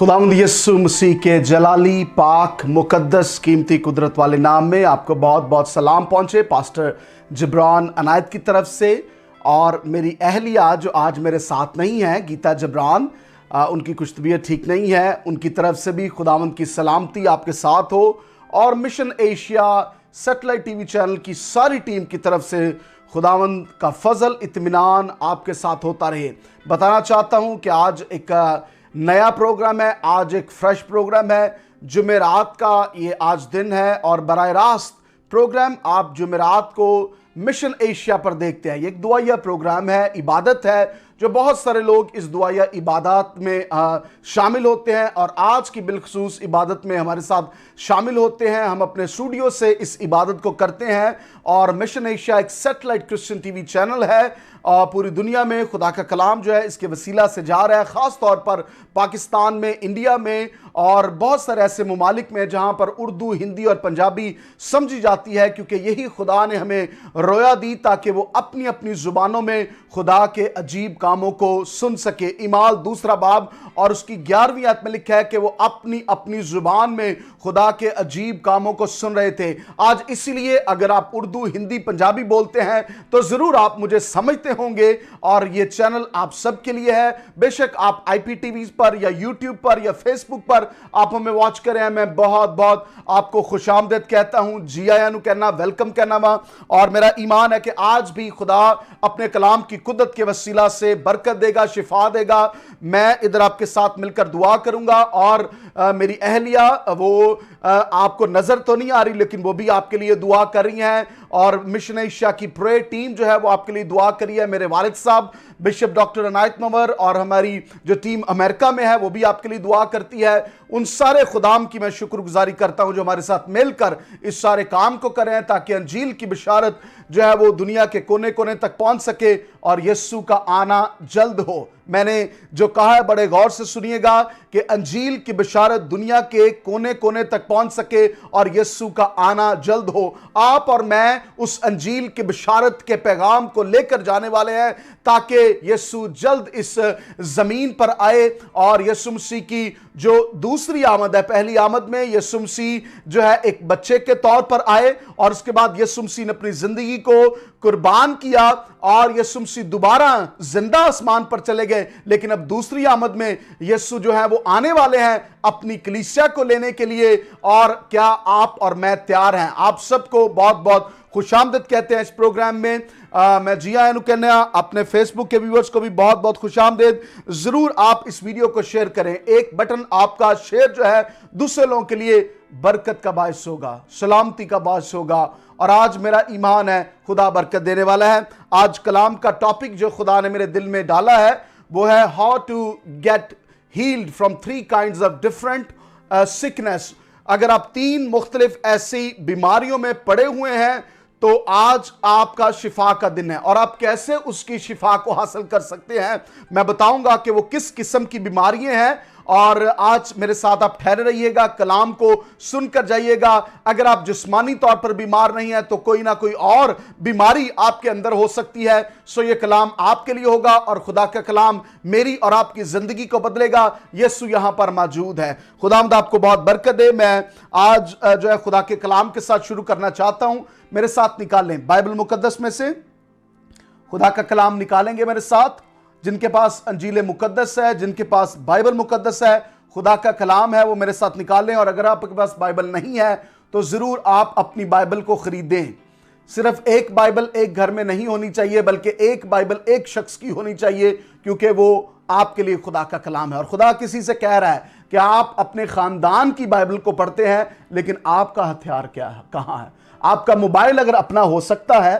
खुदावंद यीशु मसीह के जलाली पाक मुकद्दस कीमती कुदरत वाले नाम में आपको बहुत बहुत सलाम पहुंचे पास्टर जिब्रान अनायत की तरफ से। और मेरी अहलिया जो आज मेरे साथ नहीं है, गीता जिब्रान, उनकी कुछ तबीयत ठीक नहीं है, उनकी तरफ से भी खुदावंद की सलामती आपके साथ हो। और mission Asia satellite TV channel की सारी टीम की तरफ से खुदावंद का फजल इत्मीनान आपके साथ होता रहे। बताना चाहता हूं कि आज एक नया प्रोग्राम है, आज एक फ्रेश प्रोग्राम है। जुमेरात का ये आज दिन है और बराह रास्त प्रोग्राम आप जुमेरात को मिशन एशिया पर देखते हैं। ये एक दुआया प्रोग्राम है, इबादत है, जो बहुत सारे लोग इस दुआया इबादत में शामिल होते हैं और आज की बिलखसूस इबादत में हमारे साथ शामिल होते हैं। हम अपने स्टूडियो से इस इबादत को करते हैं और मिशन एशिया एक सैटेलाइट क्रिश्चियन टीवी चैनल है और पूरी दुनिया में खुदा का कलाम जो है इसके वसीला से जा रहा है, ख़ास तौर पर पाकिस्तान में, इंडिया में और बहुत सारे ऐसे ममालिक में जहाँ पर उर्दू, हिंदी और पंजाबी समझी जाती है, क्योंकि यही खुदा ने हमें रोया दी ताकि वो अपनी अपनी ज़ुबानों में खुदा के अजीब कामों को सुन सके। इमाल 2 बाब और उसकी 11वीं आयत में लिखा है कि वो अपनी अपनी ज़ुबान में खुदा के अजीब कामों को सुन रहे थे। आज इसीलिए अगर आप उर्दू, हिंदी, पंजाबी बोलते हैं तो ज़रूर आप मुझे समझते होंगे और ये चैनल आप सबके लिए है। बेशक आप IPTV पर या यूट्यूब पर या फेसबुक पर आप हमें वॉच करें। मैं बहुत बहुत आपको खुशामदीद कहता हूं, जी आयानु कहना, वेलकम कहना वहाँ। और मेरा ईमान है कि आज भी खुदा अपने कलाम की कुदरत के वसीला से बरकत देगा, शिफा देगा। मैं इधर आपके साथ मिलकर दुआ करूंगा और मेरी अहलिया वो आपको नजर तो नहीं आ रही लेकिन वो भी आपके लिए दुआ कर रही हैं और मिशन एशिया की प्रे टीम जो है वो आपके लिए दुआ करी है। मेरे वालिद साहब बिशप डॉक्टर अनायत नवर और हमारी जो टीम अमेरिका में है वो भी आपके लिए दुआ करती है। उन सारे खुदाम की मैं शुक्रगुजारी करता हूं जो हमारे साथ मिलकर इस सारे काम को करें ताकि अंजील की बिशारत जो है वो दुनिया के कोने कोने तक पहुंच सके और यीशु का आना जल्द हो। मैंने जो कहा है बड़े गौर से सुनिएगा कि अंजील की बिशारत दुनिया के कोने कोने तक पहुंच सके और यीशु का आना जल्द हो। आप और मैं उस अंजील की बिशारत के पैगाम को लेकर जाने वाले हैं ताकि यीशु जल्द इस जमीन पर आए और यीशु मसीह की जो दूसरी आमद है, पहली आमद में यीशु मसीह जो है एक बच्चे के तौर पर आए और उसके बाद यीशु मसीह ने अपनी जिंदगी को कुर्बान किया और यीशु मसीह दोबारा जिंदा आसमान पर चले गए। लेकिन अब दूसरी आमद में यीशु जो है वो आने वाले हैं अपनी कलीसिया को लेने के लिए। और क्या आप और मैं तैयार हैं? आप सबको बहुत बहुत खुशामदीद कहते हैं इस प्रोग्राम में। मैं जिया कहना अपने फेसबुक के व्यूअर्स को भी बहुत बहुत खुशामदीद। जरूर आप इस वीडियो को शेयर करें। एक बटन आपका शेयर जो है दूसरे लोगों के लिए बरकत का बायस होगा, सलामती का बायस होगा। और आज मेरा ईमान है खुदा बरकत देने वाला है। आज कलाम का टॉपिक जो खुदा ने मेरे दिल में डाला है वो है how to get healed from 3 kinds of different sickness. अगर आप 3 मुख्तलिफ ऐसी बीमारियों में पड़े हुए हैं तो आज आपका शिफा का दिन है। और आप कैसे उसकी शिफा को हासिल कर सकते हैं मैं बताऊंगा कि वो किस किस्म की बीमारियां हैं। और आज मेरे साथ आप ठहरे रहिएगा, कलाम को सुनकर जाइएगा। अगर आप जिस्मानी तौर पर बीमार नहीं है तो कोई ना कोई और बीमारी आपके अंदर हो सकती है। सो ये कलाम आपके लिए होगा और खुदा का कलाम मेरी और आपकी जिंदगी को बदलेगा। यीशु यहां पर मौजूद है। खुदावंद आपको बहुत बरकत दे। मैं आज जो है खुदा के कलाम के साथ शुरू करना चाहता हूं। मेरे साथ निकालें बाइबल मुकद्दस में से खुदा का कलाम निकालेंगे मेरे साथ। जिनके पास अंजील मुकद्दस है, जिनके पास बाइबल मुकद्दस है, खुदा का कलाम है, वो मेरे साथ निकालें। और अगर आपके पास बाइबल नहीं है तो जरूर आप अपनी बाइबल को खरीदें। सिर्फ एक बाइबल एक घर में नहीं होनी चाहिए बल्कि एक बाइबल एक शख्स की होनी चाहिए, क्योंकि वो आपके लिए खुदा का कलाम है। और खुदा किसी से कह रहा है कि आप अपने खानदान की बाइबल को पढ़ते हैं लेकिन आपका हथियार क्या है, कहां है? आपका मोबाइल अगर अपना हो सकता है,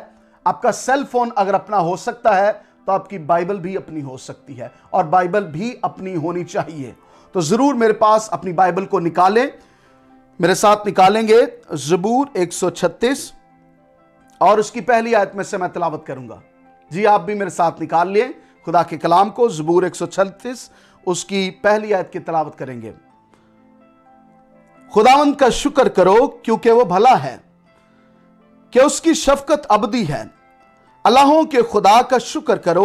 आपका सेल फोन अगर अपना हो सकता है तो आपकी बाइबल भी अपनी हो सकती है और बाइबल भी अपनी होनी चाहिए। तो जरूर मेरे पास अपनी बाइबल को निकालें, मेरे साथ निकालेंगे ज़बूर 136 और उसकी पहली आयत में से मैं तिलावत करूंगा। जी आप भी मेरे साथ निकाल लिए खुदा के कलाम को। ज़बूर 136 उसकी पहली आयत की तिलावत करेंगे। खुदावंद का शुक्र करो क्योंकि वो भला है, कि उसकी शफकत अबदी है। अल्लाहों के खुदा का शुक्र करो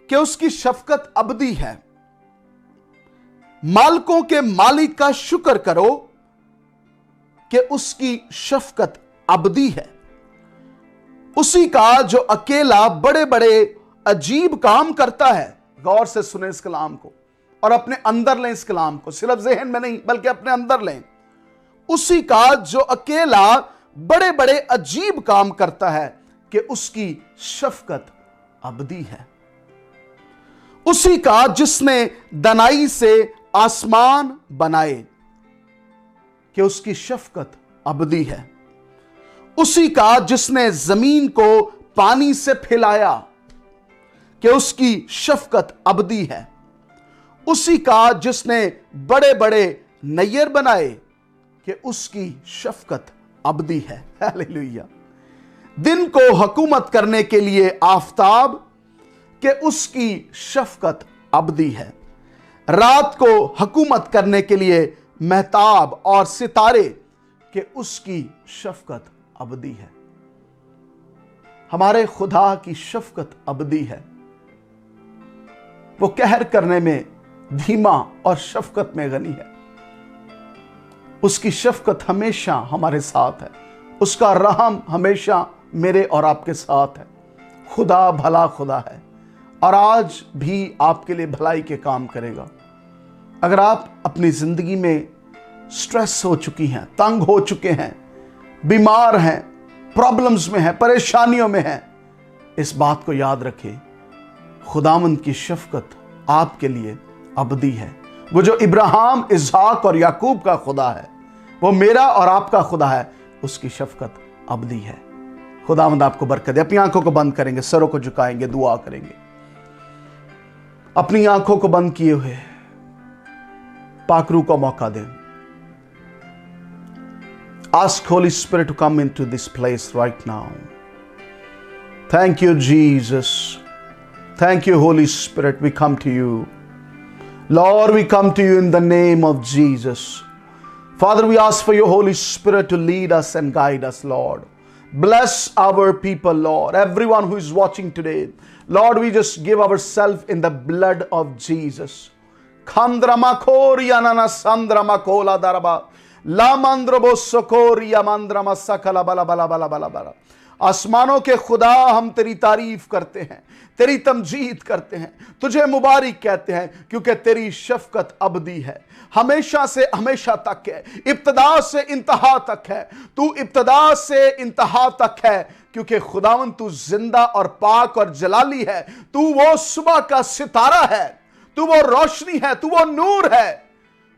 कि उसकी शफकत अबदी है। मालिकों के मालिक का शुक्र करो कि उसकी शफकत अबदी है। उसी का जो अकेला बड़े बड़े अजीब काम करता है। गौर से सुने इस कलाम को और अपने अंदर लें इस कलाम को, सिर्फ ज़हन में नहीं बल्कि अपने अंदर लें। उसी का जो अकेला बड़े बड़े अजीब काम करता है कि उसकी शफकत अबदी है। उसी का जिसने दनाई से आसमान बनाए कि उसकी शफकत अबदी है। उसी का जिसने जमीन को पानी से फैलाया कि उसकी शफकत अबदी है। उसी का जिसने बड़े बड़े नैयर बनाए कि उसकी शफकत अबदी है। हालेलुया। दिन को हुकूमत करने के लिए आफताब कि उसकी शफकत अबदी है। रात को हुकूमत करने के लिए महताब और सितारे कि उसकी शफकत अबदी है। हमारे खुदा की शफकत अबदी है। वो कहर करने में धीमा और शफकत में गनी है। उसकी शफकत हमेशा हमारे साथ है। उसका रहम हमेशा मेरे और आपके साथ है। खुदा भला खुदा है और आज भी आपके लिए भलाई के काम करेगा। अगर आप अपनी जिंदगी में स्ट्रेस हो चुकी हैं, तंग हो चुके हैं, बीमार हैं, प्रॉब्लम्स में हैं, परेशानियों में हैं, इस बात को याद रखें, खुदावंद की शफकत आपके लिए अबदी है। वो जो इब्राहिम, इसहाक और याकूब का खुदा है, वो मेरा और आपका खुदा है, उसकी शफकत अबदी है। खुदावंद आपको बरकत दे। अपनी आंखों को बंद करेंगे, सरों को झुकाएंगे, दुआ करेंगे। अपनी आंखों को बंद किए हुए पाकरू को मौका दें। Ask Holy Spirit to come into this place right now. Thank you, Jesus. Thank you, Holy Spirit. We come to you. Lord, we come to you in the name of Jesus. Father, we ask for your Holy Spirit to lead us and guide us, Lord. Bless our people, Lord. Everyone who is watching today. Lord, we just give ourselves in the blood of Jesus. Khandrama khoriya nana sandrama kola daraba. लामांद्रबो सोकोरिया मांद्रमा सकला बला बला बला बला बला। आसमानों के खुदा, हम तेरी तारीफ करते हैं, तेरी तमजीद करते हैं, तुझे मुबारक कहते हैं, क्योंकि तेरी शफकत अबदी है, हमेशा से हमेशा तक है, इब्तदा से इंतहा तक है। तू इब्तदा से इंतहा तक है, क्योंकि खुदावन तू जिंदा और पाक और जलाली है। तू वो सुबह का सितारा है, तू वो रोशनी है, तू वो नूर है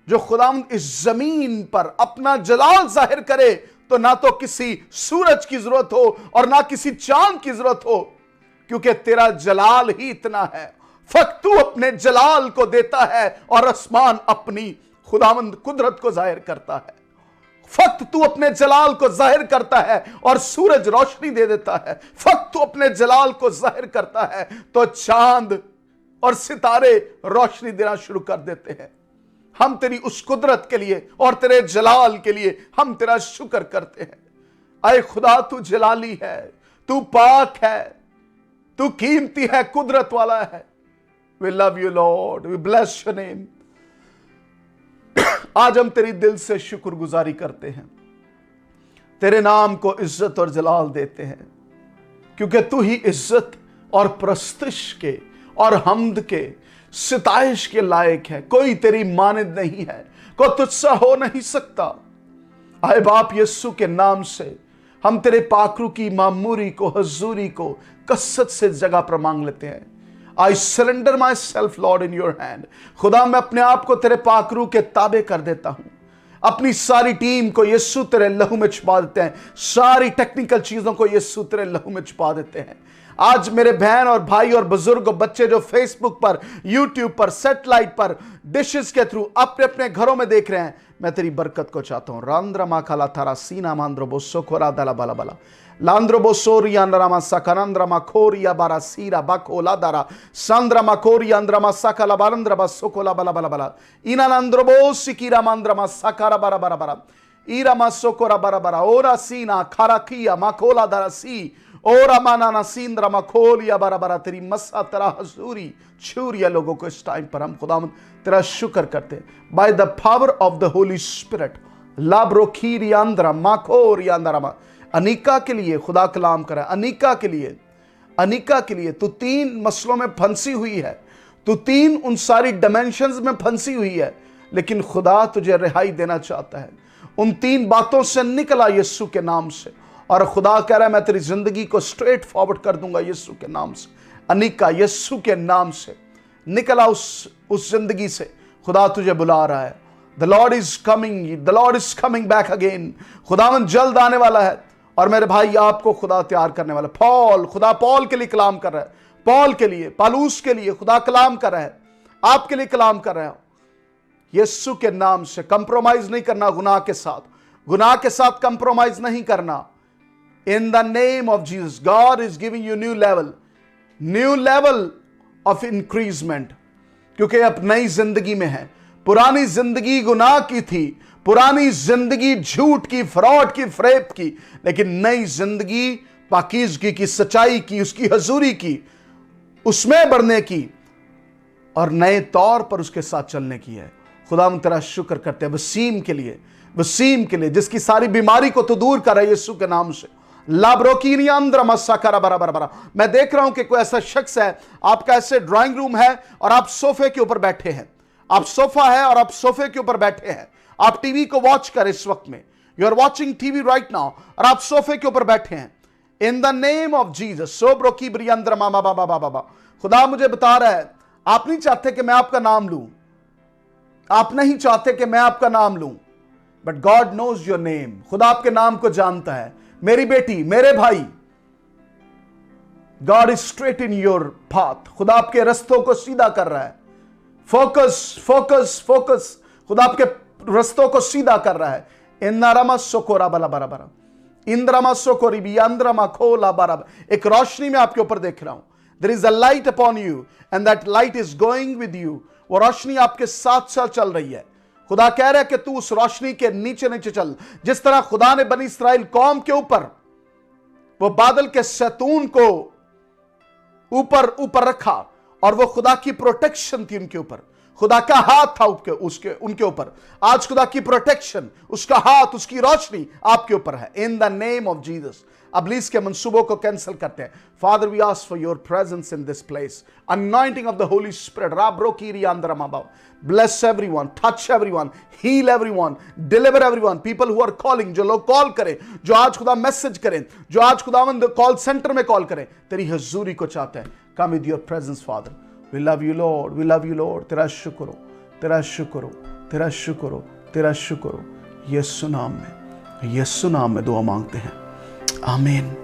जो खुदावंद इस जमीन पर अपना जलाल जाहिर करे। तो ना तो किसी सूरज की जरूरत हो और ना किसी चांद की जरूरत हो, क्योंकि तेरा जलाल ही इतना है। फक्त तू अपने जलाल को देता है और आसमान अपनी खुदावंद कुदरत को जाहिर करता है। फक्त तू अपने जलाल को जाहिर करता है और सूरज रोशनी दे देता है। फक्त तू अपने जलाल को जाहिर करता है तो चांद और सितारे रोशनी देना शुरू कर देते हैं। हम तेरी उस कुदरत के लिए और तेरे जलाल के लिए हम तेरा शुक्र करते हैं। आए खुदा, तू जलाली है, तू पाक है, तू कीमती है, कुदरत वाला है। We love you Lord, we bless your name. आज हम तेरी दिल से शुक्रगुजारी करते हैं, तेरे नाम को इज्जत और जलाल देते हैं, क्योंकि तू ही इज्जत और प्रस्तिश के और हमद के, सिताइश के लायक है। कोई तेरी मानिद नहीं है, कोई तुझसा हो नहीं सकता। आए बाप यीशु के नाम से हम तेरे पाकरू की मामूरी को, हजूरी को कसरत से जगह पर मांग लेते हैं। I surrender my self Lord in your hand. खुदा, मैं अपने आप को तेरे पाकरू के ताबे कर देता हूं। अपनी सारी टीम को यीशु तेरे लहू में छुपा देते हैं। सारी टेक्निकल चीजों को यीशु तेरे लहू में छुपा देते हैं। आज मेरे बहन और भाई और बुजुर्ग और बच्चे जो फेसबुक पर, यूट्यूब पर, सैटेलाइट पर, डिशेस के थ्रू अपने अपने घरों में देख रहे हैं, मैं तेरी बरकत को चाहता हूं। रांद्रमा खाला थारा सीना मांद्रो बोसो खोरा दला बला बला लांद्रो बोसोरिया अंद्रमा सकनंद्रमा खोरिया बारा सीरा बकोला दारा संद्रमा खोरिया अंद्रमा सकला बारंद्रमा सोकोला बला बला बला इनानंद्रो बोसिकीरा मंद्रमा सकारा बारा बारा बारा ईरा मसोकोरा बारा बारा ओरा सीना खाराकिया मकोला दारा सी ओ रमाना नसीन रमा खोलिया बारा बारा, तेरी मसा तेरा हजूरी छूरिया लोगों को इस टाइम पर हम खुदावंद तेरा शुक्र करते हैं। By the power of the Holy Spirit लाब्रोखीरी आंद्रा माखोरी आंद्रा, अनिका के लिए खुदा कलाम करा, अनिका के लिए, अनिका के लिए। तू 3 मसलों में फंसी हुई है, तू 3 उन सारी डायमेंशंस में फंसी हुई है, लेकिन खुदा तुझे रिहाई देना चाहता है। उन 3 बातों से निकला यीशु के नाम से, और खुदा कह रहा है मैं तेरी जिंदगी को स्ट्रेट फॉरवर्ड कर दूंगा यीशु के नाम से। अनिका यीशु के नाम से निकला उस जिंदगी से। खुदा तुझे बुला रहा है। The Lord is coming, the Lord is coming back again. खुदावन जल्द आने वाला है। और मेरे भाई आपको खुदा तैयार करने वाला। पॉल, खुदा पॉल के लिए कलाम कर रहा है, पॉल के लिए, पालूस के लिए खुदा कलाम कर रहा है, आपके लिए कलाम कर रहा है। यीशु के नाम से कंप्रोमाइज नहीं करना गुनाह के साथ, गुनाह के साथ कंप्रोमाइज नहीं करना। इन the name of Jesus God is giving you new level of increment, क्योंकि अब नई जिंदगी में है। पुरानी जिंदगी गुनाह की थी, पुरानी जिंदगी झूठ की, फ्रॉड की, फरेब की, लेकिन नई जिंदगी पाकीज़गी की, सच्चाई की, उसकी हजूरी की, उसमें बढ़ने की और नए तौर पर उसके साथ चलने की है। खुदा हम तेरा शुक्र करते हैं वसीम के लिए, वसीम के लिए जिसकी सारी बीमारी को तो दूर कर रहा है यीशु के नाम से। लाब्रोकीनी अंदर मस्सा करा बरा बरा बरा। मैं देख रहा हूं कि कोई ऐसा शख्स है, आपका ऐसे ड्राइंग रूम है और आप सोफे के ऊपर बैठे हैं, आप सोफा है और आप सोफे के ऊपर बैठे हैं, आप टीवी को वॉच कर इस वक्त में, you are watching TV right now, और आप सोफे के ऊपर बैठे हैं। In the name of Jesus सोब्रो की ब्रियंद्र मामा बाबा बाबा। खुदा मुझे बता रहा है आप नहीं चाहते कि मैं आपका नाम लूं, आप नहीं चाहते कि मैं आपका नाम लूं, but God knows your name. खुदा आपके नाम को जानता है। मेरी बेटी, मेरे भाई, God is straight in your path. खुदा आपके रास्तों को सीधा कर रहा है। Focus focus focus. खुदा आपके रास्तों को सीधा कर रहा है। इंद्रमा सोकोरा बला बरा बरा, इंद्रमा सोकोरी भी अंद्रमा खोला बरा। एक रोशनी में आपके ऊपर देख रहा हूं। There is a light upon you and that light is going with you. वो रोशनी आपके साथ साथ चल रही है। खुदा कह रहा है कि तू उस रोशनी के नीचे नीचे चल। जिस तरह खुदा ने बनी इस्राएल कौम के ऊपर वो बादल के सैतून को ऊपर ऊपर रखा और वो खुदा की प्रोटेक्शन थी उनके ऊपर, खुदा का हाथ था उनके ऊपर। आज खुदा की प्रोटेक्शन, उसका हाथ, उसकी रोशनी आपके ऊपर है। In the name of Jesus अब्लीस के मंसूबों को कैंसिल करते हैं। Father we ask for your presence in this place, anointing of the Holy Spirit राब्रो कीरी आंद्रा माबा। Bless everyone, touch everyone, heal everyone, deliver everyone. People who are calling, जो लोग कॉल करें, जो आज खुदा मैसेज करें, जो आज खुदावंद कॉल सेंटर में कॉल करें, तेरी हजूरी को चाहते हैं। Come with your presence Father. We love you Lord, we love you Lord. तेरा शुक्र हो, तेरा शुक्र हो, तेरा शुक्र हो, तेरा शुक्र हो। यीशु नाम में, यीशु नाम में दुआ मांगते हैं। आमीन,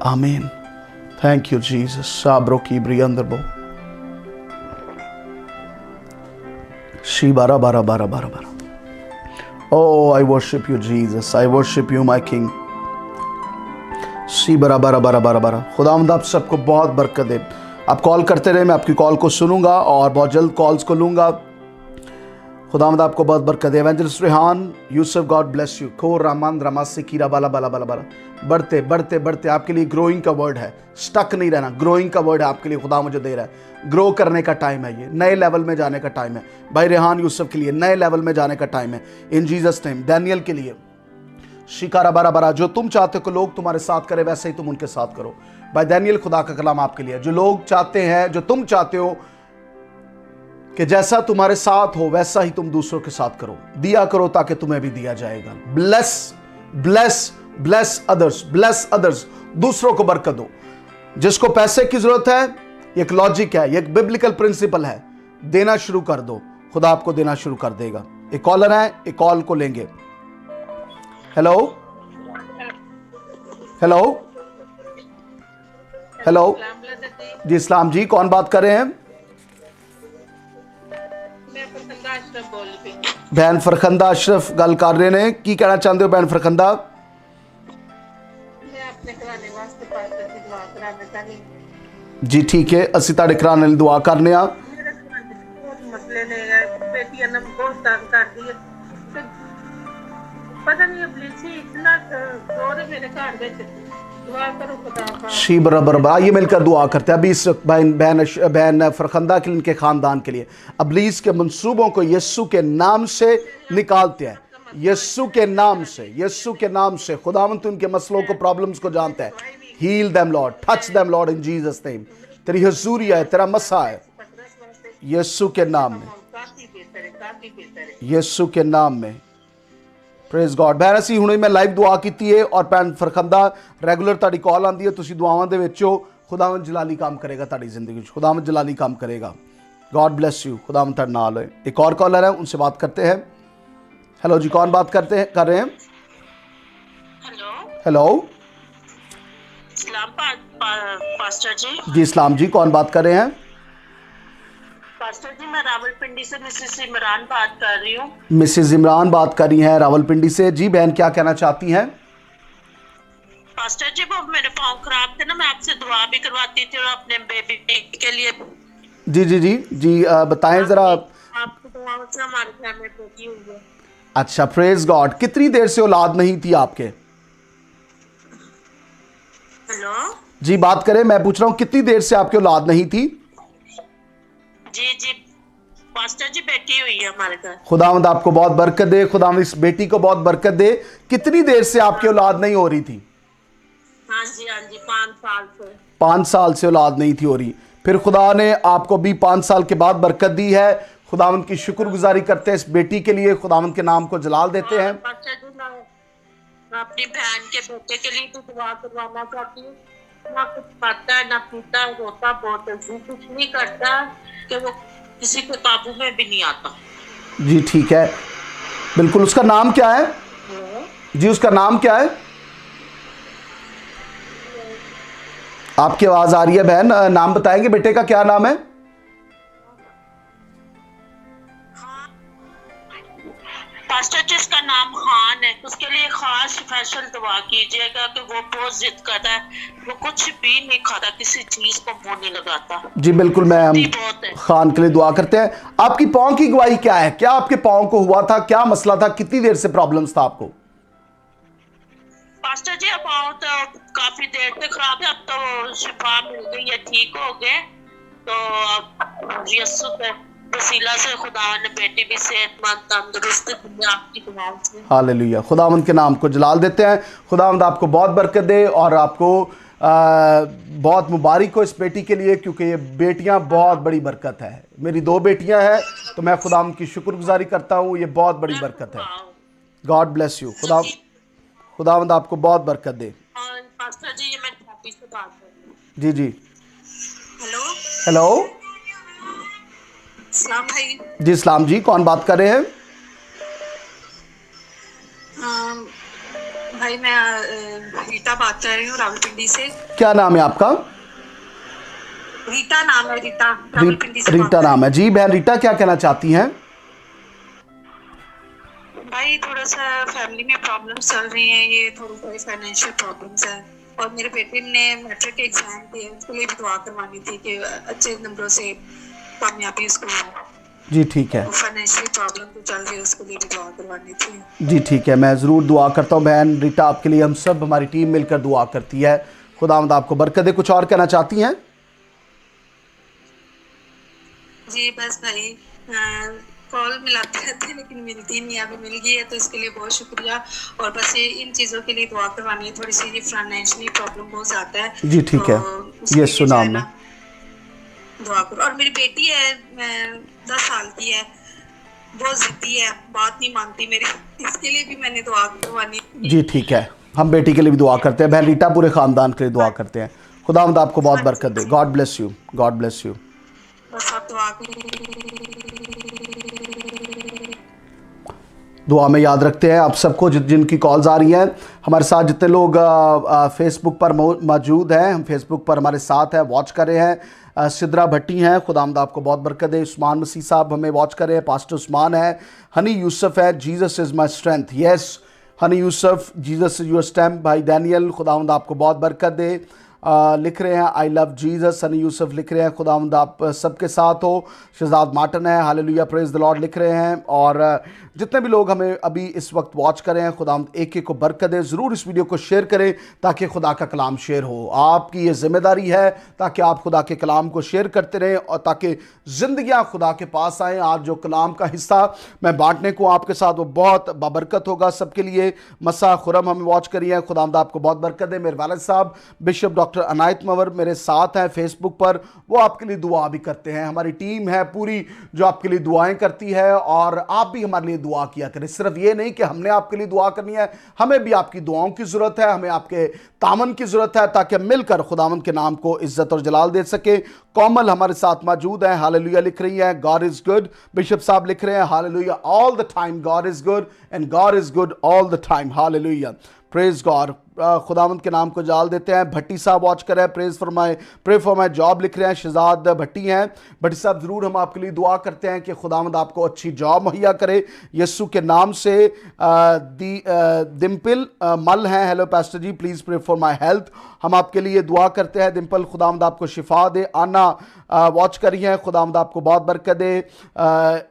आमीन। Thank you Jesus. साब्रो की ब्रियंदर बो शी बारा बारा बारा बारा बारा। Oh I worship you Jesus, I worship you my king. सी बारा बारा बारा बारा बारा। खुदावंद आप सबको बहुत बरकत दे। आप कॉल करते रहे, मैं आपकी कॉल को सुनूंगा और बहुत जल्द कॉल्स को लूंगा। खुदावंद आपको बहुत बरकत दे। Evangelist Rehan Yusuf, God bless you. खो रामान रमासे कीरा बाला बाला बाला बाला। बढ़ते बढ़ते बढ़ते आपके लिए ग्रोइंग का वर्ड है, स्टक नहीं रहना। ग्रोइंग का वर्ड है आपके लिए, खुदा मुझे दे रहा है। ग्रो करने का टाइम है, ये नए लेवल में जाने का टाइम है। भाई रेहान यूसुफ के लिए नए लेवल में जाने का टाइम है इन जीसस नेम। डैनियल के लिए शिकारा बारा बारा। जो तुम चाहते हो लोग तुम्हारे साथ करें, वैसे ही तुम उनके साथ करो। भाई डैनियल, खुदा का कलाम आपके लिए। जो लोग चाहते हैं, जो तुम चाहते हो कि जैसा तुम्हारे साथ हो वैसा ही तुम दूसरों के साथ करो, दिया करो ताकि तुम्हें भी दिया जाएगा। Bless bless bless others, bless others. दूसरों को बरकत दो। जिसको पैसे की जरूरत है, एक लॉजिक है, एक बिब्लिकल प्रिंसिपल है, देना शुरू कर दो, खुदा आपको देना शुरू कर देगा। एक कॉलर है, एक कॉल को लेंगे। हेलो हेलो हेलो जी, इस्लाम जी, कौन बात कर रहे हैं? बहन फरखंदा अशरफ गल कर रहे ने। की कहना चाहते हो बहन फरखंदा? जी ठीक है, असी ताड़े कराने लई दुआ करने आ। पता नहीं इतना मेरे घर दुआ करो खुदा का। शी बराबर। आइए मिलकर दुआ करते हैं अभी इस बहन बहन बहन फरखंदा के लिए, इनके खानदान के लिए। अबलीस के मंसूबों को यीशु के नाम से निकालते हैं, यीशु के नाम से, यीशु के नाम से। खुदावंद उनके मसलों को, प्रॉब्लम्स को जानता है। Heal them Lord, touch them Lord in Jesus name. तेरी हजूरी है, तेरा मसा है, यीशु के नाम में, काफी बेहतर है, काफी बेहतर है। यीशु के नाम में। Praise God. बहन ਅਸੀਂ ਹੁਣੇ ਮੈਂ ਲਾਈਵ ਦੁਆ ਕੀਤੀ ਹੈ ਔਰ ਭੈਣ ਫਰਖੰਦਾ ਰੈਗੂਲਰ ਤੁਹਾਡੀ ਕਾਲ ਆਉਂਦੀ ਹੈ, ਤੁਸੀਂ ਦੁਆਵਾਂ ਦੇ ਵਿੱਚ ਹੋ। खुदावंद जलाली काम करेगा ਤੁਹਾਡੀ ਜ਼ਿੰਦਗੀ ਵਿੱਚ, खुदावंद जलाली काम करेगा। गॉड ब्लेस यू, खुदावंद ਤੁਹਾਡੇ ਨਾਲ होए। एक और कॉलर है, उनसे बात करते हैं। हेलो जी, कौन बात कर रहे हैं? हेलो, हेलो इस्लाम पास्टर जी। जी इस्लाम जी, कौन बात कर रहे हैं? पास्टर जी, मैं रावलपिंडी से मिसेस इमरान बात कर रही हूँ। मिसेज इमरान बात कर रही हैं रावलपिंडी से। जी बहन, क्या कहना चाहती हैं? पास्टर जी, वो मेरे पाँव खराब थे ना, मैं आपसे दुआ भी करवाती थी और अपने बेबी के लिए। जी जी जी जी, बताएं ज़रा। आपकी दुआओं से हमारे घर में बेटी हुई है। अच्छा, प्रेज गॉड। कितनी देर से औलाद नहीं थी आपके? हेलो जी बात करें, मैं पूछ रहा हूँ कितनी देर से आपकी औलाद नहीं थी? जी जी पास्टर जी, बेटी हुई है हमारे घर। खुदावंद आपको बहुत बरकत दे, खुदावंद इस बेटी को बहुत बरकत दे। कितनी देर से आपकी औलाद नहीं हो रही थी? हाँ जी, हाँ जी, 5 साल से। 5 साल से औलाद नहीं थी हो रही, फिर खुदा ने आपको भी 5 साल के बाद बरकत दी है। खुदावंद की शुक्रगुजारी करते हैं इस बेटी के लिए, खुदावंद के नाम को जलाल देते हैं। पास्टर जी, मैं अपनी बहन के बेटे के लिए भी दुआ करवाना चाहती हूँ। ना कुछ खाता है, ना पीता है, रोता बहुत है, कुछ नहीं करता कि वो किसी के काबू में भी नहीं आता। जी ठीक है, बिल्कुल। उसका नाम क्या है? जी उसका नाम क्या है? आपकी आवाज आ रही है बहन, नाम बताएंगे बेटे का, क्या नाम है? पास्टर जी, इसका नाम खान है। उसके लिए खास स्पेशल दुआ कीजिएगा कि वो बहुत जिद करता है, वो कुछ भी नहीं खाता, किसी चीज को मुंह नहीं लगाता। जी बिल्कुल, मैं हम बहुत है। खान के लिए दुआ करते हैं। आपकी पाँव की गवाही क्या है? क्या आपके पाँव को हुआ था? क्या मसला था? कितनी देर से प्रॉब्लम्स था आपको? पास्टर जी, अब पाँव तो काफी देर से खराब है, अब तो शिफा मिल गई है, ठीक हो गए। तो अब यीशु के वसीला से खुदा ने बेटी भी सेहतमंद तंदुरुस्त दी आपकी दुआओं से। हालेलुया। खुदावंद के नाम को जलाल देते हैं। खुदावंद आपको बहुत बरकत दे और आपको बहुत मुबारक हो इस बेटी के लिए, क्योंकि ये बेटियां बहुत बड़ी बरकत है। मेरी 2 बेटियां हैं, तो मैं खुदावंद की शुक्रगुजारी करता हूँ। ये बहुत बड़ी बरकत है। God bless you. खुदावंद आपको बहुत बरकत दे। और पास्टर जी, ये मैं भाभी से बात कर रही हूँ। जी जी। हेलो हेलो सलाम भाई। जी इस्लाम जी, कौन बात कर रहे हैं? भाई मैं रीता बात कर रही हूँ रावलपिंडी से। क्या नाम है आपका? रीता नाम है, रीता रावलपिंडी से। रीटा नाम है। जी बहन रीटा, क्या कहना चाहती हैं? भाई थोड़ा सा फैमिली में प्रॉब्लम्स चल रही हैं, ये थोड़ी सी फाइनेंशियल प्रॉब्लम्स है। और मेरे बेटे ने मैट्रिक के एग्जाम दिए, उसके लिए भी दुआ करवानी थी कि अच्छे नंबरों से कामयाबी उसको हो। जी ठीक है। फाइनेंशियल प्रॉब्लम तो चल रही है, उसके लिए भी दुआ करवानी थी। जी ठीक है, मैं ज़रूर दुआ करता हूँ बहन रीटा आपके लिए। हम सब, हमारी टीम मिलकर दुआ करती है। खुदावंद आपको बरकत दे। कुछ और कहना चाहती हैं? जी बस भाई, कॉल मिलाते रहते हैं लेकिन मिलती नहीं, अभी मिल गई है तो इसके लिए बहुत शुक्रिया। और बस ये इन चीज़ों के लिए दुआ करवानी है, थोड़ी सी ये फाइनेंशियली प्रॉब्लम बहुत ज़्यादा है। जी ठीक है, ये सुना हमने। दुआ करो। और मेरी बेटी है, 10 साल की है, बहुत जिद्दी है, बात नहीं मानती मेरी, इसके लिए भी मैंने दुआ करवानी। जी ठीक है, हम बेटी के लिए भी दुआ करते हैं। बहन रीटा पूरे ख़ानदान के लिए दुआ करते हैं। खुदावंद आपको बहुत बरकत दे। God bless you, God bless you. बस आप दुआ दुआ में याद रखते हैं आप सबको जिनकी कॉल्स आ रही हैं। हमारे साथ जितने लोग फेसबुक पर मौजूद हैं, हम फेसबुक पर हमारे साथ हैं, वॉच कर रहे हैं। सिद्रा भट्टी हैं, खुदावंद आपको बहुत बरकत दे। उस्मान मसीह साहब हमें वॉच कर रहे हैं, पास्टर उस्मान है। हनी यूसुफ है, Jesus is my strength. Yes Honey Yusuf, Jesus is your strength. भाई डैनियल, खुदावंद आपको बहुत बरकत दे। लिख रहे हैं I love Jesus. Sunny Yusuf लिख रहे हैं खुदावंद आप सबके साथ हो। शहजाद मार्टन है हालेलुया प्रेज द लॉर्ड लिख रहे हैं। और जितने भी लोग हमें अभी इस वक्त वॉच कर रहे हैं खुदावंद एक एक को बरकत दे। ज़रूर इस वीडियो को शेयर करें ताकि खुदा का कलाम शेयर हो। आपकी ये जिम्मेदारी है ताकि आप खुदा के कलाम को शेयर करते रहें और ताकि ज़िंदगियाँ खुदा के पास आएँ। आज जो कलाम का हिस्सा मैं बांटने को आपके साथ वो बहुत बाबरकत होगा सबके लिए। मसा खुरम हमें वॉच करिए हैं, खुदावंद आपको बहुत बरकत दे। मेरे वालिद साहब बिशप डॉक्टर अनायत मंवर मेरे साथ हैं फेसबुक पर, वो आपके लिए दुआ भी करते हैं। हमारी टीम है पूरी जो आपके लिए दुआएं करती है और आप भी हमारे लिए दुआ किया करें। सिर्फ ये नहीं कि हमने आपके लिए दुआ करनी है, हमें भी आपकी दुआओं की ज़रूरत है, हमें आपके तामन की ज़रूरत है ताकि हम मिलकर खुदावंद के नाम को इज्जत और जलाल दे सके। कोमल हमारे साथ मौजूद हैं हालेलुया लिख रही हैं। गॉड इज़ गुड बिशप साहब लिख रहे हैं hallelujah all the time God is good and God is good all the time hallelujah praise God. खुदावंद के नाम को जाल देते हैं। भट्टी साहब वॉच कर रहे हैं प्रे फॉर माई जॉब लिख रहे हैं। शहजाद भट्टी हैं। भट्टी साहब ज़रूर हम आपके लिए दुआ करते हैं कि खुदावंद आपको अच्छी जॉब मुहैया करे यीशु के नाम से। डिम्पल मल हैं hello pastor ji please pray for my health. हम आपके लिए दुआ करते हैं डिम्पल खुदावंद आपको शिफा दे। आना वॉच करी हैं खुदावंद आपको बहुत बरकत दे।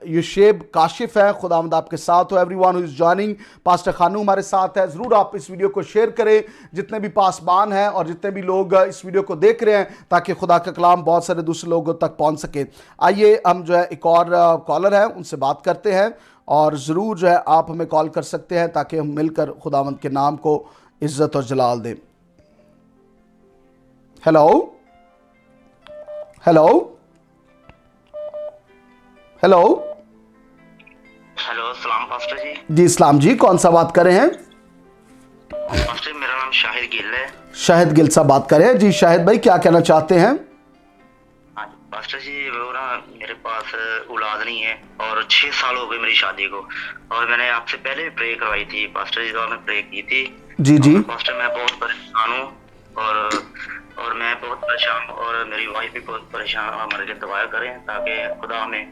युशेब काशिफ है खुदावंद आपके साथ हो। Everyone who is joining pastor खानू हमारे साथ है। ज़रूर आप इस वीडियो को शेयर करें जितने भी पासबान हैं और जितने भी लोग इस वीडियो को देख रहे हैं ताकि खुदा का कलाम बहुत सारे दूसरे लोगों तक पहुंच सके। आइए हम जो है एक और कॉलर है उनसे बात करते हैं और ज़रूर जो है आप हमें कॉल कर सकते हैं ताकि हम मिलकर खुदावंद के नाम को इज्जत और जलाल दें। हेलो हेलो हेलो हेलो सलाम पास्टर जी। जी इस्लाम जी कौन सा बात कर रहे हैं? पास्टर मेरा नाम शाहिद गिल है। शाहिद गिल साहब बात कर रहे हैं। जी शाहिद भाई क्या कहना चाहते हैं? हाँ पास्टर जी वो ना मेरे पास औलाद नहीं है और 6 साल हो गए मेरी शादी को और मैंने आपसे पहले भी प्रे करवाई थी पास्टर जी, तो मैं प्रे की थी। जी जी पास्टर मैं बहुत परेशान हूँ और मैं बहुत परेशान हूँ और मेरी वाइफ भी बहुत परेशान। हमारे लिए दुआ करें ताकि खुदा हमें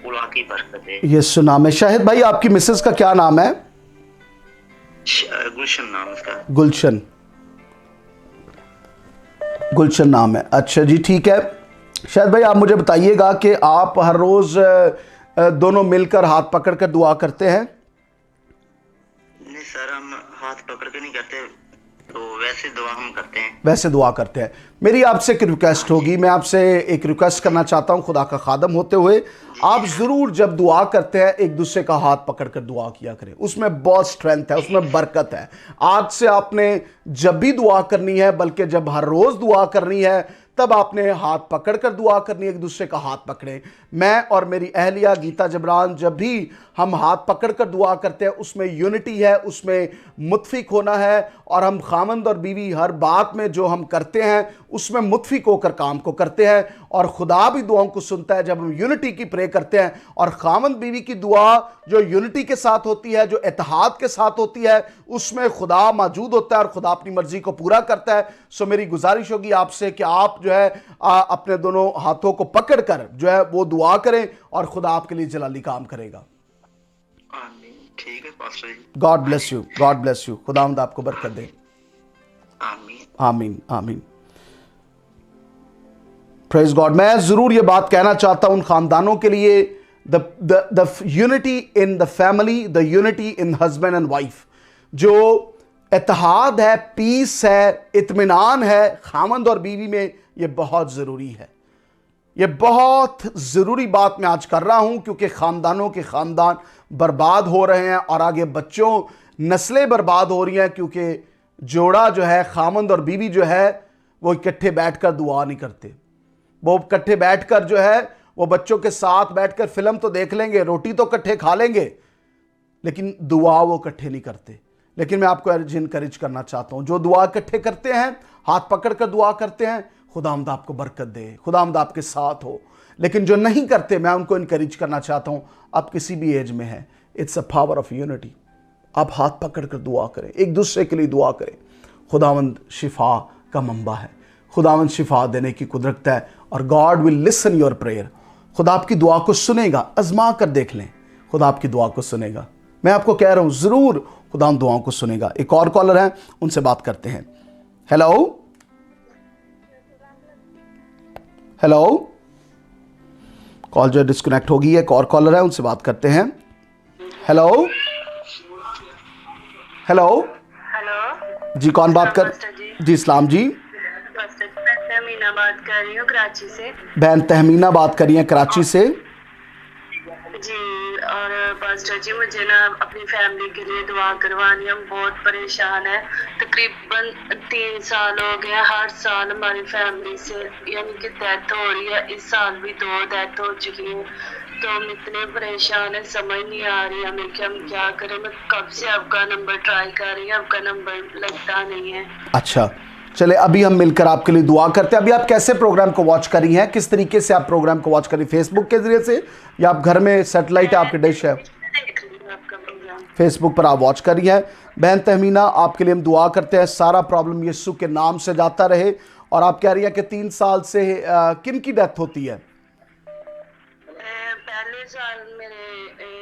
औलाद की बरकत दे। ये सुना है शाहिद भाई। आपकी मिसेस का क्या नाम है? गुलशन नाम उसका। गुलशन नाम है। अच्छा जी ठीक है। शाहिद भाई आप मुझे बताइएगा कि आप हर रोज़ दोनों मिलकर हाथ पकड़ कर दुआ करते हैं? नहीं सर हम हाथ पकड़ के नहीं करते, तो वैसे दुआ हम करते हैं। वैसे दुआ करते हैं। मेरी आपसे एक रिक्वेस्ट होगी, मैं आपसे एक रिक्वेस्ट करना चाहता हूं खुदा का खादम होते हुए। आप ज़रूर जब दुआ करते हैं एक दूसरे का हाथ पकड़ कर दुआ किया करें, उसमें बहुत स्ट्रेंथ है, उसमें बरकत है। आज से आपने जब भी दुआ करनी है बल्कि जब हर रोज़ दुआ करनी है तब आपने हाथ पकड़ कर दुआ करनी है, एक दूसरे का हाथ पकड़े। मैं और मेरी अहलिया गीता जबरान जब भी हम हाथ पकड़ कर दुआ करते हैं उसमें यूनिटी है, उसमें मुत्फिक होना है और हम खामंद और बीवी हर बात में जो हम करते हैं उसमें मुत्फिक होकर काम को करते हैं और खुदा भी दुआओं को सुनता है जब हम यूनिटी की प्रे करते हैं। और खामंद बीवी की दुआ जो यूनिटी के साथ होती है, जो इत्तेहाद के साथ होती है, उसमें खुदा मौजूद होता है और खुदा अपनी मर्जी को पूरा करता है। सो मेरी गुजारिश होगी आपसे कि आप जो है अपने दोनों हाथों को पकड़ कर जो है वो दुआ करें और खुदा आपके लिए जलाली काम करेगा। ठीक है pastor ji. God bless you, God bless you. खुदावंद आपको बरकत दे। आमीन आमीन आमीन। Praise God. मैं जरूर ये बात कहना चाहता हूं उन खानदानों के लिए, the unity in the family, the unity in husband and wife, जो इत्तेहाद है, पीस है, इत्मीनान है खामंद और बीवी में, ये बहुत ज़रूरी है। ये बहुत ज़रूरी बात मैं आज कर रहा हूं क्योंकि ख़ानदानों के ख़ानदान बर्बाद हो रहे हैं और आगे बच्चों नस्लें बर्बाद हो रही हैं क्योंकि जोड़ा जो है खामंद और बीवी जो है वो इकट्ठे बैठकर दुआ नहीं करते। वो इकट्ठे बैठकर जो है वो बच्चों के साथ बैठकर फिल्म तो देख लेंगे, रोटी तो इकट्ठे खा लेंगे, लेकिन दुआ वो इकट्ठे नहीं करते। लेकिन मैं आपको इनकरेज करना चाहता हूं, जो दुआ इकट्ठे करते हैं, हाथ पकड़ कर दुआ करते हैं, खुदावंद आपको बरकत दे, खुदावंद आपके साथ हो। लेकिन जो नहीं करते, मैं उनको इनकरेज करना चाहता हूं, आप किसी भी एज में हैं, it's a power of unity. आप हाथ पकड़ कर दुआ करें, एक दूसरे के लिए दुआ करें। खुदावंद शिफा का मंबा है, खुदावंद शिफा देने की कुदरत है और God will listen your prayer. खुदा आपकी दुआ को सुनेगा, आजमा कर देख लें, खुदा आपकी दुआ को सुनेगा। मैं आपको कह रहा हूं जरूर खुदा दुआओं को सुनेगा। एक और कॉलर है, उनसे बात करते हैं। हेलो हेलो, कॉल जो डिस्कनेक्ट हो गई है। एक और कॉलर है, उनसे बात करते हैं। हेलो हेलो हेलो जी, कौन बात कर? मास्टर जी। जी इस्लाम जी। मास्टर जी, मैं तहमीना बात कर रही हूँ कराची से। बहन तहमीना बात करी हैं कराची से। जी, और मास्टर जी मुझे ना अपनी फैमिली के लिए दुआ करवानी है। हम बहुत परेशान है। तकरीबन 3 साल हो गए। हर साल हमारी फैमिली से यानी कि डेथ हो रही है। इस साल भी 2 डेथ हो चुकी है। तो हम इतने परेशान है, समझ नहीं आ रही हमें कि हम क्या करें। मैं कब से आपका नंबर ट्राई कर रही हूँ, आपका नंबर लगता नहीं है। अच्छा, चले अभी हम मिलकर आपके लिए दुआ करते हैं। अभी आप कैसे प्रोग्राम को वॉच करी हैं? किस तरीके से आप प्रोग्राम को वॉच करी? फेसबुक के जरिए से या आप घर में सेटेलाइट आपके डिश है? देख रही हूँ आपका प्रोग्राम। फेसबुक पर आप वॉच करी हैं। बहन तहमीना, आपके लिए हम दुआ करते हैं, सारा प्रॉब्लम यीशु के नाम से जाता रहे। और आप कह रही हैं कि 3 साल से किन की डेथ होती है? पहले साल मेरे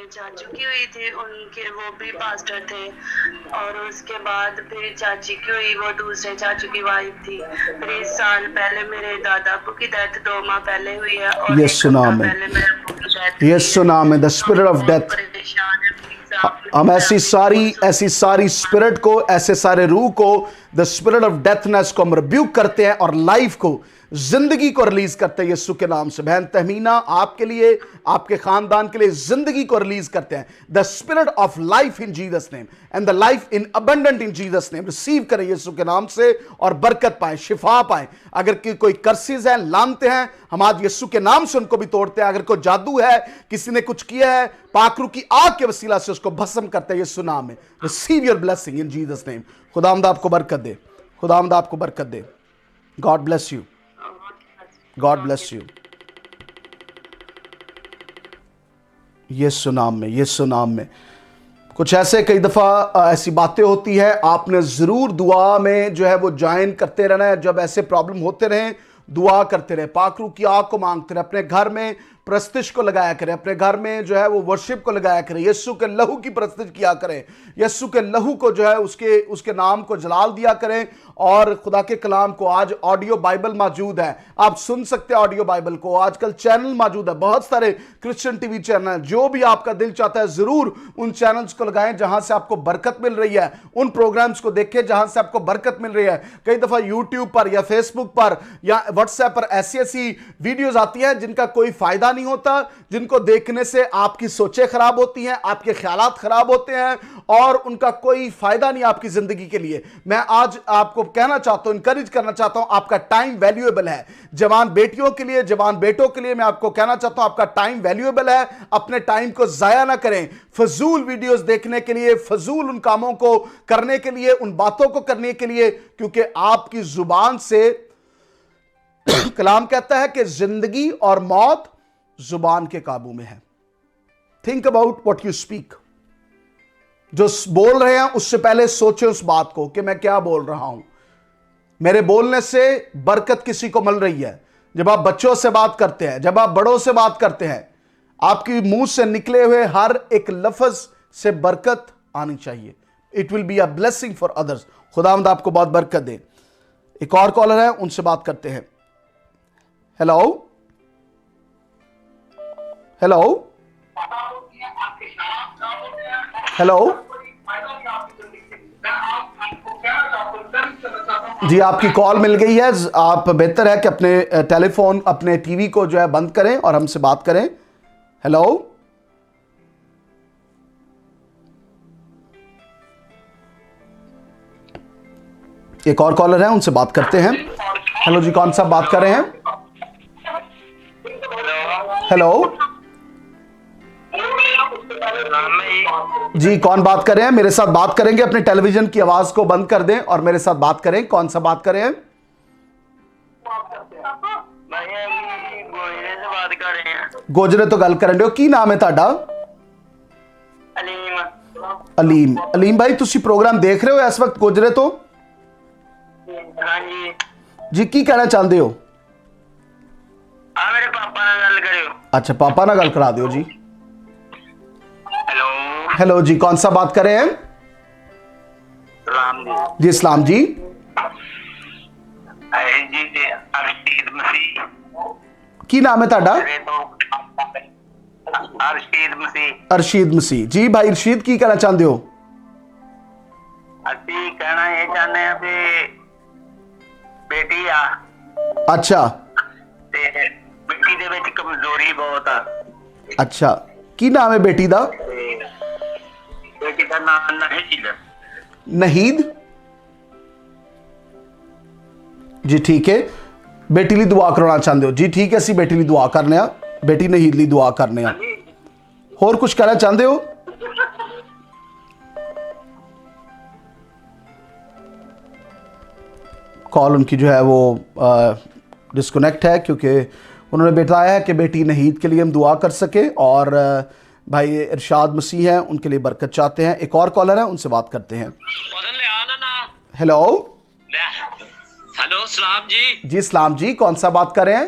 चाचू की हुई थी, उनके वो भी पास्टर थे। और उसके बाद फिर चाची की हुई, वो दूसरे चाचू की वाइफ थी। फिर इस साल पहले मेरे दादा अब्बू की डेथ 2 माह पहले हुई है। और यस, एक हफ्ता नाम है। पहले मेरे अब्बू की डेथ हुई यीशु है। नाम है, द स्पिरिट ऑफ बहुत डेथ। परेशान है। प्लीज आप हम ऐसी सारी स्पिरिट को, ऐसे सारे रूह को, द स्पिरिट ऑफ डेथनेस को हम रिब्यूक करते हैं और लाइफ को, जिंदगी को रिलीज करते हैं यीशु के नाम से। बहन तहमीना, आपके लिए, आपके खानदान के लिए जिंदगी को रिलीज करते हैं। The spirit of life in Jesus name and the life in abundant in Jesus name. Receive करें यीशु के नाम से और बरकत पाएं, शिफा पाएं। अगर कोई कर्सेस हैं, लानते हैं, हम आज यीशु के नाम से उनको भी तोड़ते हैं। अगर कोई जादू है, किसी ने कुछ किया है, पाकरू की आग के वसीला से उसको भस्म करते हैं यीशु नाम में। Receive your blessing in Jesus name. खुदावंद आपको बरकत दे, खुदावंद आपको बरकत दे। God bless you, God bless you. Yeshu नाम में, यीशु नाम में। कुछ ऐसे कई दफ़ा ऐसी बातें होती है, आपने ज़रूर दुआ में जो है वो ज्वाइन करते रहना है। जब ऐसे प्रॉब्लम होते रहें, दुआ करते रहे, पाकरू की आग को मांगते रहे, अपने घर में प्रस्तिश को लगाया करें, अपने घर में जो है वो वर्शिप को लगाया करें, यीशु के लहू की प्रस्तिश किया करें, यीशु के लहू को जो है उसके नाम को जलाल दिया करें। और खुदा के कलाम को, आज ऑडियो बाइबल मौजूद है, आप सुन सकते हैं ऑडियो बाइबल को। आजकल चैनल मौजूद है, बहुत सारे क्रिश्चियन टीवी चैनल। जो भी आपका दिल चाहता है, जरूर उन चैनल्स को लगाएं जहां से आपको बरकत मिल रही है। उन प्रोग्राम्स को देखें जहां से आपको बरकत मिल रही है। कई दफा यूट्यूब पर या फेसबुक पर या व्हाट्सएप पर ऐसी ऐसी वीडियोज आती हैं जिनका कोई फायदा नहीं होता, जिनको देखने से आपकी सोचें खराब होती हैं, आपके ख्यालात खराब होते हैं और उनका कोई फायदा नहीं आपकी जिंदगी के लिए। मैं आज आपको कहना चाहता हूं, इंकरेज करना चाहता हूं, आपका टाइम वैल्यूएबल है। जवान बेटियों के लिए, जवान बेटों के लिए मैं आपको कहना चाहता हूं, आपका टाइम वैल्यूएबल है। अपने टाइम को जाया ना करें फजूल वीडियोस देखने के लिए, फजूल उन कामों को करने के लिए, उन बातों को करने के लिए, क्योंकि आपकी जुबान से कलाम कहता है कि जिंदगी और मौत जुबान के काबू में है। Think about what you speak. जो बोल रहे हैं उससे पहले सोचें उस बात को कि मैं क्या बोल रहा हूं। मेरे बोलने से बरकत किसी को मिल रही है। जब आप बच्चों से बात करते हैं, जब आप बड़ों से बात करते हैं, आपकी मुंह से निकले हुए हर एक लफ्ज से बरकत आनी चाहिए। It will be a blessing for others. खुदावंद आपको बहुत बरकत दे। एक और कॉलर है, उनसे बात करते हैं। हेलो हेलो हेलो जी, आपकी कॉल मिल गई है। आप बेहतर है कि अपने टेलीफोन, अपने टीवी को जो है बंद करें और हमसे बात करें। हेलो एक और कॉलर है, उनसे बात करते हैं। हेलो जी, कौन सा बात कर रहे हैं? हेलो जी, कौन बात कर रहे हैं? मेरे साथ बात करेंगे? अपने टेलीविजन की आवाज को बंद कर दें और मेरे साथ बात करें। कौन सा बात कर रहे हैं? गोजरे तो गल कर रहे हो। की नाम है ਤੁਹਾਡਾ? अलीम। अलीम भाई, तुसी प्रोग्राम देख रहे हो इस वक्त गोजरे तो? हाँ जी जी, की कहना चाहते हो? मेरे पापा नाल गल करियो। अच्छा, पापा ना गल करा दो जी। हेलो हेलो जी, कौन सा बात कर रहे हैं? सलाम जी। जी इस्लाम जी। जी अरशीद मसीह। ਕੀ ਨਾਮ ਹੈ ਤੁਹਾਡਾ? ਮੇਰੇ ਤੋਂ ਅਰਸ਼ਦੀਪ ਮਸੀਹ। ਅਰਸ਼ੀਦ ਮਸੀਹ ਜੀ। ਭਾਈ ਅਰਸ਼ੀਦ, ਕੀ ਕਹਿਣਾ ਚਾਹੁੰਦੇ ਹੋ? ਅਸੀਂ ਕਹਿਣਾ ਇਹ ਚਾਹੁੰਦੇ ਆ ਵੀ ਬੇਟੀ ਆ ਅੱਛਾ ਤੇ ਬੇਟੀ ਦੇ ਵਿੱਚ ਕਮਜ਼ੋਰੀ ਬਹੁਤ ਆ। ਅੱਛਾ, ਕੀ ਨਾਮ ਹੈ ਬੇਟੀ ਦਾ? ਬੇਟੀ ਦਾ ਨਾਮ ਨਹੀਦ। ਨਹੀਦ ਜੀ, ਠੀਕ ਹੈ। ਬੇਟੀ ਲਈ ਦੁਆ ਕਰਾਉਣਾ ਚਾਹੁੰਦੇ ਹੋ ਜੀ? ਠੀਕ ਹੈ, ਅਸੀਂ ਬੇਟੀ ਲਈ ਦੁਆ ਕਰਨੇ ਆ, बेटी नहीद ਲਈ दुआ करने हैं। और कुछ कहना चाहते हो? कॉल उनकी जो है वो डिस्कनेक्ट है, क्योंकि उन्होंने बताया है कि बेटी नहीद के लिए हम दुआ कर सके, और भाई इरशाद मसीह हैं, उनके लिए बरकत चाहते हैं। एक और कॉलर है, उनसे बात करते हैं। हेलो हेलो सलाम जी। जी सलाम जी, कौन सा बात कर रहे हैं?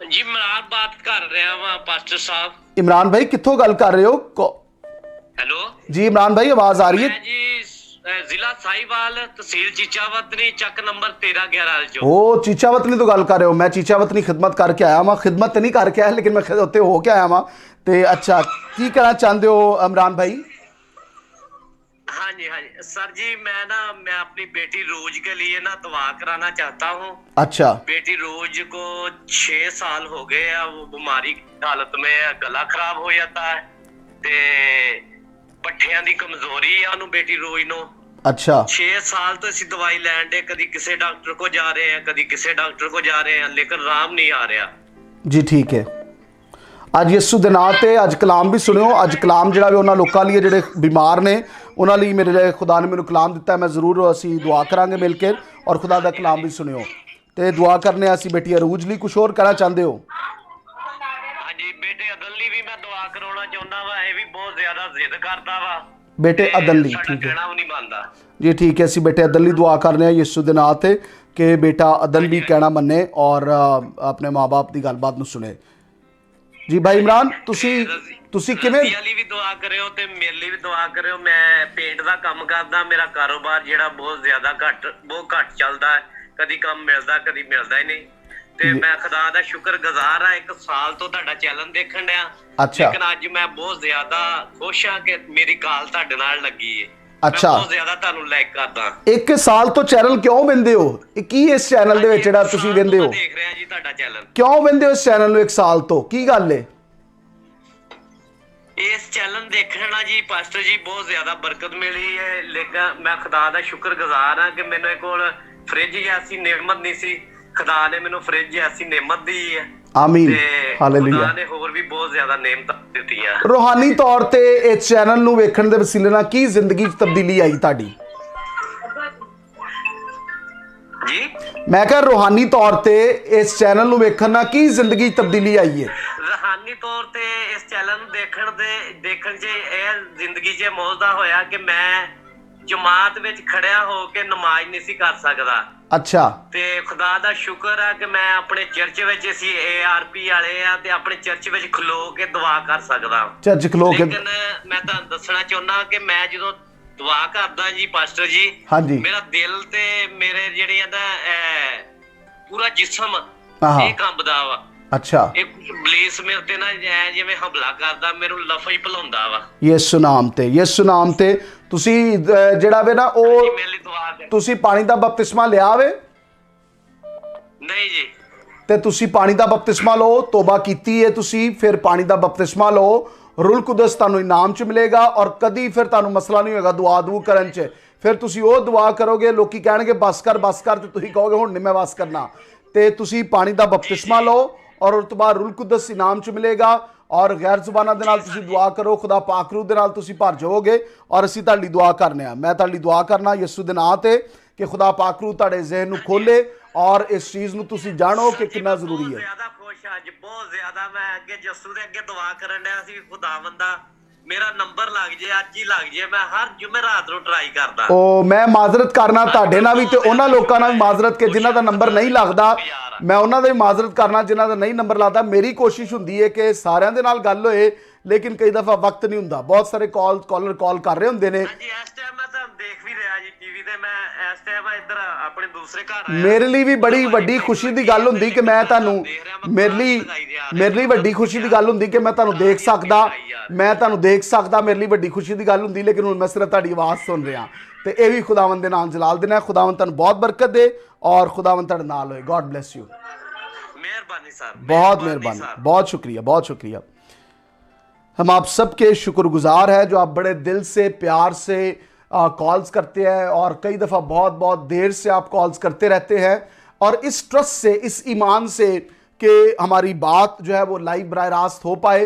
जी इमरान बात कर रहे हैं पास्टर साहब। इमरान भाई कित्थों गल कर रहे हो? हेलो जी इमरान भाई, आवाज आ रही है? मैं जी जिला साहिवाल, तहसील चीचावतनी, चक नंबर 1311 जो। ओ चीचावतनी तो गल कर रहे हो। मैं चीचावतनी खिदमत करके आया वहाँ, खिदमत तो नहीं करके आया लेकिन मैं उत्ते हो के आया वहाँ। तो अच्छा, की कहना चाहते हो इमरान भाई? हाँ जी सर जी, मैं अपनी बेटी रोज के लिए ना दुआ कराना चाहता हूँ। अच्छा, बेटी रोज को 6 साल हो गए हैं, वो बीमारी की हालत में है, गला खराब हो जाता है ते पट्ठियां दी कमजोरी है ਉਹਨੂੰ बेटी रोज नो। अच्छा 6 साल तो ਅਸੀਂ ਦਵਾਈ ਲੈਣ ਦੇ, ਕਦੀ ਕਿਸੇ ਡਾਕਟਰ ਕੋ ਜਾ ਰਹੇ हैं, कदी किसी डॉक्टर को जा रहे हैं, लेकिन आराम नहीं आ रहा जी। ठीक है, ਅੱਜ ਯਿਸੂ ਦੇ ਨਾਂ ਤੇ ਅੱਜ ਕਲਾਮ ਵੀ ਸੁਣਿਓ। ਅੱਜ ਕਲਾਮ ਜਿਹੜਾ ਵੀ ਉਹਨਾਂ ਲੋਕਾਂ ਲਈ ਜਿਹੜੇ ਬਿਮਾਰ ਨੇ ਉਹਨਾਂ ਲਈ ਮੇਰੇ ਖੁਦਾ ਨੇ ਮੈਨੂੰ ਕਲਾਮ ਦਿੱਤਾ। ਮੈਂ ਜ਼ਰੂਰ ਅਸੀਂ ਦੁਆ ਕਰਾਂਗੇ ਮਿਲ ਕੇ, ਔਰ ਖੁਦਾ ਦਾ ਕਲਾਮ ਵੀ ਸੁਣਿਓ ਤੇ ਦੁਆ ਕਰਨੇ ਅਸੀਂ ਬੇਟੀ ਅਰੂਜ ਲਈ। ਕੁਝ ਹੋਰ ਕਹਿਣਾ ਚਾਹੁੰਦੇ ਹੋ? ਹਾਂਜੀ ਬੇਟੇ ਅਦਲ ਲਈ ਵੀ ਮੈਂ ਦੁਆ ਕਰਾਉਣਾ ਚਾਹੁੰਦਾ ਵਾ। ਇਹ ਵੀ ਬਹੁਤ ਜ਼ਿਆਦਾ ਜ਼ਿੱਦ ਕਰਦਾ ਵਾ ਬੇਟੇ ਅਦਲ ਲਈ। ਸਾਡਾ ਠੀਕ ਹੈ ਕਹਿਣਾ ਵੀ ਨਹੀਂ ਮੰਨਦਾ ਜੀ, ਠੀਕ ਹੈ। ਅਸੀਂ ਬੇਟੇ ਅਦਲ ਲਈ ਦੁਆ ਕਰਨੇ ਆ ਯਿਸੂ ਦੇ ਨਾਂ ਤੇ ਕਿ ਬੇਟਾ ਅਦਲ ਵੀ ਕਹਿਣਾ ਮੰਨੇ ਔਰ ਆਪਣੇ ਮਾਂ-ਬਾਪ ਦੀ ਗੱਲਬਾਤ ਨੂੰ ਸੁਣੇ। ਜੀ ਭਾਈ ਇਮਰਾਨ, ਤੁਸੀਂ ਕਿਵੇਂ? ਰਜ਼ੀਆ ਲਈ ਵੀ ਦੁਆ ਕਰਿਓ ਤੇ ਮੇਰੇ ਲਈ ਵੀ ਦੁਆ ਕਰਿਓ। ਮੈਂ ਪੇਂਟ ਦਾ ਕੰਮ ਕਰਦਾ, ਮੇਰਾ ਕਾਰੋਬਾਰ ਜਿਹੜਾ ਬਹੁਤ ਘੱਟ ਚੱਲਦਾ ਹੈ। ਕਦੀ ਕੰਮ ਮਿਲਦਾ, ਕਦੀ ਮਿਲਦਾ ਹੀ ਨਹੀਂ ਤੇ ਮੈਂ ਖੁਦਾ ਦਾ ਸ਼ੁਕਰਗੁਜ਼ਾਰ ਆ 1 ਸਾਲ ਤੋਂ ਤੁਹਾਡਾ ਚੈਨਲ ਦੇਖਣ ਡਿਆ। ਅੱਛਾ, ਲੇਕਿਨ ਅੱਜ ਮੈਂ ਬਹੁਤ ਜ਼ਿਆਦਾ ਖੁਸ਼ ਹਾਂ ਕਿ ਮੇਰੀ ਕਾਲ ਤੁਹਾਡੇ ਨਾਲ ਲੱਗੀ ਹੈ। ਅੱਛਾ, ਮੈਂ ਬਹੁਤ ਜ਼ਿਆਦਾ ਤੁਹਾਨੂੰ ਲਾਈਕ ਕਰਦਾ। 1 ਸਾਲ ਤੋਂ ਚੈਨਲ ਕਿਉਂ ਵਿੰਦੇ ਹੋ? ਕੀ ਇਸ ਚੈਨਲ ਦੇ ਵਿੱਚ ਜਿਹੜਾ ਤੁਸੀਂ ਵਿੰਦੇ ਹੋ? ਦੇਖ ਰਿਹਾ ਜੀ ਤੁਹਾਡਾ ਚੈਨਲ। ਕਿਉਂ ਵਿੰਦੇ ਹੋ ਇਸ ਚੈਨਲ ਨੂੰ 1 ਸਾਲ ਤੋਂ? ਕੀ ਗੱਲ ਏ? ਇਸ ਚੈਨਲ ਦੇਖਣ ਨਾਲ ਜੀ ਪਾਸਟਰ ਜੀ ਬਹੁਤ ਜ਼ਿਆਦਾ ਬਰਕਤ ਮਿਲੀ ਹੈ। ਲੇਕਿਨ ਮੈਂ ਖੁਦਾ ਦਾ ਸ਼ੁਕਰਗੁਜ਼ਾਰ ਹਾਂ ਕਿ ਮੈਨੂੰ ਕੋਲ ਫ੍ਰਿਜ ਐਸੀ ਨਿਮਤ ਨਹੀਂ ਸੀ। ਖੁਦਾ ਨੇ ਮੈਨੂੰ ਫ੍ਰਿਜ ਐਸੀ ਨਿਮਤ ਦੀ ਹੈ। ਆਮੀਨ, ਤੇ ਹਾਲੇਲੂਇਆ। ਖੁਦਾ ਨੇ ਹੋਰ ਵੀ ਬਹੁਤ ਜ਼ਿਆਦਾ ਨਿਮਤਾਂ ਦਿੱਤੀਆਂ। ਰੂਹਾਨੀ ਤੌਰ ਤੇ ਇਸ ਚੈਨਲ ਨੂੰ ਵੇਖਣ ਦੇ ਵਸੀਲੇ ਨਾਲ ਕੀ ਜ਼ਿੰਦਗੀ 'ਚ ਤਬਦੀਲੀ ਆਈ ਤੁਹਾਡੀ? ਜੀ ਮੈਂ ਕਿਹਾ ਰੂਹਾਨੀ ਤੌਰ ਤੇ ਇਸ ਚੈਨਲ ਨੂੰ ਵੇਖਣ ਨਾਲ ਕੀ ਜ਼ਿੰਦਗੀ 'ਚ ਤਬਦੀਲੀ ਆਈ ਹੈ? ਰੂਹਾਨੀ ਤੌਰ ਤੇ ਇਸ ਚੈਨਲ ਨੂੰ ਦੇਖਣ 'ਚ ਇਹ ਜ਼ਿੰਦਗੀ 'ਚ ਮੌਜੂਦਾ ਹੋਇਆ ਕਿ ਮੈਂ ਜਮਾਤ ਵਿੱਚ ਖੜਿਆ ਹੋ ਕੇ ਨਮਾਜ਼ ਨਹੀਂ ਸੀ ਕਰ ਸਕਦਾ। ਅੱਛਾ, ਤੇ ਖੁਦਾ ਦਾ ਸ਼ੁਕਰ ਆ ਕਿ ਮੈਂ ਆਪਣੇ ਚਰਚ ਵਿੱਚ ਅਸੀਂ ARP ਵਾਲੇ ਆ ਤੇ ਆਪਣੇ ਚਰਚ ਵਿੱਚ ਖਲੋ ਕੇ ਦੁਆ ਕਰ ਸਕਦਾ। ਚਰਚ ਖਲੋ ਕੇ। ਲੇਕਿਨ ਮੈਂ ਤੁਹਾਨੂੰ ਦੱਸਣਾ ਚਾਹੁੰਦਾ ਕਿ ਮੈਂ ਜਦੋਂ ਦੁਆ ਕਰਦਾ ਜੀ ਪਾਸਟਰ ਜੀ, ਹਾਂਜੀ, ਮੇਰਾ ਦਿਲ ਤੇ ਮੇਰੇ ਜਿਹੜੀਆਂ ਦਾ ਪੂਰਾ ਜਿਸਮ ਆਹਾ, ਇਹ ਕੰਬਦਾ ਵਾ। ਅੱਛਾ, ਇਹ ਬਲੀਸ ਮੇਰੇ ਤੇ ਨਾ ਜਿਵੇਂ ਹਮਲਾ ਕਰਦਾ, ਮੈਨੂੰ ਲਫਜ਼ ਭੁਲਾਉਂਦਾ ਵਾ। ਯਿਸੂ ਨਾਮ ਤੇ ਤੁਸੀਂ ਜਿਹੜਾ ਵੇ ਨਾ ਉਹ ਮੇਰੇ ਲਈ ਦੁਆ ਕਰ। ਤੁਸੀਂ ਪਾਣੀ ਦਾ ਬਪਤਿਸਮਾ ਲਿਆ ਵੇ? ਨਹੀਂ ਜੀ। ਤੇ ਤੁਸੀਂ ਪਾਣੀ ਦਾ ਬਪਤਿਸਮਾ ਲਓ, ਤੋਬਾ ਕੀਤੀ ਹੈ ਤੁਸੀਂ, ਫਿਰ ਪਾਣੀ ਦਾ ਬਪਤਿਸਮਾ ਲਓ, ਰੂਲ ਕੁਦਸ ਤੁਹਾਨੂੰ ਇਨਾਮ 'ਚ ਮਿਲੇਗਾ ਔਰ ਕਦੀ ਫਿਰ ਤੁਹਾਨੂੰ ਮਸਲਾ ਨਹੀਂ ਹੋਏਗਾ ਦੁਆ ਕਰਨ 'ਚ। ਫਿਰ ਤੁਸੀਂ ਉਹ ਦੁਆ ਕਰੋਗੇ, ਲੋਕੀ ਕਹਿਣਗੇ ਬਸ ਕਰ ਤੇ ਤੁਸੀਂ ਕਹੋਗੇ ਹੁਣ ਨਹੀਂ ਮੈਂ ਬਸ ਕਰਨਾ। ਤੇ ਤੁਸੀਂ ਪਾਣੀ ਦਾ ਬਪਤਿਸਮਾ ਲਓ ਔਰ ਉਸ ਤੋਂ ਬਾਅਦ ਰੂਲ ਕੁਦਸ ਇਨਾਮ 'ਚ ਮਿਲੇਗਾ ਔਰ ਗੈਰ ਜ਼ੁਬਾਨਾਂ ਦੇ ਨਾਲ ਤੁਸੀਂ ਦੁਆ ਕਰੋ, ਖੁਦਾ ਪਾਕ ਰੂਹ ਦੇ ਨਾਲ ਤੁਸੀਂ ਭਰ ਜਾਓਗੇ ਔਰ ਅਸੀਂ ਤੁਹਾਡੀ ਦੁਆ ਕਰਨੇ ਆ। ਮੈਂ ਤੁਹਾਡੀ ਦੁਆ ਕਰਨਾ ਯਿਸੂ ਦੇ ਨਾਂ ਤੇ ਕਿ ਖੁਦਾ ਪਾਕ ਰੂਹ ਤੁਹਾਡੇ ਜ਼ਿਹਨ ਨੂੰ ਖੋਲੇ ਔਰ ਇਸ ਚੀਜ਼ ਨੂੰ ਤੁਸੀਂ ਜਾਣੋ ਕਿ ਕਿੰਨਾ ਜ਼ਰੂਰੀ ਹੈ। ਬਹੁਤ ਜ਼ਿਆਦਾ ਖੁਸ਼ ਅੱਜ, ਬਹੁਤ ਜ਼ਿਆਦਾ। ਮੈਂ ਅੱਗੇ ਯਿਸੂ ਦੇ ਅੱਗੇ ਦੁਆ ਕਰਨ ਡਿਆ ਸੀ ਖੁਦਾਵੰਦਾ ਮੇਰਾ ਨੰਬਰ ਲੱਗ ਜੇ, ਅੱਜ ਹੀ ਲੱਗ ਜੇ। ਮੈਂ ਹਰ ਜੁਮੇਰਾਤ ਨੂੰ ਟਰਾਈ ਕਰਦਾ। ਉਹ ਮੈਂ ਮਾਜ਼ਰਤ ਕਰਨਾ ਤੁਹਾਡੇ ਨਾਲ ਵੀ ਤੇ ਉਹਨਾਂ ਲੋਕਾਂ ਨਾਲ ਵੀ ਮਾਜ਼ਰਤ ਕਿ ਜਿਨ੍ਹਾਂ ਦਾ ਨੰਬਰ ਨਹੀਂ ਲੱਗਦਾ। ਮੈਂ ਉਹਨਾਂ ਦਾ ਵੀ ਮਾਜ਼ਰਤ ਕਰਨਾ ਜਿਨ੍ਹਾਂ ਦਾ ਨਹੀਂ ਨੰਬਰ ਲੱਗਦਾ। ਮੇਰੀ ਕੋਸ਼ਿਸ਼ ਹੁੰਦੀ ਹੈ ਕਿ ਸਾਰਿਆਂ ਦੇ ਨਾਲ ਗੱਲ ਹੋਏ, ਲੇਕਿਨ ਕਈ ਦਫਾ ਵਕਤ ਨਹੀਂ ਹੁੰਦਾ। ਬਹੁਤ ਸਾਰੇ ਕਾਲਰ ਕਾਲ ਕਰ ਰਹੇ ਹੁੰਦੇ ਨੇ। ਹਾਂਜੀ ਇਸ ਟਾਈਮ ਮੈਂ ਤਾਂ ਦੇਖ ਵੀ ਰਿਹਾ ਜੀ ਟੀਵੀ ਤੇ ਤੇ ਮੈਂ ਇਸ ਟਾਈਮ ਇੱਧਰ ਆਪਣੇ ਦੂਸਰੇ ਘਰ ਆਇਆ। ਮੇਰੇ ਲਈ ਵੀ ਬੜੀ ਵੱਡੀ ਖੁਸ਼ੀ ਦੀ ਗੱਲ ਹੁੰਦੀ ਕਿ ਮੈਂ ਤੁਹਾਨੂੰ ਮੇਰੇ ਲਈ ਵੱਡੀ ਖੁਸ਼ੀ ਦੀ ਗੱਲ ਹੁੰਦੀ ਕਿ ਮੈਂ ਤੁਹਾਨੂੰ ਦੇਖ ਸਕਦਾ ਮੇਰੇ ਲਈ ਵੱਡੀ ਖੁਸ਼ੀ ਦੀ ਗੱਲ ਹੁੰਦੀ, ਲੇਕਿਨ ਹੁਣ ਮੈਂ ਸਿਰਫ ਤੁਹਾਡੀ ਆਵਾਜ਼ ਸੁਣ ਰਿਹਾ ਤੇ ਇਹ ਵੀ ਖੁਦਾਵੰਦ ਦੇ ਨਾਮ ਜਲਾਲ ਦੇਣਾ। ਖੁਦਾਵੰਦ ਤੁਹਾਨੂੰ बहुत बरकत दे और खुदावंद ਤੁਹਾਡੇ ਨਾਲ ਹੋਏ। God bless you. मेहरबानी सर, बहुत मेहरबानी, बहुत शुक्रिया, बहुत शुक्रिया। हम आप सबके शुक्रगुजार हैं जो आप बड़े दिल से प्यार से कॉल्स करते हैं और कई दफ़ा बहुत बहुत देर से आप कॉल्स करते रहते हैं और इस ट्रस्ट से, इस ईमान से कि हमारी बात जो है वो लाइव बराह रास्त हो पाए।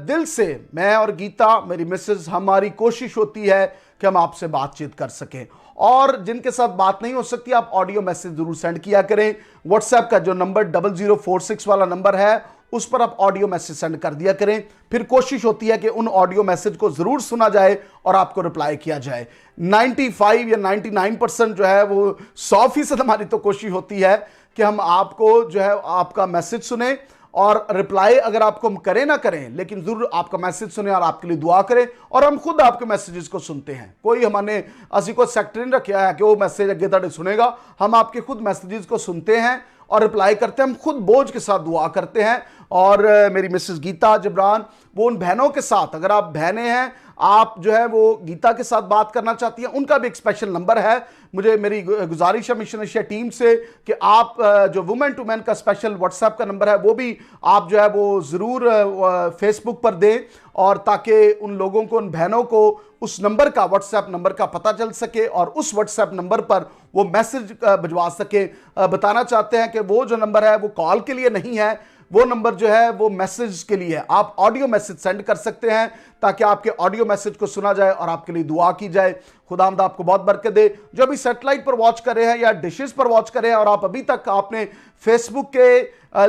दिल से मैं और गीता, मेरी मिसेस, हमारी कोशिश होती है कि हम आपसे बातचीत कर सकें और जिनके साथ बात नहीं हो सकती आप ऑडियो मैसेज ज़रूर सेंड किया करें। व्हाट्सएप का जो नंबर 0046 वाला नंबर है उस पर आप ऑडियो मैसेज सेंड कर दिया करें। फिर कोशिश होती है कि उन ऑडियो मैसेज को ज़रूर सुना जाए और आपको रिप्लाई किया जाए। 95 या 99% जो है वो 100% हमारी तो कोशिश होती है कि हम आपको जो है आपका मैसेज सुने और रिप्लाई अगर आपको हम करें ना करें, लेकिन ज़रूर आपका मैसेज सुने और आपके लिए दुआ करें और हम खुद आपके मैसेजेस को सुनते हैं। कोई हमने असी को सेक्टर नहीं रखा है कि वो मैसेज अगे तक सुनेगा, हम आपके खुद मैसेजेस को सुनते हैं और रिप्लाई करते हैं। हम खुद बोझ के साथ दुआ करते हैं और मेरी मिसेस गीता जिब्रान वो उन बहनों के साथ, अगर आप बहनें हैं, आप जो है वो गीता के साथ बात करना चाहती हैं, उनका भी एक स्पेशल नंबर है। मुझे मेरी गुजारिश है मिशन एशिया टीम से कि आप जो वुमेन टू मैन का स्पेशल व्हाट्सएप का नंबर है वो भी आप जो है वो ज़रूर फेसबुक पर दें और ताकि उन लोगों को, उन बहनों को उस नंबर का, व्हाट्सएप नंबर का पता चल सके और उस व्हाट्सएप नंबर पर वो मैसेज भिजवा सके। बताना चाहते हैं कि वो जो नंबर है वो कॉल के लिए नहीं है, वो नंबर जो है वो मैसेज के लिए है। आप ऑडियो मैसेज सेंड कर सकते हैं ताकि आपके ऑडियो मैसेज को सुना जाए और आपके लिए दुआ की जाए। खुदावंद आपको बहुत बरकत दे। जो अभी सैटेलाइट पर वॉच कर रहे हैं या डिशेस पर वॉच कर रहे हैं और आप अभी तक आपने फेसबुक के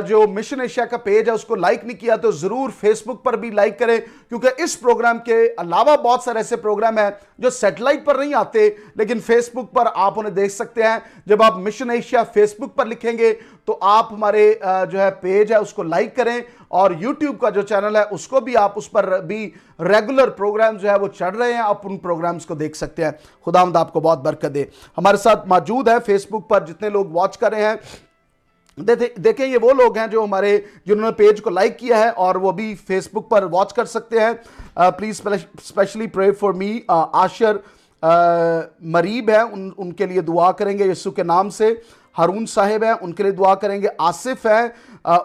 जो मिशन एशिया का पेज है उसको लाइक नहीं किया तो ज़रूर फेसबुक पर भी लाइक करें, क्योंकि इस प्रोग्राम के अलावा बहुत सारे ऐसे प्रोग्राम हैं जो सैटेलाइट पर नहीं आते लेकिन फेसबुक पर आप उन्हें देख सकते हैं। जब आप मिशन एशिया फेसबुक पर लिखेंगे तो आप हमारे जो है पेज है उसको लाइक करें और यूट्यूब का जो चैनल है उसको भी आप, उस पर भी रेगुलर प्रोग्राम जो है वो चढ़ रहे हैं, आप उन प्रोग्राम्स को देख सकते हैं। खुदावंद आपको बहुत बरकत दे। हमारे साथ मौजूद है फेसबुक पर जितने लोग वॉच कर रहे हैं, देखें ये वो लोग हैं जो हमारे, जिन्होंने पेज को लाइक किया है और वो भी फेसबुक पर वॉच कर सकते हैं। Please specially pray for me. Asher मरीब है, उनके लिए दुआ करेंगे यीशु के नाम से। हारून साहिब है, उनके लिए दुआ करेंगे। आसिफ है,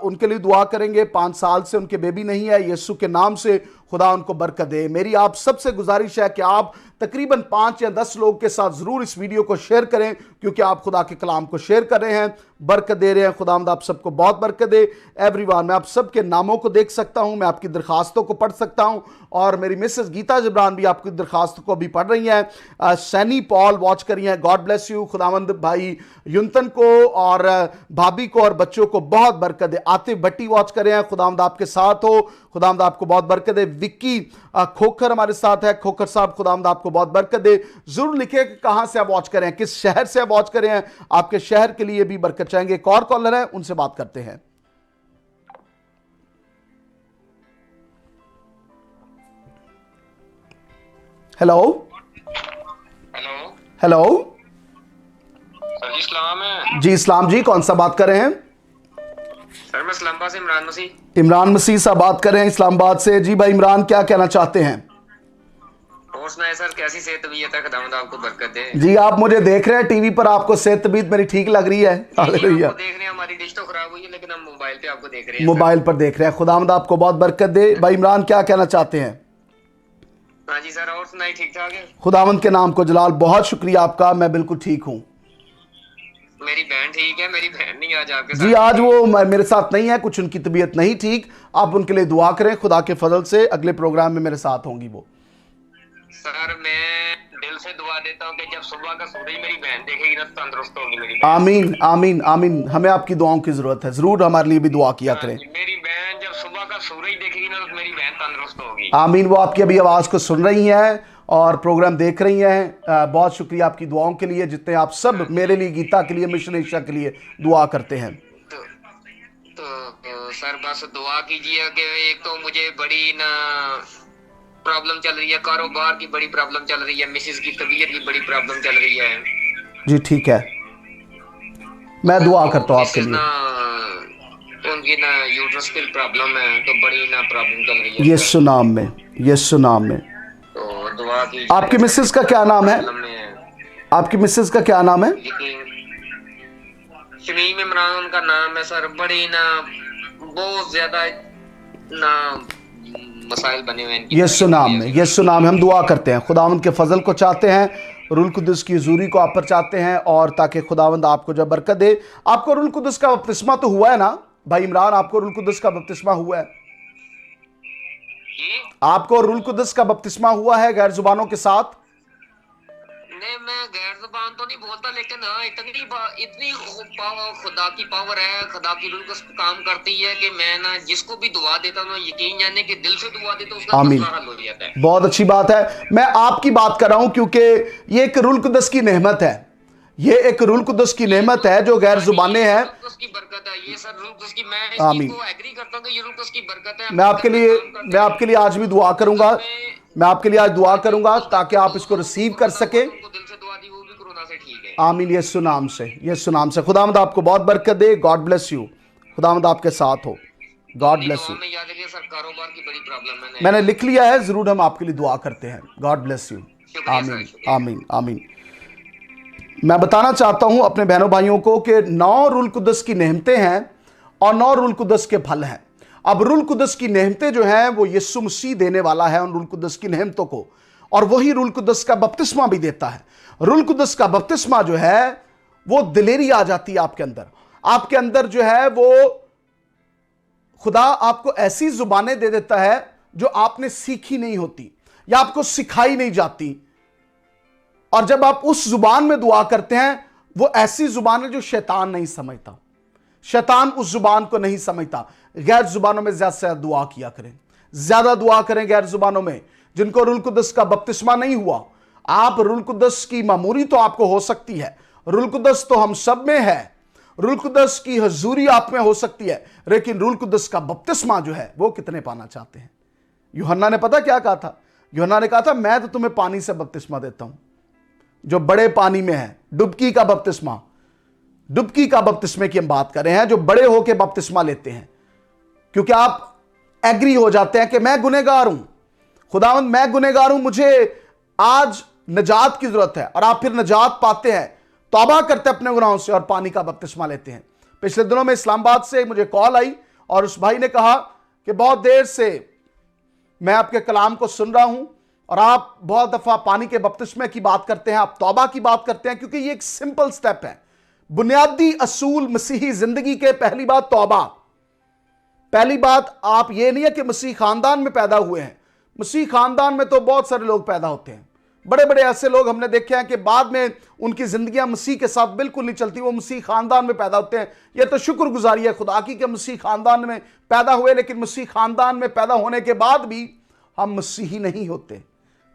उनके लिए दुआ करेंगे। 5 साल से उनके बेबी नहीं है, यीशु के नाम से खुदा उनको बरकत दे। मेरी आप सबसे गुजारिश है कि आप तकरीबन 5 या 10 लोगों के साथ ज़रूर इस वीडियो को शेयर करें, क्योंकि आप खुदा के कलाम को शेयर कर रहे हैं, बरकत दे रहे हैं। खुदावंद आप सबको बहुत बरकत दे। एवरीवन, मैं आप सबके नामों को देख सकता हूं, मैं आपकी दरखास्तों को पढ़ सकता हूं और मेरी मिसेस गीता जिब्रान भी आपकी दरखास्तों को भी पढ़ रही हैं। सैनी पॉल वॉच करी हैं, गॉड ब्लेस यू। खुदावंद भाई युनतन को और भाभी को और बच्चों को बहुत बरकत दे। आतिफ भट्टी वॉच कर रहे हैं, खुदावंद आपके साथ हो, खुदावंद आपको बहुत बरकत दे। विक्की खोखर हमारे साथ है, खोखर साहब खुदावंद आपको बहुत बरकत दे। जरूर लिखे कि कहां से आप वॉच करें हैं, किस शहर से आप वॉच करें हैं, आपके शहर के लिए भी बरकत चाहेंगे। एक और कॉलर है, उनसे बात करते हैं। हेलो हेलो हेलो सर जी, सलाम है जी। इस्लाम जी, कौन सा बात कर रहे हैं? सर। मैं इस्लामाबाद से इमरान मसीह। इमरान मसीह साहब बात कर रहे हैं इस्लामाबाद से। जी भाई इमरान, क्या कहना चाहते हैं? और सुनाए सर, कैसी सेहत तबीयत है? खुदावंद आपको बरकत दे। जी आप मुझे देख रहे हैं टीवी पर, आपको सेहत तबीयत मेरी ठीक लग रही है? हालेलुया। आपको देख रहे हैं, हमारी डिश तो खराब हुई है लेकिन हम मोबाइल पे आपको देख रहे हैं। मोबाइल पर देख रहे हैं। खुदावंद आपको बहुत बरकत दे। भाई इमरान, क्या कहना चाहते हैं? हाँ जी सर, और सुनाई ठीक ठाक है? खुदावंद के नाम को जलाल। बहुत शुक्रिया आपका, मैं बिल्कुल ठीक हूँ। मेरी बहन ठीक है? मेरी बहन नहीं आज आपके जी साथ? आज वो मेरे साथ नहीं है, कुछ उनकी तबीयत नहीं ठीक। आप उनके लिए दुआ करें, खुदा के फजल से अगले प्रोग्राम में मेरे साथ होंगी वो। सर मैं दिल से दुआ देता हूँ कि जब सुबह का सूरज मेरी बहन देखेगी ना तो तंदुरुस्त होगी मेरी बहन। आमीन आमीन आमीन। हमें आपकी दुआओं की जरूरत है, जरूर हमारे लिए भी दुआ किया करें। मेरी बहन जब सुबह का सूरज देखेगी ना तो मेरी बहन तंदुरुस्त होगी। आमीन। वो आपकी अभी आवाज को सुन रही हैं और प्रोग्राम देख रही हैं। बहुत शुक्रिया आपकी दुआओं के लिए, जितने आप सब मेरे लिए, गीता के लिए, मिशन एशिया के लिए दुआ करते हैं। तो सर बस दुआ कीजिए कि एक तो मुझे बड़ी ना प्रॉब्लम चल रही है, कारोबार की बड़ी प्रॉब्लम चल रही है, मिसेस की तबीयत की बड़ी प्रॉब्लम चल रही है। जी ठीक है, मैं दुआ करता हूँ आपके मिसेस लिए। ना उनकी ना यूट्रस की प्रॉब्लम है, तो बड़ी ना प्रॉब्लम चल रही है। यीशु नाम में, यीशु नाम में। तो दुआ की। आपकी मिसेस का क्या नाम है? आपकी मिसेस का क्या नाम है? शमीम इमरान उनका नाम है सर। बड़ी ना बहुत ज्यादा ना मसाइल बने हुए हैं इनकी। यीशु नाम में, यीशु नाम में हम दुआ करते हैं। खुदावंद के फजल को चाहते हैं, रूल कुदस की हुजूरी को आप पर चाहते हैं, और ताकि खुदावंद आपको जब बरकत दे। आपको रूल कुदस का बपतिस्मा तो हुआ है ना भाई इमरान? आपको रूल कुदस का बपतिस्मा हुआ है? जी? आपको रूल कुदस का बपतिस्मा हुआ है गैर जुबानों के साथ? नहीं, मैं गैर जुबान तो नहीं बोलता, लेकिन हाँ इतनी खुदा की पावर है, खुदा की रूह काम करती है कि मैं ना जिसको भी दुआ देता हूँ, यकीन जाने कि दिल से दुआ देता हूँ, उसका आमीन। मसला हल हो जाता है। बहुत अच्छी बात है। मैं आपकी बात कर रहा हूं क्योंकि ये एक रूल कुदस की नेमत है, ये एक रूल कुदस की नेमत है जो गैर जुबानें हैं। उसकी बरकत है ये सर, रूह कुदस की। मैं इस आमीन। चीज को एग्री करता हूँ कि ये रूह कुदस की बरकत है। मैं आपके लिए आज भी दुआ करूंगा, मैं आपके लिए आज दुआ करूंगा ताकि आप इसको रिसीव कर सकें। उनको दिल से दुआ दी, वो भी कोरोना से ठीक है। आमीन, यीशु नाम से, यीशु नाम से। खुदावंद आपको बहुत बरकत दे। God bless you. खुदावंद आपके साथ हो। God bless you. दुआ में याद रखिए सर, कारोबार की बड़ी प्रॉब्लम है। मैंने लिख लिया है, जरूर हम आपके लिए दुआ करते हैं। God bless you. शुक्रिया सर, आमीन, शुक्रिया। आमीन, आमीन। मैं बताना चाहता हूं अपने बहनों भाइयों को कि 9 रूल कुदस की नेमतें हैं और 9 रूल कुदस के फल हैं। अब रूल कुदस की नेमतें जो हैं वो यीशु मसीह देने वाला है उन रूल कुदस की नेमतों को, और वही रूल कुदस का बपतिस्मा भी देता है। रूल कुदस का बपतिस्मा जो है वो दिलेरी आ जाती है आपके अंदर। आपके अंदर जो है वो खुदा आपको ऐसी जुबानें दे देता है जो आपने सीखी नहीं होती या आपको सिखाई नहीं जाती, और जब आप उस जुबान में दुआ करते हैं वो ऐसी जुबान है जो शैतान नहीं समझता। शैतान उस जुबान को नहीं समझता। गैर जुबानों में ज्यादा से ज्यादा दुआ किया करें, ज्यादा दुआ करें गैर जुबानों में। जिनको रूल कुदस का बपतिस्मा नहीं हुआ, आप रूल कुदस की मामूरी तो आपको हो सकती है, रूल कुदस तो हम सब में है, रूल कुदस की हजूरी आप में हो सकती है, लेकिन रूल कुदस का बपतिस्मा जो है वो कितने पाना चाहते हैं? यूहन्ना ने पता क्या कहा था? यूहन्ना ने कहा था मैं तो तुम्हें पानी से बपतिस्मा देता हूं जो बड़े पानी में है, डुबकी का बपतिस्मा। डुबकी का बपतिस्मे की हम बात कर रहे हैं, जो बड़े होके बपतिस्मा लेते हैं, क्योंकि आप एग्री हो जाते हैं कि मैं गुनहगार हूं, खुदावंद मैं गुनहगार हूं, मुझे आज नजात की जरूरत है, और आप फिर नजात पाते हैं, तौबा करते हैं अपने गुनाहों से और पानी का बपतिस्मा लेते हैं। पिछले दिनों में इस्लामाबाद से मुझे कॉल आई और उस भाई ने कहा कि बहुत देर से मैं आपके कलाम को सुन रहा हूं और आप बहुत दफा पानी के बपतिस्मे की बात करते हैं, आप तौबा की बात करते हैं, क्योंकि ये एक सिंपल स्टेप है। बुनियादी असूल मसीही जिंदगी के, पहली बात तौबा। पहली बात आप ये नहीं है कि मसीह खानदान में पैदा हुए हैं। मसीह खानदान में तो बहुत सारे लोग पैदा होते हैं, बड़े बड़े ऐसे लोग हमने देखे हैं कि बाद में उनकी जिंदगियां मसीह के साथ बिल्कुल नहीं चलती, वो मसीह खानदान में पैदा होते हैं। यह तो शुक्रगुजारी है खुदा की कि मसीह खानदान में पैदा हुए, लेकिन मसीह खानदान में पैदा होने के बाद भी हम मसीही नहीं होते।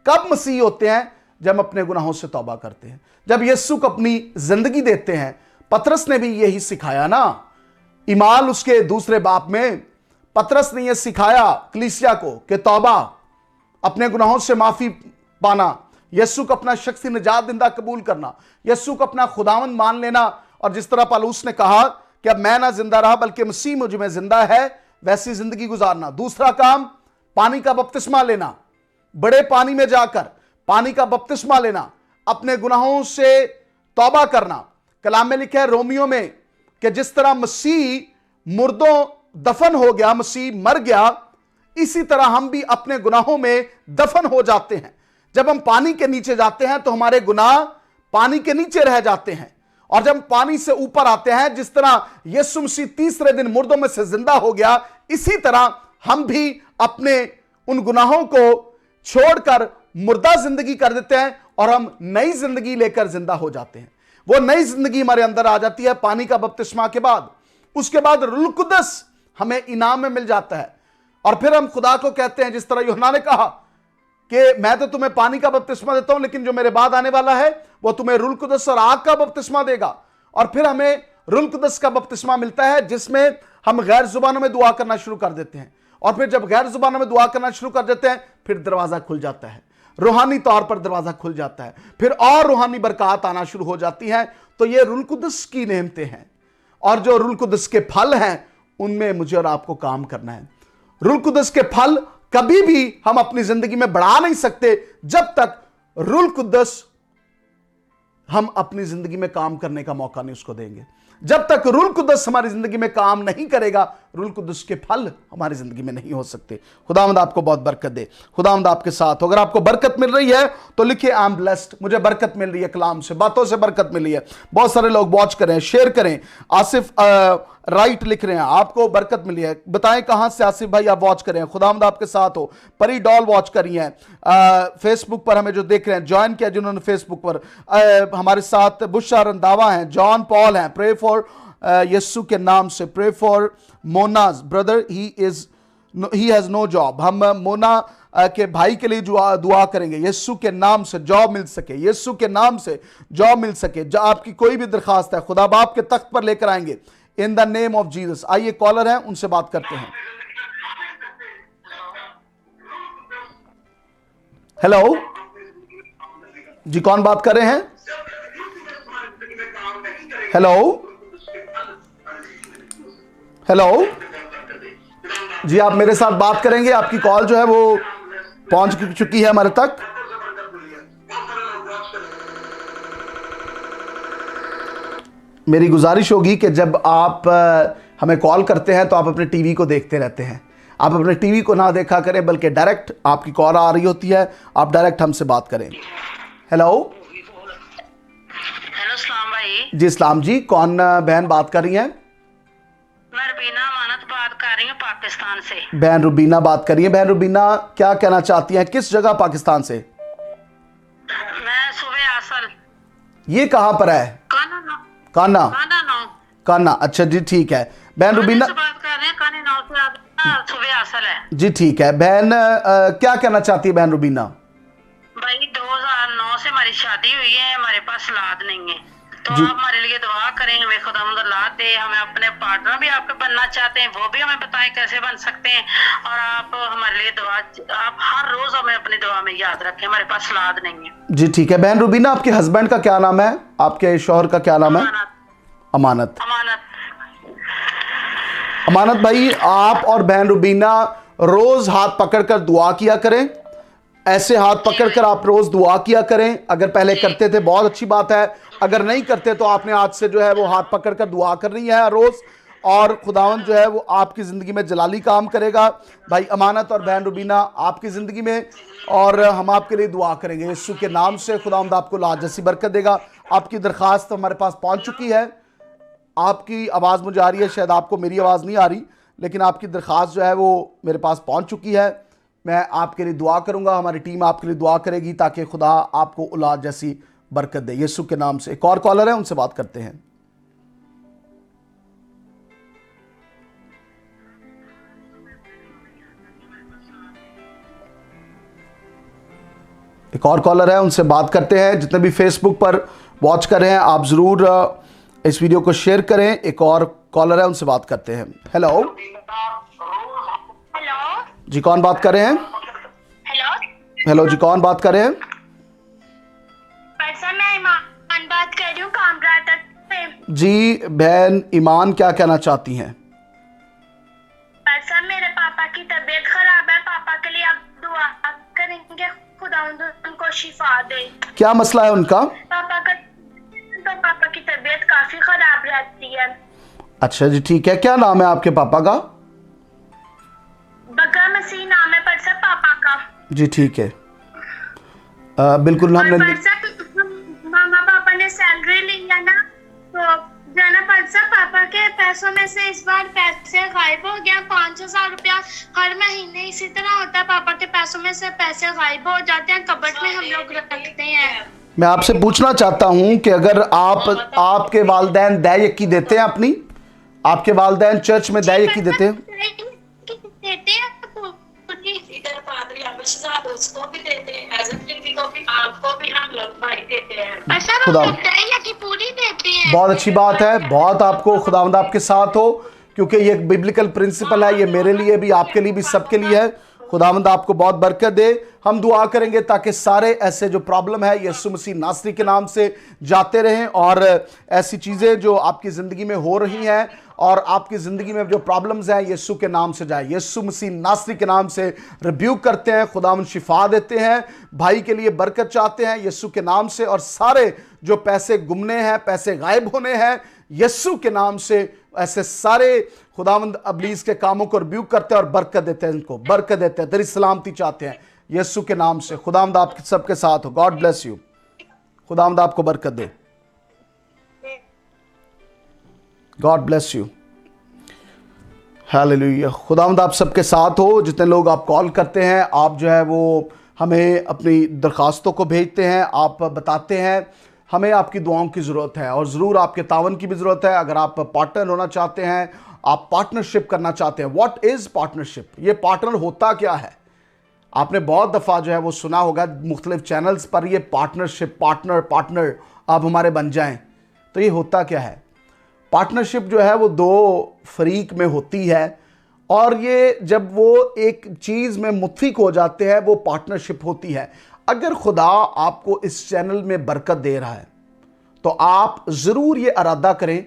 कब मसीही होते हैं? जब हम अपने गुनाहों से तौबा करते हैं, जब यीशु को अपनी जिंदगी देते हैं। पतरस ने भी यही सिखाया ना, ईमाल उसके दूसरे बाप में पतरस ने यह सिखाया कलीसिया को कि तौबा, अपने गुनाहों से माफी पाना, यीशु को अपना शख्सी निजात दिंदा कबूल करना, यीशु को अपना खुदावंद मान लेना। और जिस तरह पौलुस ने कहा कि अब मैं ना जिंदा रहा बल्कि मसीह मुझ में जिंदा है, वैसी जिंदगी गुजारना। दूसरा काम, पानी का बपतिस्मा लेना, बड़े पानी में जाकर पानी का बपतिस्मा लेना, अपने गुनाहों से तौबा करना। कलाम में लिखा है रोमियो में कि जिस तरह मसीह मुर्दों दफन हो गया, मसीह मर गया, इसी तरह हम भी अपने गुनाहों में दफन हो जाते हैं। जब हम पानी के नीचे जाते हैं तो हमारे गुनाह पानी के नीचे रह जाते हैं, और जब हम पानी से ऊपर आते हैं, जिस तरह यीशु मसीह तीसरे दिन मुर्दों में से जिंदा हो गया, इसी तरह हम भी अपने उन गुनाहों को छोड़कर मुर्दा जिंदगी कर देते हैं और हम नई जिंदगी लेकर जिंदा हो जाते हैं। वो नई जिंदगी हमारे अंदर आ जाती है पानी का बपतिस्मा के बाद। उसके बाद रूह कुदस हमें इनाम में मिल जाता है, और फिर हम खुदा को कहते हैं, जिस तरह यूहन्ना ने कहा कि मैं तो तुम्हें पानी का बपतिस्मा देता हूं, लेकिन जो मेरे बाद आने वाला है वो तुम्हें रूह कुदस और आग का बपतिस्मा देगा। और फिर हमें रूह कुदस का बपतिस्मा मिलता है, जिसमें हम गैर जुबानों में दुआ करना शुरू कर देते हैं, और फिर जब गैर जुबानों में दुआ करना शुरू कर देते हैं, फिर दरवाजा खुल जाता है, रूहानी तौर पर दरवाजा खुल जाता है, फिर और रूहानी बरकत आना शुरू हो जाती हैं। तो ये रूह कुदस की नेमतें हैं, और जो रूह कुदस के फल हैं उनमें मुझे और आपको काम करना है। रूह कुदस के फल कभी भी हम अपनी जिंदगी में बढ़ा नहीं सकते जब तक रूह कुदस हम अपनी जिंदगी में काम करने का मौका नहीं उसको देंगे। जब तक रूह कुदस हमारी जिंदगी में काम नहीं करेगा, रूह कुदस के फल हमारी जिंदगी में नहीं हो सकते। खुदावंद आपको बहुत बरकत दे, खुदावंद आपके साथ हो। अगर आपको बरकत मिल रही है तो लिखिए आई एम ब्लेस्ड, मुझे बरकत मिल रही है, कलाम से, बातों से बरकत मिली है। बहुत सारे लोग वॉच करें, शेयर करें। आसिफ राइट लिख रहे हैं आपको बरकत मिली है, बताएं कहां से आसिफ भाई आप वॉच करें। खुदावंद आपके साथ हो। परी डॉल वॉच करी हैं, फेसबुक पर हमें जो देख रहे हैं, ज्वाइन किया जिन्होंने फेसबुक पर। हमारे साथ बुशा रंधावा हैं, जॉन पॉल हैं, प्रे फॉर यीशु के नाम से, pray for Mona's brother, he has no job. हम मोना के भाई के लिए दुआ करेंगे, यीशु के नाम से जॉब मिल सके, यीशु के नाम से जॉब मिल सके। जो आपकी कोई भी दरखास्त है खुदा बाप के तख्त पर लेकर आएंगे इन द नेम ऑफ जीसस। आइए कॉलर हैं, उनसे बात करते हैं। हेलो जी, कौन बात कर रहे हैं? हेलो हेलो जी, आप मेरे साथ बात करेंगे? आपकी कॉल जो है वो पहुंच चुकी है हमारे तक। मेरी गुजारिश होगी कि जब आप हमें कॉल करते हैं तो आप अपने टीवी को देखते रहते हैं। आप अपने टीवी को ना देखा करें, बल्कि डायरेक्ट आपकी कॉल आ रही होती है, आप डायरेक्ट हमसे बात करें। हेलो हेलो सलाम भाई। जी सलाम जी, कौन बहन बात कर रही हैं? मैं रुबीना अमानत बात कर रही हूँ पाकिस्तान से। बहन रुबीना बात कर रही है। बहन रुबीना क्या कहना चाहती हैं, किस जगह पाकिस्तान से? मैं सुबह असल। ये कहां पर है? काना काना नौ काना, अच्छा जी ठीक है। बहन रुबीना से बात कर रहे हैं, काने नौ से सुबह असल है जी ठीक है। बहन क्या कहना चाहती है बहन रुबीना? भाई 2009 से हमारी शादी हुई है, हमारे पास औलाद नहीं है, तो जी। आप हमारे लिए दुआ करें, हमें खुदावंद औलाद दे। हमें अपने पार्टनर भी आपके बनना चाहते हैं, वो भी हमें बताएं कैसे बन सकते हैं। और आप हमारे लिए दुआ, आप हर रोज हमें अपनी दुआ में याद रखें, हमारे पास औलाद नहीं है। जी ठीक है। बहन रुबीना, आपके हस्बैंड का क्या नाम है? आपके शौहर का क्या नाम है? अमानत। अमानत। अमानत भाई, आप और बहन रुबीना रोज हाथ पकड़कर दुआ किया करें। ऐसे हाथ पकड़कर आप रोज दुआ किया करें। अगर पहले करते थे बहुत अच्छी बात है, अगर नहीं करते तो आपने आज से जो है वो हाथ पकड़कर दुआ करनी है रोज, और खुदावंद जो है वो आपकी ज़िंदगी में जलाली काम करेगा। भाई अमानत और बहन रुबीना आपकी ज़िंदगी में, और हम आपके लिए दुआ करेंगे यीशु के नाम से। खुदावंद आपको लाज जैसी बरकत देगा। आपकी दरख्वास्त हमारे पास पहुंच चुकी है। आपकी आवाज़ मुझे आ रही है, शायद आपको मेरी आवाज़ नहीं आ रही, लेकिन आपकी दरख्वास्त जो है वो मेरे पास पहुंच चुकी है। मैं आपके लिए दुआ करूंगा, हमारी टीम आपके लिए दुआ करेगी ताकि खुदा आपको औलाद जैसी बरकत दे यीशु के नाम से। एक और कॉलर है, उनसे बात करते हैं। एक और कॉलर है, उनसे बात करते हैं। जितने भी फेसबुक पर वॉच कर रहे हैं, आप ज़रूर इस वीडियो को शेयर करें। एक और कॉलर है, उनसे बात करते हैं। हेलो हेलो जी, कौन बात कर रहे हैं? हेलो जी, कौन बात कर रहे हैं? मैं ईमान बात कर रही हूँ कामरा तक से। जी बहन ईमान, क्या कहना चाहती हैं? मेरे पापा की तबीयत खराब है, पापा के लिए आप दुआ करेंगे, खुदा उनको शिफा दे। क्या मसला है उनका? पापा की तबीयत काफी खराब रहती है। अच्छा जी ठीक है। क्या नाम है आपके पापा का? बगा मसीह नाम है पर सब पापा का। जी ठीक है। बिल्कुल हमने मामा पापा ने सैलरी लिया ना, तो जाना पड़ता पापा के पैसों में से इस बार पैसे गायब हो गया। 500 रुपया हर महीने इसी तरह होता है, पापा के पैसों में से पैसे गायब हो जाते हैं, कबर्ड में हम लोग रखते हैं। मैं आपसे पूछना चाहता हूं कि अगर आपके वालिदैन दयायकी देते हैं अपनी, आपके वालिदैन चर्च में दयायकी देते हैं? उसको भी देते हैं, आपको भी हम लोग भाई देते हैं। खुदा पूरी देते हैं। बहुत अच्छी बात है, बहुत आपको खुदावंद आपके साथ हो। क्योंकि ये एक बिब्लिकल प्रिंसिपल है, ये मेरे लिए भी, आपके लिए भी, सबके लिए है। खुदावंद आपको बहुत बरकत दे। हम दुआ करेंगे ताकि सारे ऐसे जो प्रॉब्लम है यीशु मसीह नासरी के नाम से जाते रहें, और ऐसी चीज़ें जो आपकी ज़िंदगी में हो रही हैं और आपकी ज़िंदगी में जो प्रॉब्लम्स हैं यीशु के नाम से जाए। यीशु मसीह नासरी के नाम से रिब्यूक करते हैं, खुदावंद शिफा देते हैं, भाई के लिए बरकत चाहते हैं यीशु के नाम से, और सारे जो पैसे गुमने हैं, पैसे गायब होने हैं, यीशु के नाम से ऐसे सारे खुदावंद अबलीस के कामों को रिब्यूक करते हैं और बरकत देते हैं, इनको बरकत देते हैं, तेरी सलामती चाहते हैं यीशु के नाम से। खुदावंद आप सबके साथ हो। God bless you. खुदावंद आपको बरकत दे। God bless you. हालेलुया। खुदावंद आप सबके साथ हो। जितने लोग आप कॉल करते हैं, आप जो है वो हमें अपनी दरखास्तों को भेजते हैं, आप बताते हैं हमें आपकी दुआओं की ज़रूरत है, और ज़रूर आपके तावन की भी ज़रूरत है। अगर आप पार्टनर होना चाहते हैं, आप पार्टनरशिप करना चाहते हैं। What is partnership? ये पार्टनर होता क्या है? आपने बहुत दफ़ा जो है वो सुना होगा मुख्तलिफ चैनल्स पर, ये पार्टनरशिप, पार्टनर आप हमारे बन जाएं। तो ये होता क्या है? पार्टनरशिप जो है वो दो फरीक में होती है, और ये जब वो एक चीज़ में मुत्फिक हो जाते हैं वो पार्टनरशिप होती है। अगर खुदा आपको इस चैनल में बरकत दे रहा है तो आप ज़रूर ये इरादा करें,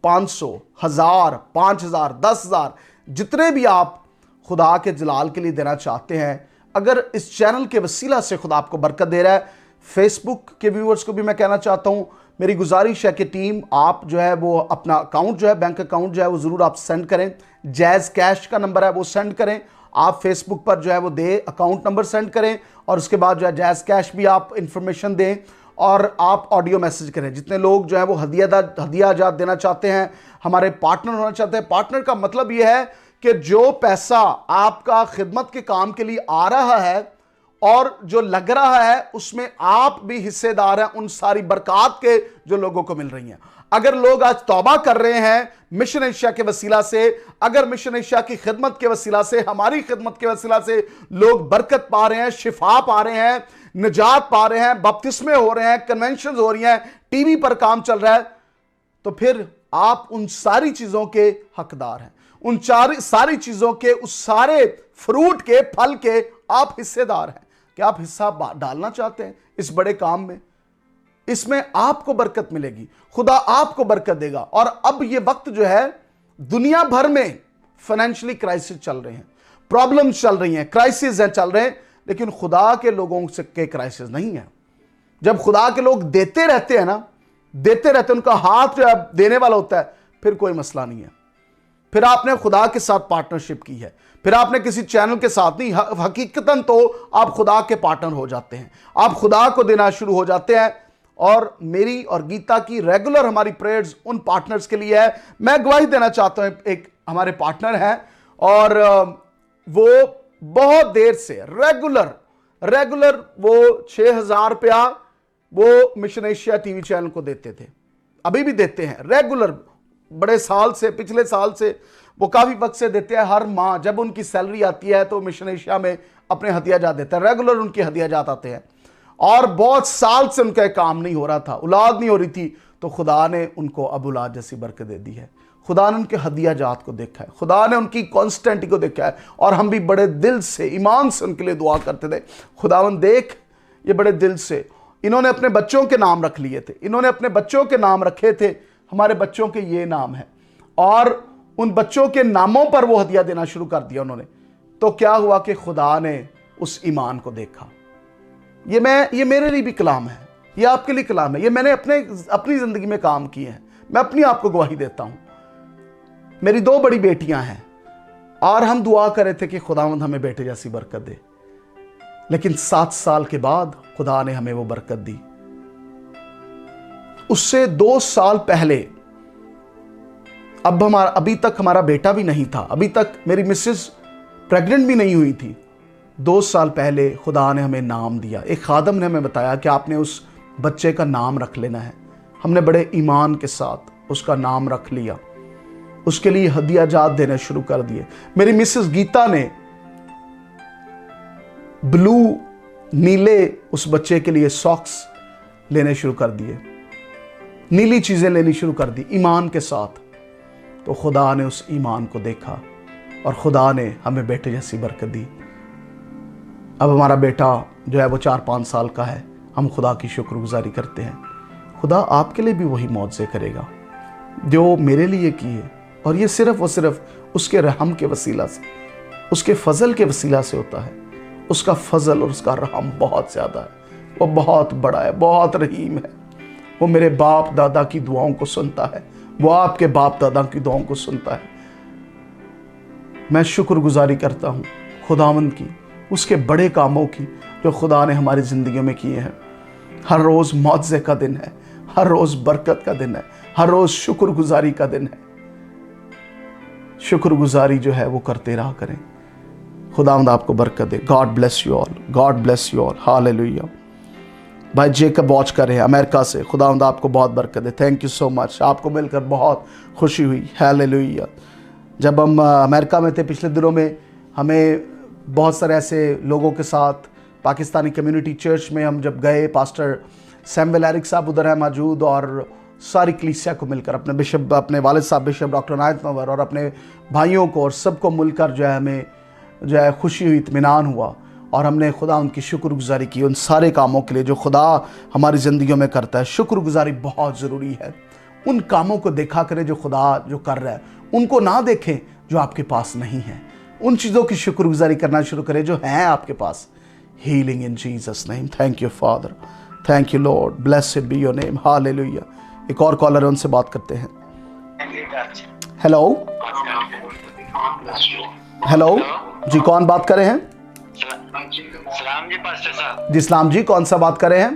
500, 1000, 5000, 10,000, जितने भी आप खुदा के जलाल के लिए देना चाहते हैं, अगर इस चैनल के वसीला से खुदा आपको बरकत दे रहा है। फेसबुक के व्यूअर्स को भी मैं कहना चाहता हूँ, मेरी गुजारिश है कि टीम आप जो है वो अपना अकाउंट जो है, बैंक अकाउंट जो है वो ज़रूर आप सेंड करें। जैज़ कैश का नंबर है वो सेंड करें। आप फेसबुक पर जो है वो दे अकाउंट नंबर सेंड करें, और उसके बाद जो है जैज़ कैश भी आप इंफॉर्मेशन दें, और आप ऑडियो मैसेज करें। जितने लोग जो है वो हदिया आजाद देना चाहते हैं, हमारे पार्टनर होना चाहते हैं। पार्टनर का मतलब ये है कि जो पैसा आपका खिदमत के काम के लिए आ रहा है और जो लग रहा है उसमें आप भी हिस्सेदार हैं उन सारी बरकत के जो लोगों को मिल रही हैं। अगर लोग आज तौबा कर रहे हैं मिशन एशिया के वसीला से, अगर मिशन एशिया की खिदमत के वसीला से, हमारी खिदमत के वसीला से लोग बरकत पा रहे हैं, शिफा पा रहे हैं, निजात पा रहे हैं, बपतिस्मे हो रहे हैं, कन्वेंशन हो रही हैं, टीवी पर काम चल रहा है, तो फिर आप उन सारी चीज़ों के हकदार हैं। उन सारी चीज़ों के, उस सारे फ्रूट के, फल के आप हिस्सेदार हैं। क्या आप हिस्सा डालना चाहते हैं इस बड़े काम में? इसमें आपको बरकत मिलेगी, खुदा आपको बरकत देगा। और अब ये वक्त जो है, दुनिया भर में फाइनेंशियली क्राइसिस चल रहे हैं, प्रॉब्लम्स चल रही हैं, क्राइसिस हैं चल रहे हैं, लेकिन खुदा के लोगों से के क्राइसिस नहीं है। जब खुदा के लोग देते रहते हैं ना, देते रहते हैं, उनका हाथ जो है देने वाला होता है, फिर कोई मसला नहीं है। फिर आपने खुदा के साथ पार्टनरशिप की है, फिर आपने किसी चैनल के साथ नहीं, हकीकतन तो आप खुदा के पार्टनर हो जाते हैं, आप खुदा को देना शुरू हो जाते हैं। और मेरी और गीता की रेगुलर हमारी प्रेयर्स उन पार्टनर्स के लिए है। मैं गवाही देना चाहता हूं, एक हमारे पार्टनर हैं और वो बहुत देर से रेगुलर वो 6,000 रुपया वो मिशन एशिया टीवी चैनल को देते थे, अभी भी देते हैं रेगुलर, बड़े साल से, पिछले साल से वो काफ़ी वक्त से देते हैं। हर माह जब उनकी सैलरी आती है तो मिशन एशिया में अपने हदिया जात देते हैं, रेगुलर उनकी हदिया जात आते हैं। और बहुत साल से उनका काम नहीं हो रहा था, औलाद नहीं हो रही थी, तो खुदा ने उनको अब औलाद जैसी बरकत दे दी है। खुदा ने उनके हदिया जात को देखा है, खुदा ने उनकी कॉन्स्टेंटी को देखा है, और हम भी बड़े दिल से, ईमान से उनके लिए दुआ करते थे। खुदावन देख, ये बड़े दिल से इन्होंने अपने बच्चों के नाम रख लिए थे, इन्होंने अपने बच्चों के नाम रखे थे, हमारे बच्चों के ये नाम है, और उन बच्चों के नामों पर वो हदिया देना शुरू कर दिया उन्होंने। तो क्या हुआ कि खुदा ने उस ईमान को देखा। ये मेरे लिए भी कलाम है, ये आपके लिए कलाम है, ये मैंने अपनी ज़िंदगी में काम किए हैं, मैं अपनी आपको गवाही देता हूँ। मेरी 2 बड़ी बेटियां हैं और हम दुआ कर रहे थे कि खुदावंद हमें बेटे जैसी बरकत दे, लेकिन 7 साल के बाद खुदा ने हमें वो बरकत दी। उससे 2 साल पहले, अभी तक हमारा बेटा भी नहीं था, अभी तक मेरी मिसेस प्रेग्नेंट भी नहीं हुई थी। 2 साल पहले खुदा ने हमें नाम दिया। एक खादम ने हमें बताया कि आपने उस बच्चे का नाम रख लेना है। हमने बड़े ईमान के साथ उसका नाम रख लिया, उसके लिए हदिया जात देने शुरू कर दिए। मेरी मिसेस गीता ने ब्लू, नीले उस बच्चे के लिए सॉक्स लेने शुरू कर दिए, नीली चीजें लेनी शुरू कर दी ईमान के साथ। तो खुदा ने उस ईमान को देखा और खुदा ने हमें बेटे जैसी बरकत दी। अब हमारा बेटा जो है वो 4-5 साल का है। हम खुदा की शुक्रगुजारी करते हैं। खुदा आपके लिए भी वही मौजज़े करेगा जो मेरे लिए किए, और ये सिर्फ़ और सिर्फ उसके रहम के वसीला से, उसके फ़ज़ल के वसीला से होता है। उसका फ़ज़ल और उसका रहम बहुत ज़्यादा है, वो बहुत बड़ा है, बहुत रहीम है। वो मेरे बाप दादा की दुआओं को सुनता है, वो आपके बाप दादा की दुआओं को सुनता है। मैं शुक्रगुजारी करता हूँ खुदावंद की, उसके बड़े कामों की जो खुदा ने हमारी ज़िंदगियों में किए हैं। हर रोज़ मौजज़े का दिन है, हर रोज़ बरकत का दिन है, हर रोज़ शुक्रगुजारी का दिन है। शुक्रगुजारी जो है वो करते रहा करें। खुदावंद आपको बरकत दे। God bless you all, God bless you all. Hallelujah. भाई जेकब वॉच कर रहे हैं अमेरिका से, खुदावंद आपको बहुत बरकत दे। थैंक यू सो मच, आपको मिलकर बहुत खुशी हुई। हालेलुया। जब हम अमेरिका में थे पिछले दिनों में, हमें बहुत सारे ऐसे लोगों के साथ पाकिस्तानी कम्युनिटी चर्च में हम जब गए, पास्टर सैमुअल एरिक साहब उधर है मौजूद, और सारी कलीसिया को मिलकर, अपने बिशप, अपने वालिद साहब बिशप डॉक्टर अनायत मंवर और अपने भाइयों को और सबको मिलकर जो है हमें जो है खुशी हुई, इत्मीनान हुआ, और हमने खुदा उनकी शुक्रगुजारी की उन सारे कामों के लिए जो खुदा हमारी ज़िंदगियों में करता है। शुक्रगुजारी बहुत ज़रूरी है। उन कामों को देखा करें जो खुदा जो कर रहा है, उनको ना देखें जो आपके पास नहीं है। उन चीज़ों की शुक्रगुजारी करना शुरू करें जो हैं आपके पास। Healing in Jesus name. Thank you Father, thank you Lord, blessed be your name. Hallelujah. एक और कॉलर है, उनसे बात करते हैं। हेलो हेलो जी, कौन बात कर रहे हैं? सलाम जी पास्टर साहब। जी सलाम जी, कौन सा बात कर रहे हैं?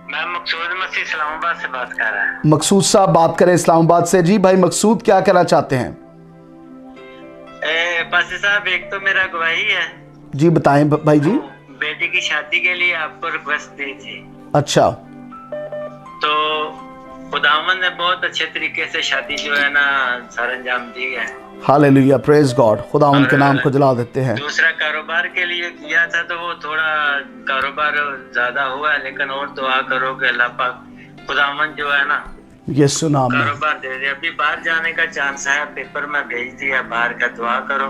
मैं मकसूद मसीह इस्लामाबाद से बात कर रहा हूँ। मकसूद साहब बात करें इस्लामाबाद से। जी भाई मकसूद, क्या कहना चाहते हैं? पास्टर साहब, एक तो मेरा गवाही है। जी बताएं भाई जी। बेटी की शादी के लिए आपको रिक्वेस्ट दी थी। अच्छा। तो खुदावन ने बहुत अच्छे तरीके से शादी जो है ना सर अंजाम दी है। Hallelujah, praise God. खुदा उनके नाम को जला देते हैं। दूसरा कारोबार के लिए किया था तो वो थोड़ा कारोबार ज्यादा हुआ, लेकिन और दुआ करो कि अल्लाह पाक खुदावन जो है ना यीशु नाम में कारोबार दे दे। अभी बाहर जाने का चांस है, पेपर में भेज दिया बाहर का, दुआ करो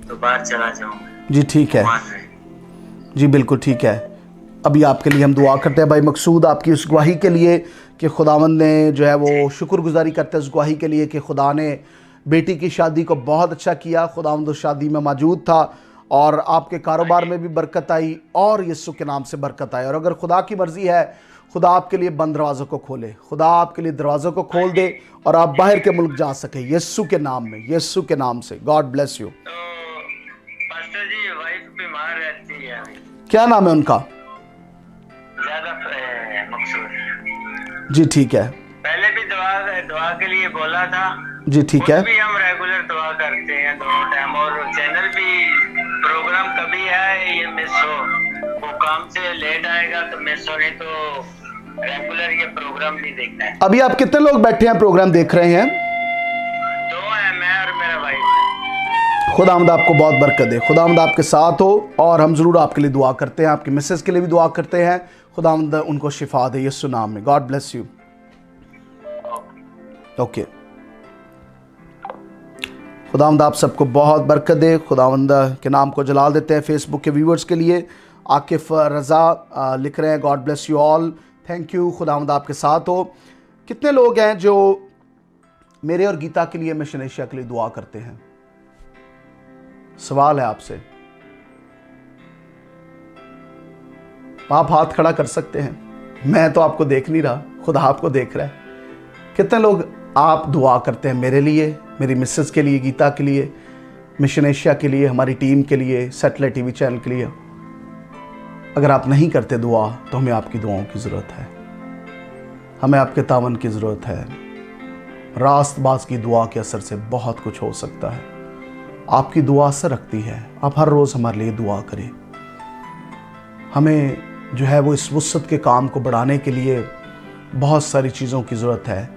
तो बाहर चला जाऊंगा। जी ठीक है जी, बिल्कुल ठीक है। अभी आपके लिए हम दुआ करते हैं भाई मकसूद, आपकी उस गवाही के लिए कि खुदावंद ने जो है वो शुक्रगुजारी करते हैं उस गवाही के लिए कि खुदा ने बेटी की शादी को बहुत अच्छा किया। खुदावंद उस शादी में मौजूद था और आपके कारोबार में भी बरकत आई और यीशु के नाम से बरकत आई। और अगर खुदा की मर्जी है, खुदा आपके लिए बंद दरवाज़ों को खोले, खुदा आपके लिए दरवाज़ों को खोल दे और आप बाहर के मुल्क जा सके यीशु के नाम में, यीशु के नाम से। God bless you. तो पास्टर जी, वाइफ बीमार रहती है। क्या नाम है उनका? ज्यादा मकसूद। जी ठीक है। पहले भी दुआ के लिए बोला था। जी ठीक है। भी हम रेगुलर दुआ करते हैं दोनों टाइम, और चैनल भी प्रोग्राम कभी है ये मिस हो, वो काम से लेट आएगा तो मिस हो, नहीं तो रेगुलर ये प्रोग्राम भी देखना है। अभी आप कितने लोग बैठे हैं प्रोग्राम देख रहे हैं? 2 हैं, मैं और मेरा भाई। खुदावंद आपको बहुत बरकत दे, खुदावंद आपके साथ हो, और हम ज़रूर आपके लिए दुआ करते हैं, आपकी मिसेस के लिए भी दुआ करते हैं। खुदावंद उनको शिफा दे यीशु नाम में। God bless you. ओके, खुदावंद आप सबको बहुत बरकत दे। खुदावंद के नाम को जलाल देते हैं। फेसबुक के व्यूवर्स के लिए आकिफ रज़ा लिख रहे हैं, God bless you all, thank you, खुदावंद आपके साथ हो। कितने लोग हैं जो मेरे और गीता के लिए, मिशन एशिया के लिए दुआ करते हैं? सवाल है आपसे, आप हाथ खड़ा कर सकते हैं। मैं तो आपको देख नहीं रहा, खुदा आपको देख रहा है। कितने लोग आप दुआ करते हैं मेरे लिए, मेरी मिसेस के लिए, गीता के लिए, मिशन एशिया के लिए, हमारी टीम के लिए, सैटेलाइट टीवी चैनल के लिए? अगर आप नहीं करते दुआ तो हमें आपकी दुआओं की ज़रूरत है, हमें आपके तावन की ज़रूरत है। रास्तबाज की दुआ के असर से बहुत कुछ हो सकता है। आपकी दुआ असर रखती है। आप हर रोज़ हमारे लिए दुआ करें। हमें जो है वो इस वुसअत के काम को बढ़ाने के लिए बहुत सारी चीज़ों की ज़रूरत है।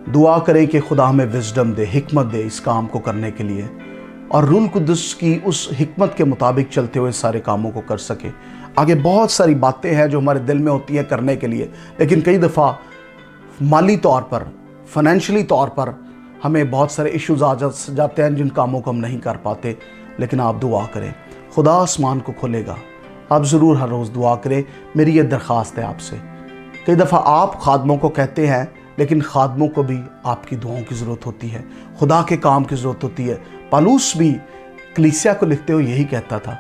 दुआ करें कि खुदा हमें विजडम दे, हिकमत दे इस काम को करने के लिए, और रूह कुद्दुस की उस हिकमत के मुताबिक चलते हुए सारे कामों को कर सके। आगे बहुत सारी बातें हैं जो हमारे दिल में होती हैं करने के लिए, लेकिन कई दफ़ा माली तौर पर, फाइनेंशियली तौर पर हमें बहुत सारे इश्यूज आ जाते हैं जिन कामों को हम नहीं कर पाते, लेकिन आप दुआ करें, खुदा आसमान को खोलेगा। आप ज़रूर हर रोज़ दुआ करें। मेरी ये दरख्वास्त है आपसे। कई दफ़ा आप खादमों को कहते हैं, लेकिन खादमों को भी आपकी दुआओं की ज़रूरत होती है, खुदा के काम की ज़रूरत होती है। पालूस भी कलीसिया को लिखते हुए यही कहता था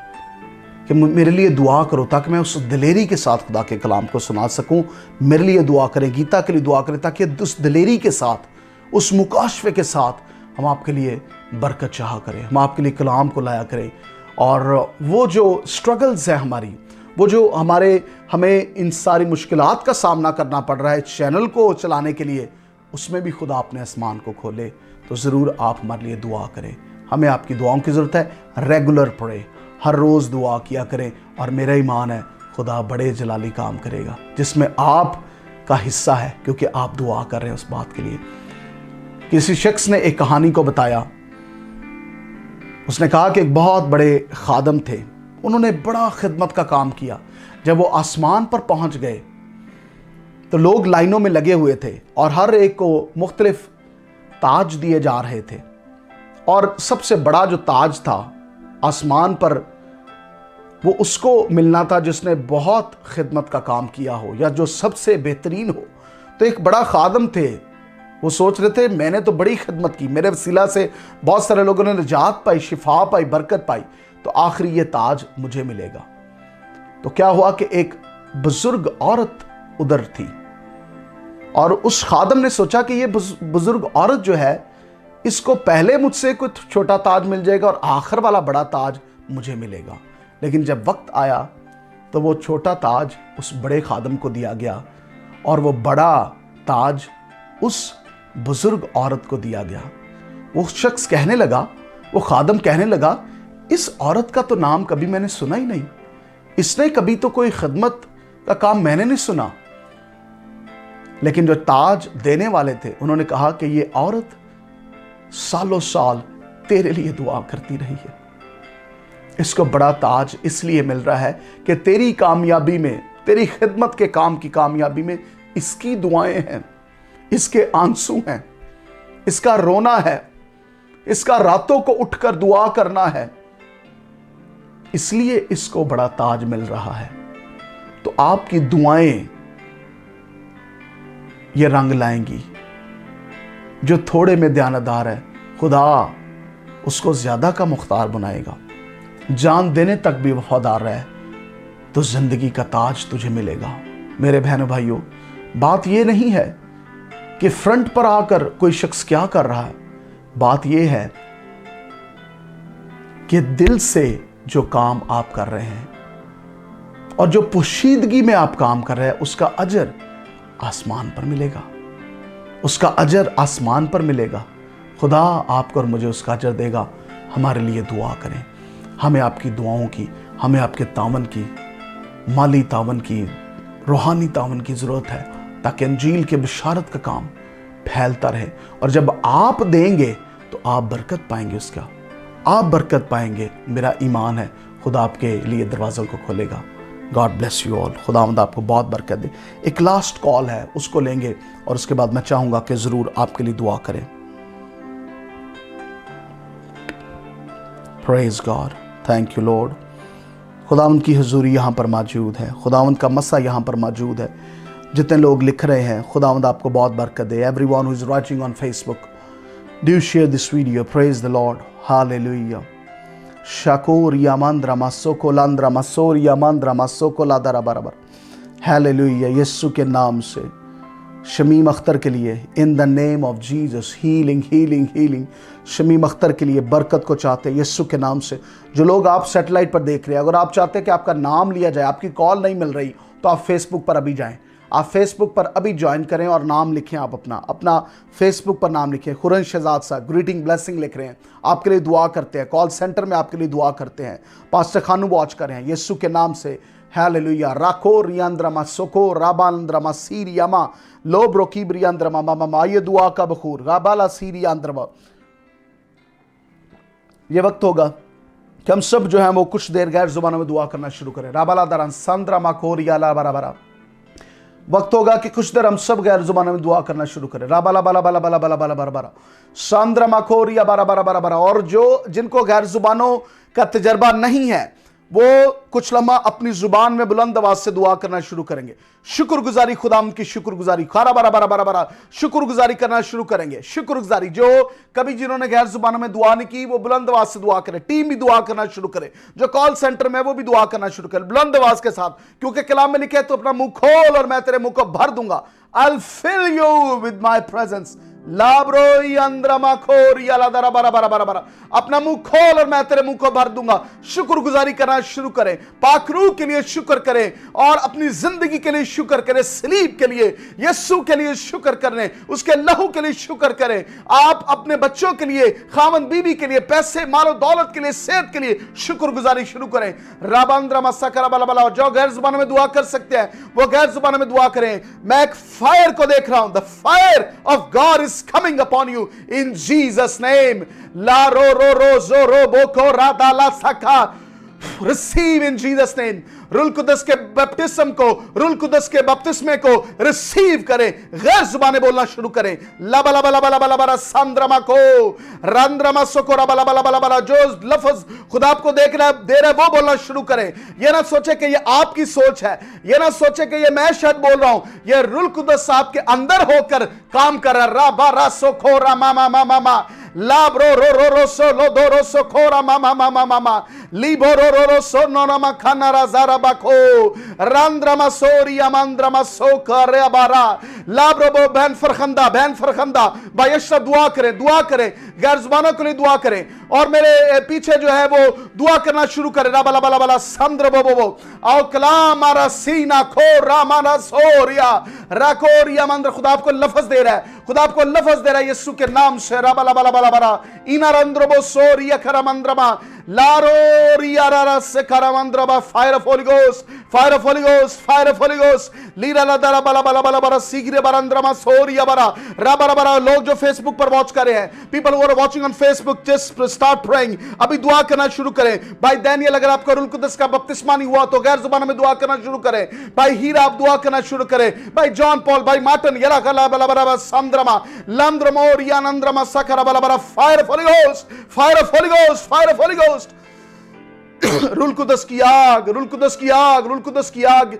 कि मेरे लिए दुआ करो ताकि मैं उस दिलेरी के साथ खुदा के कलाम को सुना सकूं। मेरे लिए दुआ करें, गीता के लिए दुआ करें, ताकि उस दिलेरी के साथ, उस मुकाशफे के साथ हम आपके लिए बरकत चाहा करें, हम आपके लिए कलाम को लाया करें। और वो जो स्ट्रगल्स है हमारी, वो जो हमें इन सारी मुश्किलात का सामना करना पड़ रहा है चैनल को चलाने के लिए, उसमें भी खुदा अपने आसमान को खोले। तो ज़रूर आप हमारे लिए दुआ करें। हमें आपकी दुआओं की ज़रूरत है। रेगुलर पढ़े, हर रोज़ दुआ किया करें। और मेरा ईमान है खुदा बड़े जलाली काम करेगा जिसमें आप का हिस्सा है, क्योंकि आप दुआ कर रहे हैं उस बात के लिए। किसी शख्स ने एक कहानी को बताया। उसने कहा कि एक बहुत बड़े खादम थे, उन्होंने बड़ा खिदमत का काम किया। जब वो आसमान पर पहुंच गए तो लोग लाइनों में लगे हुए थे और हर एक को मुख्तलिफ ताज दिए जा रहे थे। और सबसे बड़ा जो ताज था आसमान पर, वो उसको मिलना था जिसने बहुत खिदमत का काम किया हो या जो सबसे बेहतरीन हो। तो एक बड़ा खादम थे, वो सोच रहे थे मैंने तो बड़ी खिदमत की, मेरे वसीला से बहुत सारे लोगों ने निजात पाई, शिफा पाई, बरकत पाई, तो आखिरी ये ताज मुझे मिलेगा। तो क्या हुआ कि एक बुजुर्ग औरत उधर थी और उस खादम ने सोचा कि ये बुजुर्ग औरत जो है, इसको पहले मुझसे कुछ छोटा ताज मिल जाएगा और आखिर वाला बड़ा ताज मुझे मिलेगा। लेकिन जब वक्त आया तो वो छोटा ताज उस बड़े खादम को दिया गया और वो बड़ा ताज उस बुजुर्ग औरत को दिया गया। वो शख्स कहने लगा, वो खादम कहने लगा, इस औरत का तो नाम कभी मैंने सुना ही नहीं, इसने कभी तो कोई खिदमत का काम मैंने नहीं सुना। लेकिन जो ताज देने वाले थे उन्होंने कहा कि ये औरत सालों साल तेरे लिए दुआ करती रही है, इसको बड़ा ताज इसलिए मिल रहा है कि तेरी कामयाबी में, तेरी खिदमत के काम की कामयाबी में इसकी दुआएं हैं, इसके आंसू हैं, इसका रोना है, इसका रातों को उठकर दुआ करना है, इसलिए इसको बड़ा ताज मिल रहा है। तो आपकी दुआएं ये रंग लाएंगी। जो थोड़े में ध्यानदार है, खुदा उसको ज्यादा का मुख्तार बनाएगा। जान देने तक भी वफादार रहे तो जिंदगी का ताज तुझे मिलेगा। मेरे बहनों भाइयों, बात यह नहीं है कि फ्रंट पर आकर कोई शख्स क्या कर रहा है, बात यह है कि दिल से जो काम आप कर रहे हैं और जो पोशीदगी में आप काम कर रहे हैं, उसका अजर आसमान पर मिलेगा, उसका अजर आसमान पर मिलेगा। खुदा आपको और मुझे उसका अजर देगा। हमारे लिए दुआ करें। हमें आपकी दुआओं की, हमें आपके तावन की, माली तावन की, रूहानी तावन की ज़रूरत है, ताकि अंजील के बिशारत का काम फैलता रहे। और जब आप देंगे तो आप बरकत पाएंगे, उसका आप बरकत पाएंगे। मेरा ईमान है खुदा आपके लिए दरवाज़ों को खोलेगा। God bless you all. खुदावंद आपको बहुत बरकत दे। एक लास्ट कॉल है, उसको लेंगे और उसके बाद मैं चाहूँगा कि ज़रूर आपके लिए दुआ करें। Praise God, thank you Lord. खुदावंद की हुजूरी यहाँ पर मौजूद है, खुदावंद का मसा यहाँ पर मौजूद है। जितने लोग लिख रहे हैं, खुदावंद आपको बहुत बरकत दे। Everyone who is watching on Facebook, do share this video. Praise the Lord, hallelujah. शाकोर यामांद्रा मासोको लांद्रा मासोर यामांद्रा मासोको लादारा बराबर। हालेलुया। यीशु के नाम से शमीम अख्तर के लिए, in the name of Jesus, healing healing healing. Shamim Akhtar के लिए बरकत को चाहते हैं यीशु के नाम से। जो लोग आप सैटेलाइट पर देख रहे हैं, अगर आप चाहते हैं कि आपका नाम लिया जाए, आपकी कॉल नहीं मिल रही, तो आप फेसबुक पर अभी जाएं। आप फेसबुक पर अभी ज्वाइन करें और नाम लिखें। आप अपना फेसबुक पर नाम लिखें। खुरन शहजाद साहब ग्रीटिंग ब्लेसिंग लिख रहे हैं, आपके लिए दुआ करते हैं। कॉल सेंटर में आपके लिए दुआ करते हैं। पास्टर खानू वॉच कर रहे हैं यीशु के नाम से। हालेलुया। राखो रियांद्रमा सोको राबांद्रमा सीरियामा लो ब्रोकीब रियांद्रमा मामा। ये दुआ का बखूर राबाला सीरियांद्रमा। ये वक्त होगा कि हम सब जो है वो कुछ देर गैर जुबानों में दुआ करना शुरू करें। राबाला दरान संद्रमा कोरियाला बराबरा वक्त होगा कि कुछ देर हम सब गैर जुबानों में दुआ करना शुरू करें। राबाला बाला बाला बाला बाला बाला बाला बाला सांद्रा माखोरिया बारा बारा बारा बारा। और जो जिनको गैर जुबानों का तजर्बा नहीं है वो कुछ लम्हा अपनी जुबान में बुलंद आवाज से दुआ करना शुरू करेंगे। शुक्रगुजारी, खुदाम की शुक्रगुजारी, खारा बारा बारा बारा बारा शुक्रगुजारी करना शुरू करेंगे। शुक्रगुजारी, जो कभी जिन्होंने गैर जुबानों में दुआ नहीं की वो बुलंद आवाज से दुआ करें। टीम भी दुआ करना शुरू करे, जो कॉल सेंटर में वो भी दुआ करना शुरू करे बुलंद आवाज के साथ, क्योंकि कलाम में लिखे है तो अपना मुंह खोल और मैं तेरे मुंह को भर दूंगा। I'll fill you with my presence। लाब्रोई अंद्रमा खोरिया लादरा बारा बारा बारा बारा। अपना मुंह खोल और मैं तेरे मुंह को भर दूंगा। शुक्रगुजारी करना शुरू करें, पाकरू के लिए शुक्र करें और अपनी जिंदगी के लिए शुक्र करें, सलीब के लिए, यीशु के लिए शुक्र करें, उसके लहू के लिए शुक्र करें। आप अपने बच्चों के लिए, खामन बीबी के लिए, पैसे मालो दौलत के लिए, सेहत के लिए शुक्रगुजारी शुरू करें। राबांद्रमा सकरा बाला बाला। जो गैर जुबानों में दुआ कर सकते हैं वो गैर जुबानों में दुआ करें। मैं एक फायर को देख रहा हूं। The fire of God is coming upon you in Jesus name। La ro ro ro zo ro boko rada la saka। Receive in Jesus name। रूल कुदस के बैप्टिज्म को, रूल कुदस के बपतिस्मे को रिसीव करें। गैर जुबानें बोलना शुरू करें। लबा लबा लबा लबा लबा लबा सांद्रमा को रंद्रमा सोको रबा लबा लबा लबा। जो लफ्ज खुदा आपको दे रहा है वो बोलना शुरू करें। ये ना सोचे कि ये आपकी सोच है, ये ना सोचे कि ये मैं शायद बोल रहा हूं, ये रूल कुदस आपके अंदर होकर काम कर रहा है। रा बा रा सोको रा मा मा मा मा मा लाब्रो रो रो रो सो लो दो रो सो खोरा मा मा मा मा मा मा लीबो रो रो रो सो नो मा खाना रा जारा बाखो रंद्रमा सोरी अमंद्रमा सो करे बारा। लाब्रो बो बहन फरखंदा भाई अशरफ दुआ करें गैर जुबानों के लिए दुआ करें और मेरे पीछे जो है वो दुआ करना शुरू करें। रा बला बला बला संद्र बो बो आओ कलाम मारा सीना खो रामाना सोरिया राकोरिया मंद्र। खुदा आपको लफ्ज दे रहा है, खुदा आपको लफ्ज दे रहा है यीशु के नाम से। रा बला बला बला बला इनारंद्रबो सोरिया खरमंद्रमा लारो रियारा से खरमंद्रमा। Fire of Holy Ghost, fire of Holy Ghost, fire of Holy Ghost. लीरा लदरा बला बला बला बला सीगरे बरंद्रमा सोरिया बरा रा बरा बरा। लोग जो फेसबुक पर वॉच कर रहे हैं, people who are watching on Facebook, just start praying. अभी दुआ करना शुरू करें। भाई दानियल, अगर आपका रूल कुदस का बपतिस्मा नहीं हुआ तो गैर जुबानों में दुआ करना शुरू करें। भाई हीरा, आप दुआ करना शुरू करें। भाई जॉन पॉल, भाई मार्टिन, यला कला बला बला संद्रमा लंद्रमोरिया नंद्रमा सकरा बला बला। Fire of Holy Ghost, fire of Holy Ghost, fire of Holy Ghost. रूल कुदस की आग, रूल कुदस की आग, रूल कुदस की आग।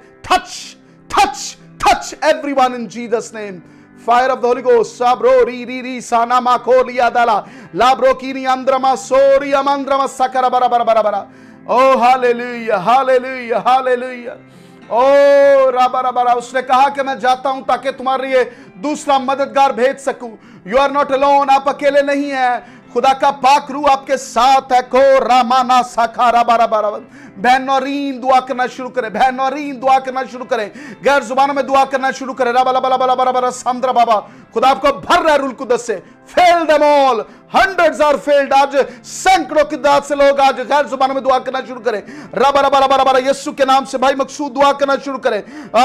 touch everyone in Jesus name। Fire of the Holy Ghost। Sabro ri ri ri sana makolia dala labro kini andrama sori amandrama sakara bara bara bara bara। Oh hallelujah, hallelujah, hallelujah। ओ राबा राबा। उसने कहा कि मैं जाता हूं ताकि तुम्हारे लिए दूसरा मददगार भेज सकूं। यू आर नॉट अलोन, आप अकेले नहीं हैं। खुदा का पाक रूह आपके साथ है। को रामाना साखा राबा राबा राबा। बहन नौरीन दुआ करना शुरू करें, बहन नौरीन दुआ करना शुरू करें, गैर जुबानों में दुआ करना शुरू करें। राबा राबा राबा राबा संद्र बाबा। खुदा आपको भर रहा है रूल कुदस से। Fail them all, hundreds are failed. आज सैकड़ों की दाद से लोग आज गैर जुबानों में दुआ करना शुरू करें। रबा रबा रबा रबा यीशु के नाम से। भाई मकसूद दुआ करना शुरू करें।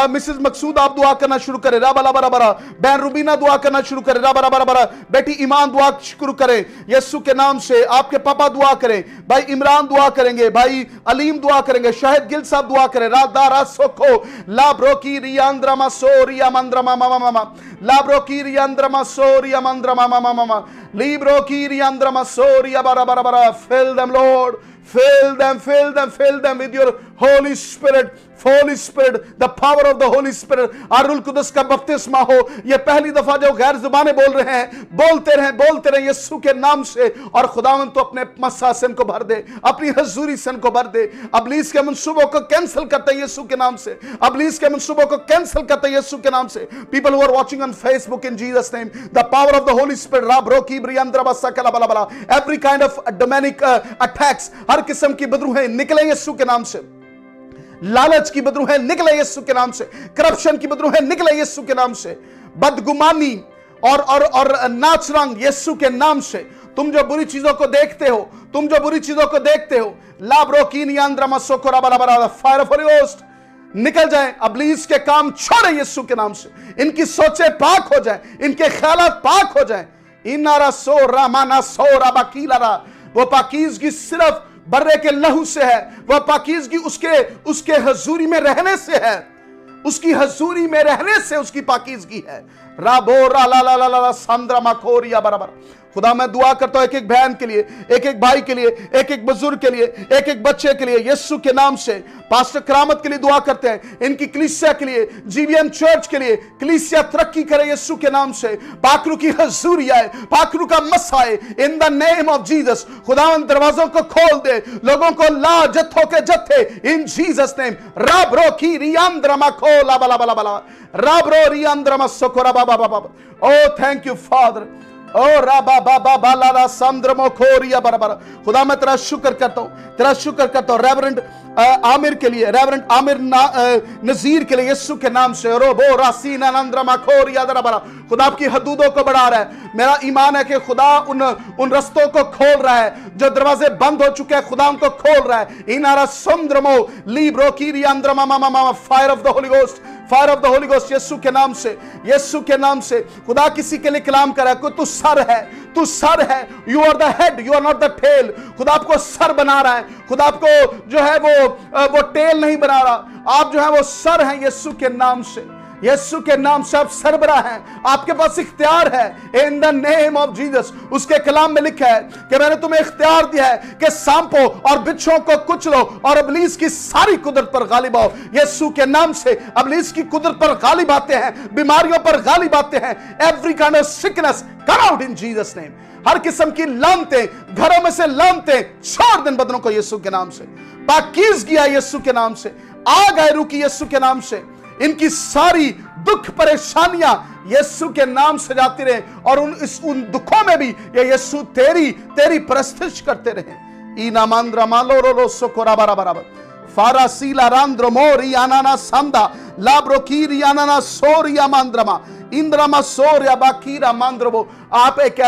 मिसेस मकसूद आप दुआ करना शुरू करें। रबा रबा रबा। बहन रुबीना दुआ करना शुरू करें। रबा रबा रबा। बेटी ईमान दुआ शुरू करें यीशु के नाम से। आपके पापा दुआ करें। भाई इमरान दुआ करेंगे, भाई अलीम दुआ करेंगे, शाहिद गिल साहब दुआ करें। रादा सोखो लाब्रो की रियांद्रमा सोरिया मंद्रमा मामा मामा लाब्रो की रियांद्रमा सोरिया मंद्रमा मामा मामा libro kiri andrama soria bara bara bara। Fill them Lord, fill them with your Holy Spirit, Holy Spirit, the power of the Holy Spirit। रूल कुदस का बपतिस्मा हो। ये पहली दफा जो गैर जुबानें बोल रहे हैं, बोलते रहे यीशु के नाम से। और खुदावंद तो अपने मस्सा से इनको भर दे, अपनी हजूरी से इनको भर दे। अबलीस के मंसूबों को कैंसिल करते हैं यीशु के नाम से, अबलीस के मंसूबों को कैंसिल करते हैं यीशु के नाम से। People who are watching on Facebook, in Jesus name, the power of the Holy Spirit. राब्रो की ब्रियंद्रा बसकला बला बला। Every kind of demonic attacks, हर किस्म की बदरूहें निकले यीशु के नाम से। लालच की बदरूहें निकले यीशु के नाम से। करप्शन की बदरूहें निकले यीशु के नाम से। बदगुमानी और नाच रंग यीशु के नाम से। तुम जो बुरी चीजों को देखते हो, तुम जो बुरी चीजों को देखते हो, लाब्रो कीनी अंद्रमा सोकोरा बला बला। फायर ऑफ होली घोस्ट निकल जाए। अबलीस के काम छोड़े यीशु के नाम से। इनकी सोचें पाक हो जाए, इनके ख्यालात पाक हो जाए। इनारा सो रामाना सो राबा कीलारा। वो पाकीज़गी सिर्फ बर्रे के लहू से है, वह पाकीज़गी उसके हजूरी में रहने से है, उसकी हजूरी में रहने से उसकी पाकीज़गी है। राबो रा ला ला ला ला सांद्रा माखोरिया बराबर। खुदा मैं दुआ करता हूं एक एक बहन के लिए, एक एक भाई के लिए, एक एक बुजुर्ग के लिए, एक एक बच्चे के लिए, यीशु के नाम से। पास्टर करामत के लिए दुआ करते हैं, इनकी कलीसिया के लिए, जीवीएम चर्च के लिए, कलीसिया तरक्की करे यीशु के नाम से। पाकरू की हजूरी आए, पाकरू का मस आए इन द नेम ऑफ जीसस। खुदावन दरवाजों को खोल दे, लोगों को ला जत्थों के जत्थे इन जीसस नेम। राब्रो की रियांद्रमा खोला बला बला बला, राब्रो रियांद्रमा सोकोरा बाबा बाबा। ओ थैंक यू फादर। ओ राबा बाबा बाला समुद्रमो खोरिया बराबर। खुदा मैं तेरा शुक्र करता हूं, तेरा शुक्र करता हूं रेवरेंड आमिर के लिए, रेवरेंड आमिर नजीर के लिए यीशु के नाम से। रोबो रासीना नंद्रमा खोरिया बराबर। खुदा आपकी हदूदों को बढ़ा रहा है। मेरा ईमान है कि खुदा उन रस्तों को खोल रहा है, जो दरवाजे बंद हो चुके हैं खुदा उनको खोल रहा है। इनारा समुद्रमो लीब्रो कीरियांद्रमा मामा मामा fire of the Holy Ghost, fire of the Holy Ghost Yeshu के नाम से, यीशु के नाम से। खुदा किसी के लिए कलाम कर रहा है, तू सर है, तू सर है, you are the head, you are not the tail. खुदा आपको सर बना रहा है, खुदा आपको जो है वो टेल नहीं बना रहा, आप जो है वो सर हैं यीशु के नाम से। यीशु के नाम से आप सरबराह हैं, आपके पास इख्तियार है in the name of Jesus. उसके कलाम में लिखा है कि मैंने तुम्हें इख्तियार दिया है कि सांपों और बिच्छुओं को कुचलो और इब्लीस की सारी कुदरत पर गालिब आओ। यीशु के नाम से इब्लीस की कुदरत पर गालिब आते हैं, बीमारियों पर गालिब आते हैं। Every kind of sickness come out in Jesus name. हर किस्म की लानतें, घरों में से लानतें छोड़ दिन बदनों को यीशु के नाम से। पाकीज़गी आई यीशु के नाम से, आग आई रुकी यीशु के नाम से। इनकी सारी दुख परेशानियां यीशु के नाम से जाती रहे और उन दुखों में भी ये यीशु तेरी परस्तिश करते रहे। इनामांद्रा मालो रो सोकोरा बराबर फारासीला रांद्रो मोरी आनाना सांदा लाब्रो कीरी आनाना सोरिया मांद्रमा इंद्रमा सोरिया बाकीरा मांद्रबो। आप एक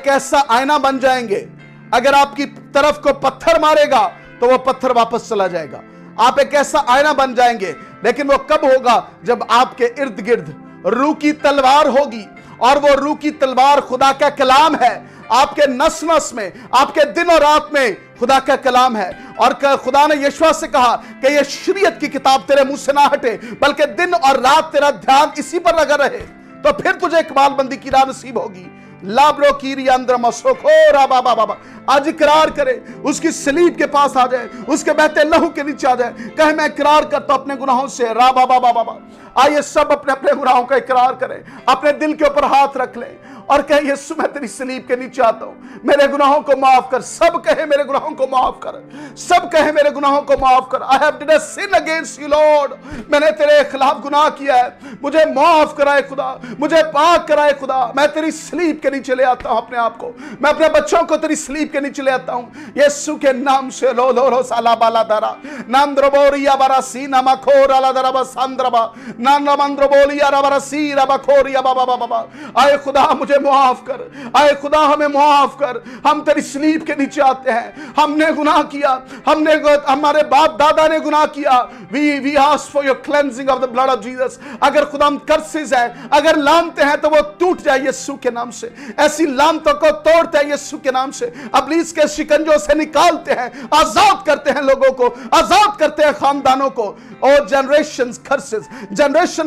ऐसा आईना बन जाएंगे, अगर आपकी तरफ को पत्थर मारेगा तो वो पत्थर वापस चला जाएगा। आप एक ऐसा आईना बन जाएंगे, लेकिन वो कब होगा? जब आपके इर्द गिर्द रूह की तलवार होगी, और वो रूह की तलवार खुदा का कलाम है। आपके नस नस में, आपके दिन और रात में खुदा का कलाम है। और खुदा ने यीशुआ से कहा कि ये शरीयत की किताब तेरे मुंह से ना हटे, बल्कि दिन और रात तेरा ध्यान इसी पर लगा रहे, तो फिर तुझे कमालबंदी की राह नसीब होगी। लाब्रो कीरी अंदर मसोखोरा बाबा बाबा। आज इकरार करे, उसकी सलीब के पास आ जाए, उसके बहते लहू के नीचे आ जाए, कहे मैं इकरार करता हूं अपने गुनाहों से। रा बाबा बाबा बाबा। आइए सब अपने अपने गुनाहों का इकरार करें, अपने दिल के ऊपर हाथ रख लें और कहे यीशु मैं तेरी सलीब के नीचे आता हूं, मेरे गुनाहों को माफ कर। सब कहे मेरे गुनाहों को माफ कर, सब कहे मेरे गुनाहों को माफ कर। I have did a sin against you Lord. मैंने तेरे खिलाफ गुनाह किया है, मुझे माफ कराए खुदा, मुझे पाक कराए खुदा। मैं तेरी सलीब के नीचे ले आता हूं अपने आप को, मैं अपने बच्चों को तेरी सलीब के नीचे ले आता हूं यीशु के नाम से। लो लो लो साला बाला दारा नांद्रबोरिया बारा सीना मखोरा ला दारा बसंद्रबा नांद्रबोलिया रबरा सीरा बखोरिया बाबा बाबा। आए खुदा मुझे माफ कर, आए खुदा हमें माफ कर। हम तेरी सलीब के नीचे आते हैं, हमने गुनाह किया, हमारे बाप दादा ने गुनाह किया। we ask for your cleansing of the blood of Jesus। अगर खुदा हम कर्सेस हैं, अगर लानते हैं, तो वो टूट जाए यीशु के नाम से। ऐसी लानतों को तोड़ते हैं यीशु के नाम से, इब्लीस के शिकंजों से निकालते हैं, आजाद करते हैं लोगों को, आजाद करते हैं खानदानों को। और generation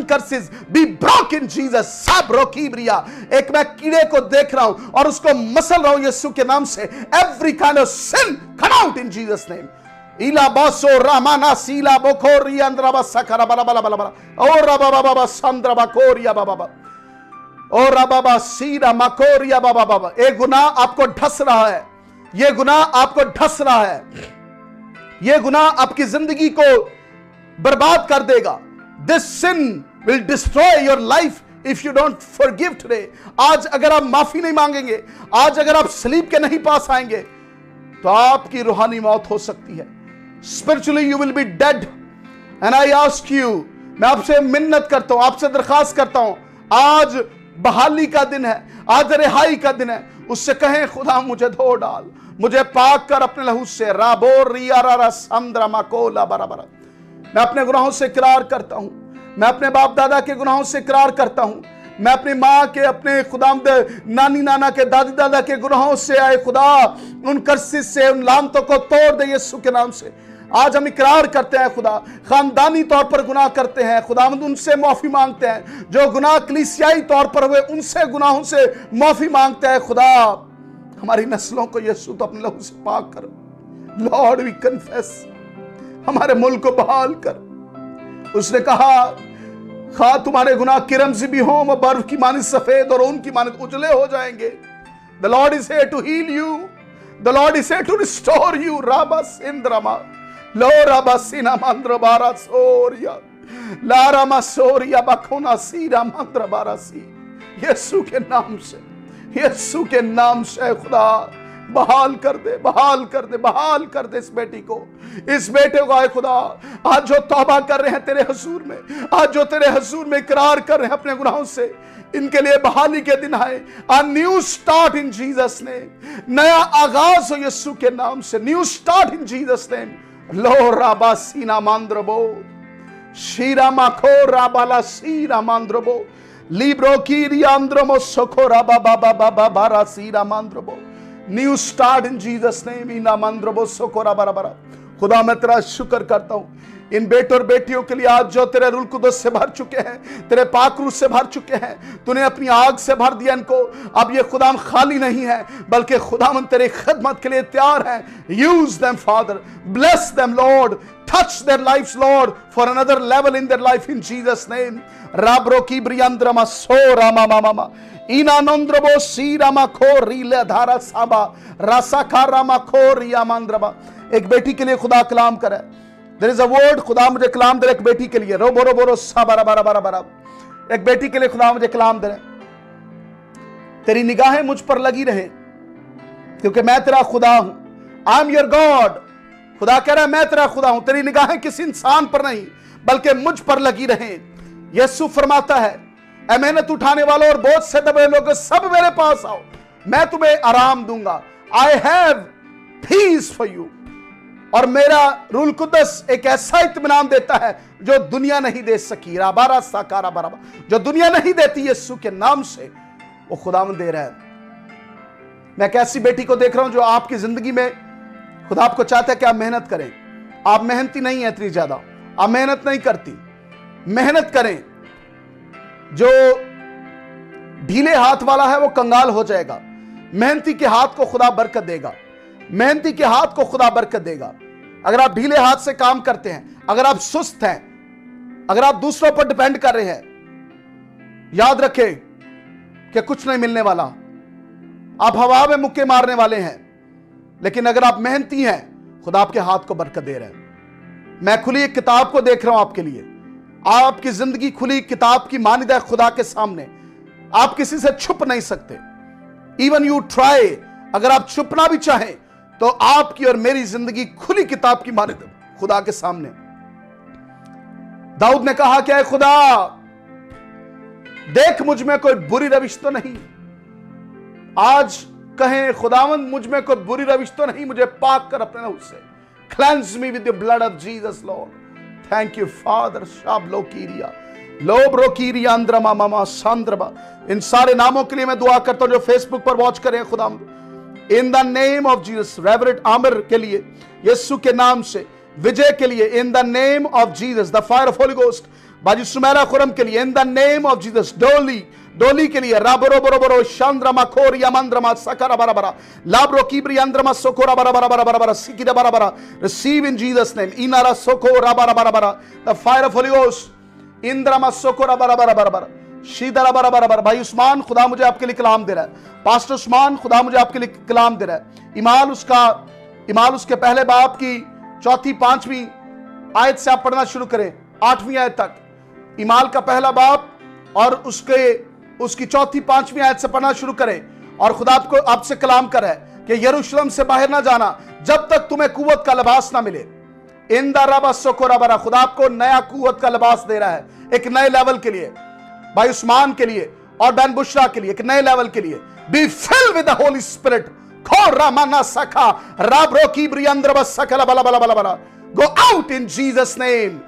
curses be broke in Jesus. सब रोकीब्रिया। एक मैं कीड़े को देख रहा हूं और उसको मसल रहा हूं यीशु के नाम से। Every kind of sin come out in Jesus name. इला बासो रामाना सीला बोखोरी अंद्रबा सकरा बला बला बला बला और बाबा बाबा संद्रबा कोरिया बाबा बाबा और बाबा सीरा मकोरिया बाबा बाबा। एक गुनाह आपको ढस रहा है, ये गुनाह आपको ढस रहा है, ये गुनाह आपकी जिंदगी को बर्बाद कर देगा। This sin will destroy your life if you don't forgive today. आज अगर आप माफी नहीं मांगेंगे, आज अगर आप सलीब के नहीं पास आएंगे, तो आपकी रूहानी मौत हो सकती है। Spiritually you will be dead. And I ask you, मैं आपसे मिन्नत करता हूं, आपसे दरखास्त करता हूं, आज बहाली का दिन है, आज रिहाई का दिन है। उससे कहें खुदा मुझे धो डाल, मुझे पाक कर अपने लहू से। राबोर रिया रा संद्रा माकोला बराबर। मैं अपने गुनाहों से इकरार करता हूं, मैं अपने बाप दादा के गुनाहों से इकरार करता हूं, मैं अपनी माँ के, अपने खुदामद नानी नाना के, दादी दादा के गुनाहों से आए खुदा, उन कर्सिस से, उन लानतों को तोड़ दे यीशु के नाम से। आज हम इकरार करते हैं खुदा, खानदानी तौर पर गुनाह करते हैं खुदावंद, उनसे माफी मांगते हैं। जो गुनाह कलीसियाई तौर पर हुए उनसे गुनाहों से माफी मांगते हैं खुदा। हमारी नस्लों को यीशु तो अपने लहू से पाक कर। लॉर्ड वी कन्फेस, हमारे मुल्क को बहाल कर। उसने कहा खा तुम्हारे गुनाह किरम से भी हो, वो बर्फ की मानित सफेद और उनकी मानित उजले हो जाएंगे। The Lord is here to heal you, the Lord is here to restore you. राबा सिंद्रमा लो राबा सिना मंद्र बारा सोरिया लारा मसोरिया बखोना सीरा मंद्र बारा सी। यीशु के नाम से, यीशु के नाम से खुदा बहाल कर दे, बहाल कर दे, बहाल कर दे इस बेटी को, इस बेटे को। आए खुदा, आज जो तौबा कर रहे हैं तेरे हुजूर में, आज जो तेरे हुजूर में इकरार कर रहे हैं अपने गुनाहों से, इनके लिए बहाली के दिन आए। A new start in Jesus name, नया आगाज हो यीशु के नाम से। New start in Jesus name. लो राबा सीना मांद्रबो शीरा माखो राबाला सीरा मांद्रबो लिब्रो की रियांद्रमो सोखो राबा बाबा बाबा बारा सीरा मांद्रबो। New start in Jesus name. इना मांद्रबो सोखो राबा राबा। खुदा मैं तेरा शुक्र करता हूं इन बेटों और बेटियों के लिए आज जो तेरे रूह कुदस से भर चुके हैं, तेरे पाक रूह से भर चुके हैं, तूने अपनी आग से भर दिया इनको। अब ये खुदाम खाली नहीं है, बल्कि खुदाम तेरी खिदमत के लिए तैयार है। Use them father, bless them Lord, touch their lives Lord for another level in their life in Jesus name. Rabro ki briandrama so rama mama ina nondrabo si rama khori le dhara saba rasa rama khori amandraba। एक बेटी के लिए खुदा कलाम करे। There is a word, खुदा मुझे कलाम दे एक बेटी के लिए। रोबो रोबो रो साबरा बारा बारा बारा। एक बेटी के लिए खुदा मुझे कलाम दे। तेरी निगाहें मुझ पर लगी रहे क्योंकि मैं तेरा खुदा हूं। I am your God. खुदा कह रहा है मैं तेरा खुदा हूं। तेरी निगाहें किसी इंसान पर नहीं बल्कि मुझ पर लगी रहें। यीशु फरमाता है ऐ मेहनत उठाने वालों और बोझ से दबे लोग सब मेरे पास आओ, मैं तुम्हें आराम दूंगा। I have piece for you. और मेरा रूल कुदस एक ऐसा इत्मीनान देता है जो दुनिया नहीं दे सकी। राबारा साकारा बराबर, जो दुनिया नहीं देती यीशु के नाम से वो खुदावंद दे रहा है। मैं एक ऐसी बेटी को देख रहा हूं जो आपकी जिंदगी में खुदा आपको चाहता है कि आप मेहनत करें। आप मेहनती नहीं है इतनी ज्यादा, आप मेहनत नहीं करती। मेहनत करें। जो ढीले हाथ वाला है वो कंगाल हो जाएगा। मेहनती के हाथ को खुदा बरकत देगा। मेहनती के हाथ को खुदा बरकत देगा। अगर आप ढीले हाथ से काम करते हैं, अगर आप सुस्त हैं, अगर आप दूसरों पर डिपेंड कर रहे हैं, याद रखें कि कुछ नहीं मिलने वाला। आप हवा में मुक्के मारने वाले हैं, लेकिन अगर आप मेहनती हैं खुदा आपके हाथ को बरकत दे रहे हैं। मैं खुली एक किताब को देख रहा हूं आपके लिए। आपकी जिंदगी खुली किताब की मानिद है खुदा के सामने। आप किसी से छुप नहीं सकते। इवन यू ट्राई, अगर आप छुपना भी चाहें तो आपकी और मेरी जिंदगी खुली किताब की मानिद है खुदा के सामने। दाऊद ने कहा क्या है, खुदा देख मुझ में कोई बुरी रविश तो नहीं। आज कहें खुदावंद मुझ में कोई बुरी रविश तो नहीं, मुझे पाक कर अपने नहू से। Cleanse me with the blood of Jesus Lord. Thank you Father. शाब लोकीरिया लोब्रोकीरिया अंद्रमा मामा सांद्रबा। इन सारे नामों के लिए मैं दुआ करता हूं जो फेसबुक पर वॉच करें खुदावंद, in the name of Jesus. Reverend Amir के लिए यीशु के नाम से। विजय के लिए in the name of Jesus. The fire of Holy Ghost. बाजी सुमेरा खुरम के लिए in the name of Jesus. Dolly के लिए राबरो बरोबरो शांद्रमा खोरिया मंद्रमा सकरा बराबरा लाब्रो कीब्री अंद्रमा सोकोरा बराबरा बराबरा सिकिरा बराबरा। Receive in Jesus name. इनारा सोको राबरा बराबरा। The fire of Holy ghost. इंद्रमा सोकोरा बराबरा बराबरा शीदरा बराबरा बराबर। भाई उस्मान खुदा मुझे आपके लिए कलाम दे रहा है। पास्टर उस्मान खुदा मुझे आपके लिए कलाम दे रहा है। इमाल उसके पहले बाब की 4, 5वीं आयत से आप पढ़ना शुरू करें 8वीं आयत तक। इमाल का पहला बाब और उसकी 4, 5वीं आयत से पढ़ना शुरू करें। और खुदा आपसे कलाम कर रहा है कि यरूशलेम से बाहर ना जाना जब तक तुम्हें कुव्वत का लिबास ना मिले। इंदा रबा सोकोरा बरा। खुदा आपको नया कुव्वत का लिबास दे रहा है एक नए लेवल के लिए। भाई उस्मान के लिए और बैन बुशरा के लिए एक नए लेवल के लिए। Be filled with the Holy spirit. खो रामाना सखा राब्रो की ब्रियंद्र बस सकला बला बला बला बला। Go out in Jesus name.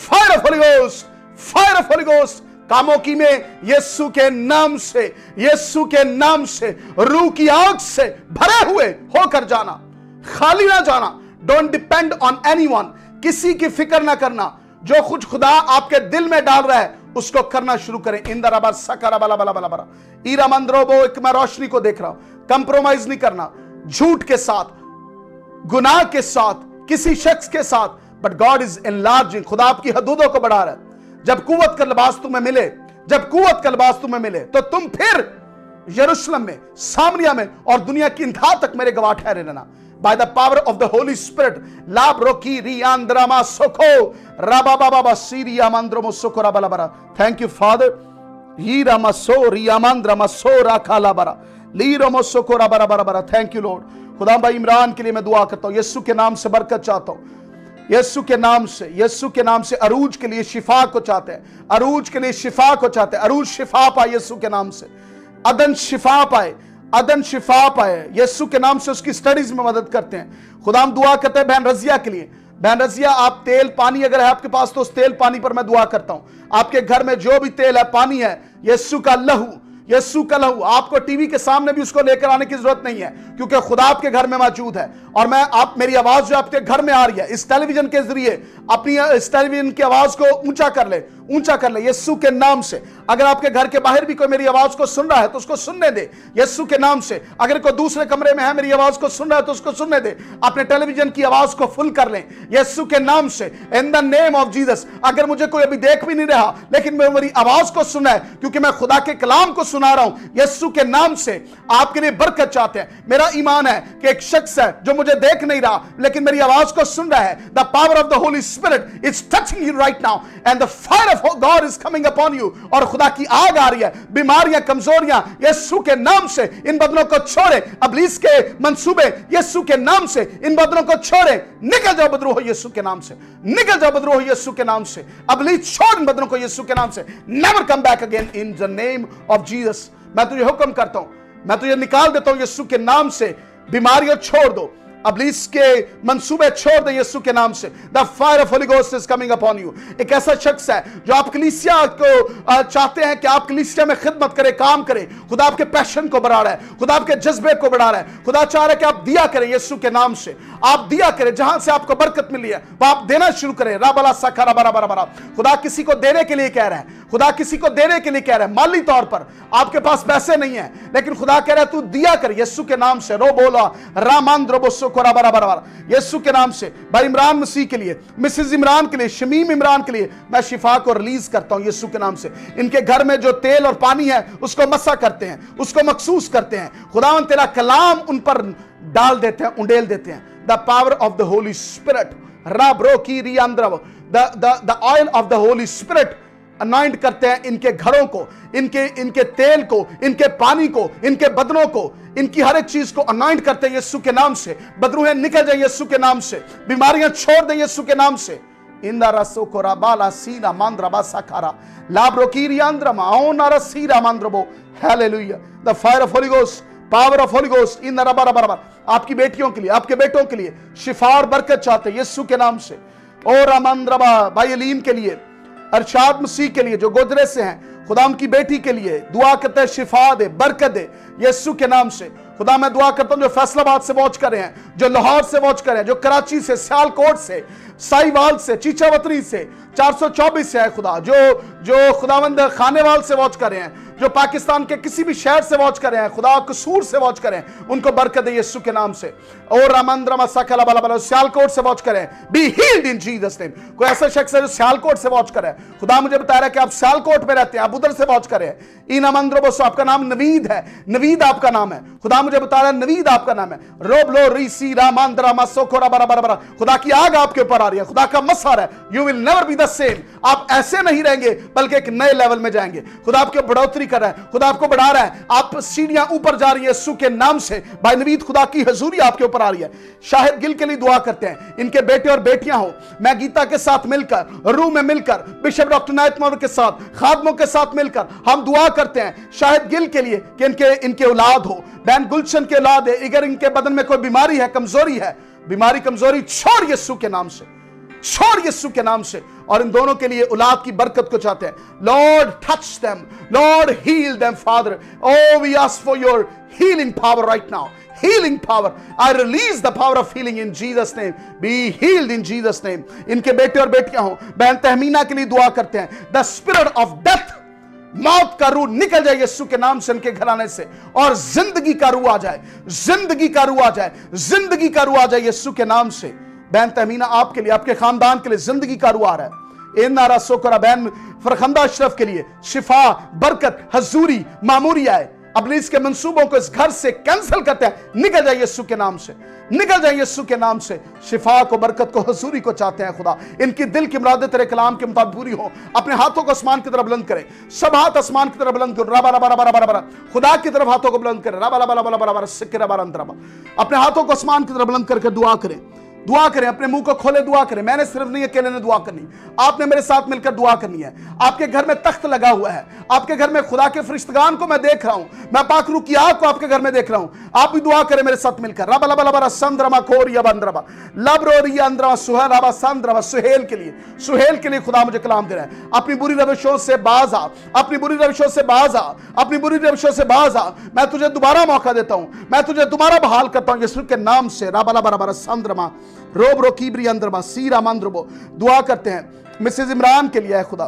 Fire of Holy Ghost, fire of Holy ghost. कामों की में यीशु के नाम से, यीशु के नाम से रूह की आग से भरे हुए होकर जाना। खाली ना जाना, डोंट डिपेंड ऑन एनीवन, किसी की फिक्र ना करना। जो कुछ खुदा आपके दिल में डाल रहा है उसको करना शुरू करें। इंदर अबर सकरा बला बला बला बला ईरा मंद्रोबो, एक मैं रोशनी को देख रहा हूं। कंप्रोमाइज नहीं करना झूठ के साथ, गुनाह के साथ, किसी शख्स के साथ, बट गॉड इज एनलार्जिंग, खुदा आपकी हदूदों को बढ़ा रहा है। जब कुव्वत का लिबास तुम्हें मिले, जब कुव्वत का लिबास तुम्हें मिले तो तुम फिर यरूशलेम में, सामरिया में और दुनिया की इंतहा तक मेरे गवाह ठहरे रहना। By the power of the Holy Spirit, labroki riandrama soko rabababa siria mandromo soko rabalabara. Thank you, Father. Yirama so riamandrama so rakalabara liromo soko rabarabara. Thank you, Lord. खुदा भाई इमरान के लिए मैं दुआ करता हूँ, यीशु के नाम से बरकत चाहता हूँ, यीशु के नाम से, यीशु के नाम से। अरूज के लिए शिफा को चाहते हैं, अरूज के लिए शिफा को चाहते हैं। अरूज शिफा पाए यीशु के नाम से, अदन शिफा पाए, अदन शिफा पाए यीशु के नाम से। उसकी स्टडीज में मदद करते हैं। खुदा हम दुआ करते हैं बहन रजिया के लिए। बहन रजिया, आप तेल पानी अगर है आपके पास तो उस तेल पानी पर मैं दुआ करता हूं। आपके घर में जो भी तेल है, पानी है, यीशु का लहू, यीशु का लहू। आपको टीवी के सामने भी उसको लेकर आने की जरूरत नहीं है, क्योंकि खुदा आपके घर में मौजूद है। और मैं आप, मेरी आवाज जो आपके घर में आ रही है इस टेलीविजन के जरिए, अपनी इस टेलीविजन की आवाज को ऊंचा कर ले, ऊंचा कर ले यीशु के नाम से। अगर आपके घर के बाहर भी कोई मेरी आवाज को सुन रहा है तो उसको सुनने दे यीशु के नाम से। अगर कोई दूसरे कमरे में है मेरी आवाज को सुन रहा है तो उसको सुनने दे। अपने टेलीविजन की आवाज को फुल कर लें यीशु के नाम से, इन द नेम ऑफ जीसस। अगर मुझे कोई अभी देख भी नहीं रहा लेकिन मैं मेरी आवाज को सुना है, क्योंकि मैं खुदा के कलाम को सुना रहा हूं, यीशु के नाम से आपके लिए बरकत चाहते हैं। मेरा ईमान है कि एक शख्स है जो मुझे देख नहीं रहा लेकिन मेरी आवाज को सुन रहा है। The power of the Holy spirit is touching you right now and the fire of God is coming upon you. और खुदा की आग आ रही है। बीमारियां, कमजोरियां यीशु के नाम से इन बदनों को छोड़े। इब्लीस के मंसूबे यीशु के नाम से इन बदनों को छोड़े। निकल जाओ बदरूह यीशु के नाम से, निकल जाओ बदरूह यीशु के नाम से। इब्लीस छोड़ इन बदनों को यीशु के नाम से। Never come back again in the name of Jesus. मैं तुझे हुक्म करता हूं, मैं तुझे निकाल देता हूं यीशु के नाम से। बीमारियां छोड़ दो, इब्लीस के मंसूबे छोड़ दे यीशु के नाम से। The fire of Holy ghost is coming upon you. एक ऐसा शख्स है जो आप कलीसिया को चाहते हैं कि आप कलीसिया में खिदमत करें, काम करें। खुदा आपके पैशन को बढ़ा रहा है, खुदा आपके जज्बे को बढ़ा रहा है। खुदा चाह रहा है कि आप दिया करें यीशु के नाम से। आप दिया करें, जहां से आपको बरकत मिली है वो आप देना शुरू करें। राबला सखरा बरा बरा बरा। खुदा किसी को देने के लिए कह रहा है, खुदा किसी को देने के लिए कह रहा है। माली तौर पर आपके पास पैसे नहीं है लेकिन खुदा कह रहा है तू दिया कर यीशु के नाम से। रो बोला रामांद्रो बोसो कोरा बरा बरा बरा यीशु के नाम से। भाई इमरान मसीह के लिए, मिसेज इमरान के लिए, शमीम इमरान के लिए मैं शिफा को रिलीज करता हूं यीशु के नाम से। इनके घर में जो तेल और पानी है उसको मसा करते हैं, उसको मखसूस करते हैं। खुदावन तेरा कलाम उन पर डाल देते हैं, उंडेल देते हैं। The power of the Holy Spirit राब्रो की रियांद्रव, the oil of the Holy Spirit anoint करते हैं इनके घरों को, इनके तेल को, इनके पानी को, इनके बदनों को, इनकी हर एक चीज को अनॉइंट करते हैं यीशु के नाम से। बदरूहें निकल जाए यीशु के नाम से, बीमारियां छोड़ दे यीशु के नाम से। इंदा रसो को राबाला सीना मांद्रबा सखारा लाब्रो की रियांद्रमा ओना रसीरा मांद्रबो। Hallelujah. The fire of Holy Ghost, power of Holy Ghost इन बराबर आपकी बेटियों के लिए, आपके बेटों के लिए शिफा और बरकत चाहते हैं यीशु के नाम से। और अमंद्रबा भाई अलीम के लिए, अरशाद मसीह के लिए जो गोदरे से हैं, खुदा उनकी बेटी के लिए दुआ करते हैं शिफा दे, बरकत दे यीशु के नाम से। खुदा मैं दुआ करता हूं जो फैसलाबाद से वॉच कर रहे हैं, जो लाहौर से वॉच कर रहे हैं, जो कराची से, सियालकोट से, साहिवाल से, चीचावतरी से, 424 से है खुदा, जो खुदावंद खानेवाल से वॉच कर रहे हैं, जो पाकिस्तान के किसी भी शहर से वॉच कर रहे हैं, खुदा कसूर से वॉच करें, उनको बरकत दे यीशु के नाम से। और रामंद्रमा सकला बला बला सियालकोट से वॉच करें, be healed in Jesus name. कोई ऐसा शख्स है जो सियालकोट से वॉच करे, खुदा मुझे बता रहा है कि आप सियालकोट में रहते हैं, आप उधर से वॉच करें। इन अमंद्रबोसो आपका नाम नवीद है, नवीद आपका नाम है। खुदा मुझे बता रहा है नवीद आपका नाम है। रोबलो रीसी रामांद्रा मसोकोरा बरा बरा बरा। खुदा की आग आपके ऊपर आ रही है, खुदा का मसर है। You will never be the same. आप ऐसे नहीं रहेंगे बल्कि एक नए लेवल में जाएंगे। खुदा आपकी बढ़ोतरी कर रहा है, खुदा आपको बढ़ा रहा है। आप सीढ़ियां ऊपर जा रही है यीशु के नाम से। भाई नवीद खुदा की हुजूरी आपके ऊपर आ रही है। शाहिद गिल के लिए दुआ करते हैं, इनके बेटे और बेटियां हो, मैं गीता के साथ मिलकर, रूह में मिलकर, बिशप डॉक्टर नायत मौर के साथ, खादमों के साथ मिलकर हम दुआ करते हैं शाहिद गिल के लिए कि इनके औलाद हो, बहन गुलशन के औलाद है। अगर इनके बदन में कोई बीमारी है, कमजोरी है, बीमारी कमजोरी छोड़ यीशु के नाम से, छोड़ यीशु के नाम से। और इन दोनों के लिए औलाद की बरकत को चाहते हैं। Lord touch them, Lord heal them Father. Oh we ask for your healing power right now, healing power. I release the power of healing in Jesus name. Be healed in Jesus name. इनके बेटे और बेटियां हो, बहन तहमीना के लिए दुआ करते हैं. The spirit of death, मौत का रूह निकल जाए यीशु के नाम से इनके घराने से, और जिंदगी का रूह आ जाए, जिंदगी का रूह आ जाए, जिंदगी का रूह आ जाए यीशु के नाम से. बहन तहमीना, आपके लिए, आपके खानदान के लिए जिंदगी का रूह आ रहा है. इन नारा सोकरा बहन फरखंदा अशरफ के लिए शिफा, बरकत, हजूरी, मामूरी आए. इब्लीस के मंसूबों को इस घर से कैंसिल करते हैं. निकल जाए यीशु के नाम से, निकल जाए यीशु के नाम से. शिफा को, बरकत को, हजूरी को चाहते हैं खुदा. इनकी दिल की मुरादें तेरे कलाम के मुताबिक पूरी हो. अपने हाथों को आसमान की तरफ बुलंद करें. सब हाथ आसमान की तरफ बुलंद करो. रबा रबा रबा रबा रबा, खुदा की तरफ हाथों को बुलंद करें. रबा रबा रबा रबा रबा, सिक्के रबा रबा. अपने हाथों को आसमान की तरफ बुलंद करके दुआ करें. दुआ करें, अपने मुंह को खोले, दुआ करें. मैंने सिर्फ नहीं, अकेले ने दुआ करनी, आपने मेरे साथ मिलकर दुआ करनी है. आपके घर में तख्त लगा हुआ है, आपके घर में खुदा के फरिश्तगान को मैं देख रहा हूं, मैं पाक रूह की आग को आपके घर में देख रहा हूं. आप भी दुआ करें मेरे साथ मिलकर. रबा लबा लबा संद्रमा खोरिया बंद्रमा लबरोरिया अंद्रमा सुहराबा संद्रमा. सुहेल के लिए, सुहेल के लिए खुदा मुझे कलाम दे रहा है. अपनी बुरी रविशों से बाज आ, अपनी बुरी रविशों से बाज आ, अपनी बुरी रविशों से बाज आ. मैं तुझे दोबारा मौका देता हूं, मैं तुझे दोबारा बहाल करता हूं यीशु के नाम से. रबा लबा रबा संद्रमा रोबरो कीबरी अंद्रमा सीरा मंद्रबो. दुआ करते हैं मिसेज इमरान के लिए. है खुदा,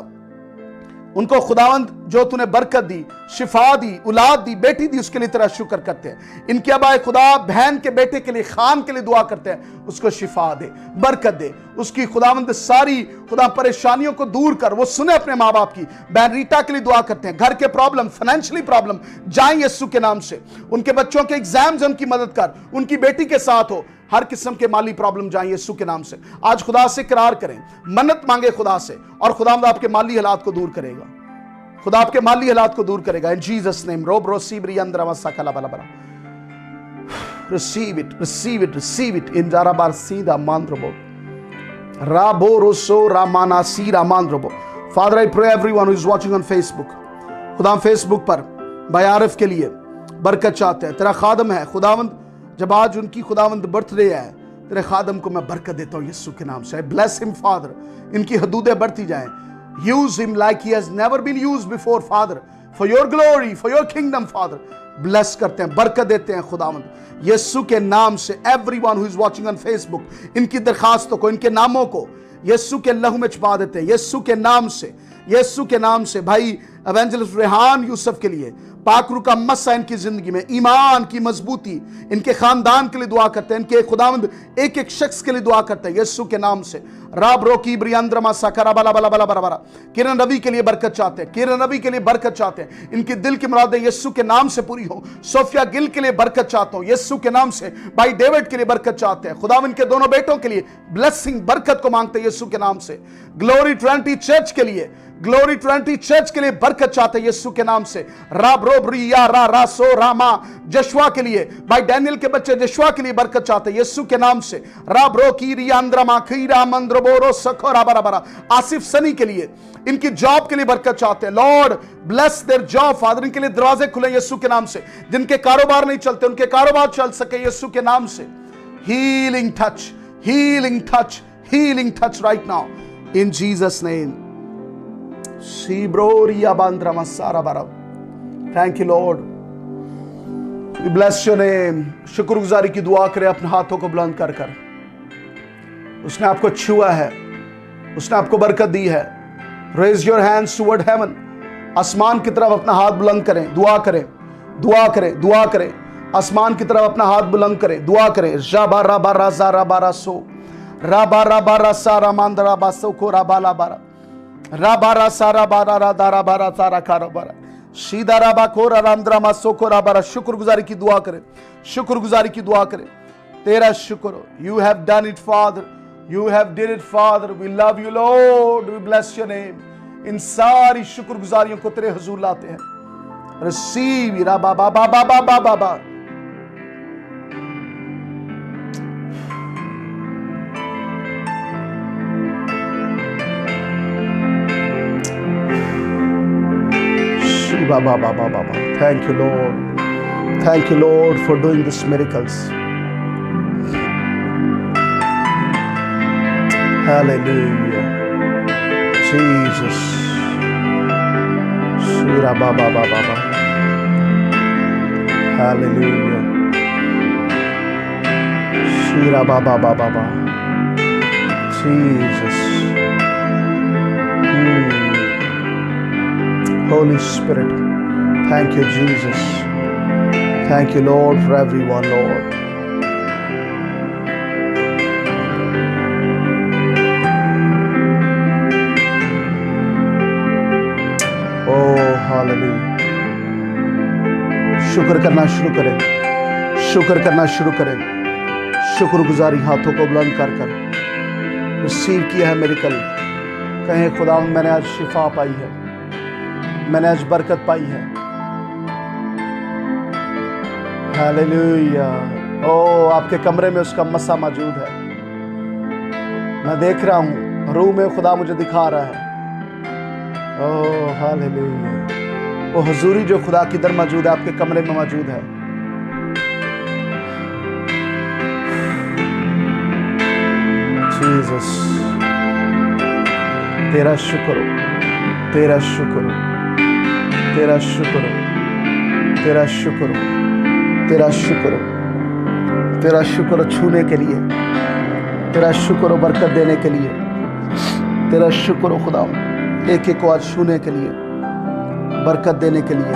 उनको खुदावंद जो तूने बरकत दी, शिफा दी, औलाद दी, बेटी दी, उसके लिए तेरा शुक्र करते हैं. इनके अबाए खुदा बहन के बेटे के लिए, खान के लिए दुआ करते हैं. उसको शिफा दे, बरकत दे, उसकी खुदावंद सारी खुदा परेशानियों को दूर कर. वो सुने अपने माँ बाप की. बहन रीटा के लिए दुआ करते हैं. घर के प्रॉब्लम, फाइनेंशियली प्रॉब्लम जाए यीशु के नाम से. उनके बच्चों के एग्जाम्स, उनकी मदद कर. उनकी बेटी के साथ हो. हर किस्म के माली प्रॉब्लम जाए यीशु के नाम से. आज खुदा से करार करें, मन्नत मांगे खुदा से, और खुदा आपके माली हालात को दूर करेगा. खुदा आपके माली हालात को दूर करेगा. In Jesus name. रोब रोसीब्री अंद्रमा सकला बला बला. Receive it, receive it, receive it. इन जारा बार सीधा मांद्रबो राबो रोसो रामाना सीरा मांद्रबो. Father I pray everyone who is watching on Facebook. खुदा फेसबुक पर भाई आरिफ के लिए बरकत चाहते हैं. तेरा खादम है खुदावंद, जब आज उनकी खुदावंद बर्थडे है, तेरे खादम को मैं बरकत देता हूं यीशु के नाम से. Bless him Father. इनकी हदूदें बढ़ती जाएं. Use him like he has never been used before Father, for your glory, for your kingdom Father. Bless करते हैं, बरकत देते हैं खुदावंद यीशु के नाम से. Everyone who is watching on Facebook, इनकी दरखास्तों को, इनके नामों को यीशु के लहू में छुपा देते हैं यीशु के नाम से, यीशु के नाम से. भाई एवेंजलिस्ट रेहान यूसुफ के लिए पाक रूह का मस्सा इनकी जिंदगी में, ईमान की मजबूती, इनके खानदान के लिए दुआ करते हैं. इनके खुदावंद एक एक शख्स के लिए दुआ करते हैं यीशु के नाम से. राब रोकी ब्रियंद्रमा सकरा बला बला बला बला बला. किरण रवि के लिए बरकत चाहते हैं, किरण रवि के लिए बरकत चाहते हैं. इनकी दिल की मुरादें यीशु के नाम से पूरी हो. सोफिया गिल के लिए बरकत चाहता हूं यीशु के नाम से. भाई डेविड के लिए बरकत चाहते हैं. खुदावंद इनके दोनों बेटों के लिए ब्लेसिंग, बरकत को मांगते हैं यीशु के नाम से. ग्लोरी 20 चर्च के लिए, ग्लोरी 20 चर्च के लिए बरकत चाहते हैं यीशु के नाम से. राब रोब रिया रा रा सो रामा. जशुआ के लिए, भाई डैनियल के बच्चे जशुआ के लिए बरकत चाहते हैं यीशु के नाम से. राब रो की रिया अंद्रमा खीरा मंद्रबोरो सखो राबा राबा. आसिफ सनी के लिए, इनकी जॉब के लिए बरकत चाहते हैं. Lord bless their job father. इनके लिए दरवाजे खुले यीशु के नाम से. जिनके कारोबार नहीं चलते, उनके कारोबार चल सके यीशु के नाम से. Healing touch, healing touch, healing touch right now in Jesus name. Shibroria bandrama sarabara. Thank you Lord. We bless your name. शुक्रगुजारी की दुआ करें अपने हाथों को बुलंद कर कर. उसने आपको छुआ है, उसने आपको बरकत दी है. Raise your hands toward heaven. आसमान की तरफ अपना हाथ बुलंद करें, दुआ करें, दुआ करें, दुआ करें. आसमान की तरफ अपना हाथ बुलंद करें, दुआ करें. जाबा राबा राजा राबा रासो राबा राबा रासा रामांदरा बासो को राबा लाबारा राबारा सारा बारा रा दारा बारा सारा कारोबारा सीधा राबा कोरा रामद्रामा सोको राबारा. शुक्रगुजारी की दुआ करें, शुक्रगुजारी की दुआ करें. तेरा शुक्र हो. You have done it father, you have did it father. We love you Lord, we bless your name. इन सारी शुक्रगुजारियों को तेरे हुजूर लाते हैं. रिसीव राबा बाबा बाबा बाबा बाबा. Baba, Baba, Baba. Thank you, Lord. Thank you, Lord, for doing these miracles. Hallelujah. Jesus. Shira Baba, Baba, Baba. Hallelujah. Shira Baba Baba Baba. Jesus. Holy Spirit. Thank you, Jesus. Thank you, Lord, for everyone, Lord. Oh, hallelujah. शुक्र करना शुरू करें, शुक्र करना शुरू करें, शुक्रगुजारी हाथों को बुलंद कर कर रिसीव किया है मिरेकल। कहें खुदा मैंने आज शिफा पाई है, मैंने आज बरकत पाई है। हालेलुया। ओ आपके कमरे में उसका मसा मौजूद है, मैं देख रहा हूँ, रूह में खुदा मुझे दिखा रहा है। ओ हालेलुया। वो हुजूरी जो खुदा की दर मौजूद है आपके कमरे में मौजूद है। जीसस तेरा शुक्र हो, तेरा शुक्र हो, तेरा शुक्र हो, तेरा शुक्र हो, तेरा शुक्र हो, तेरा शुक्र हो छूने के लिए, तेरा शुक्र हो बरकत देने के लिए, तेरा शुक्र हो खुदा एक एक को आज छूने के लिए, बरकत देने के लिए।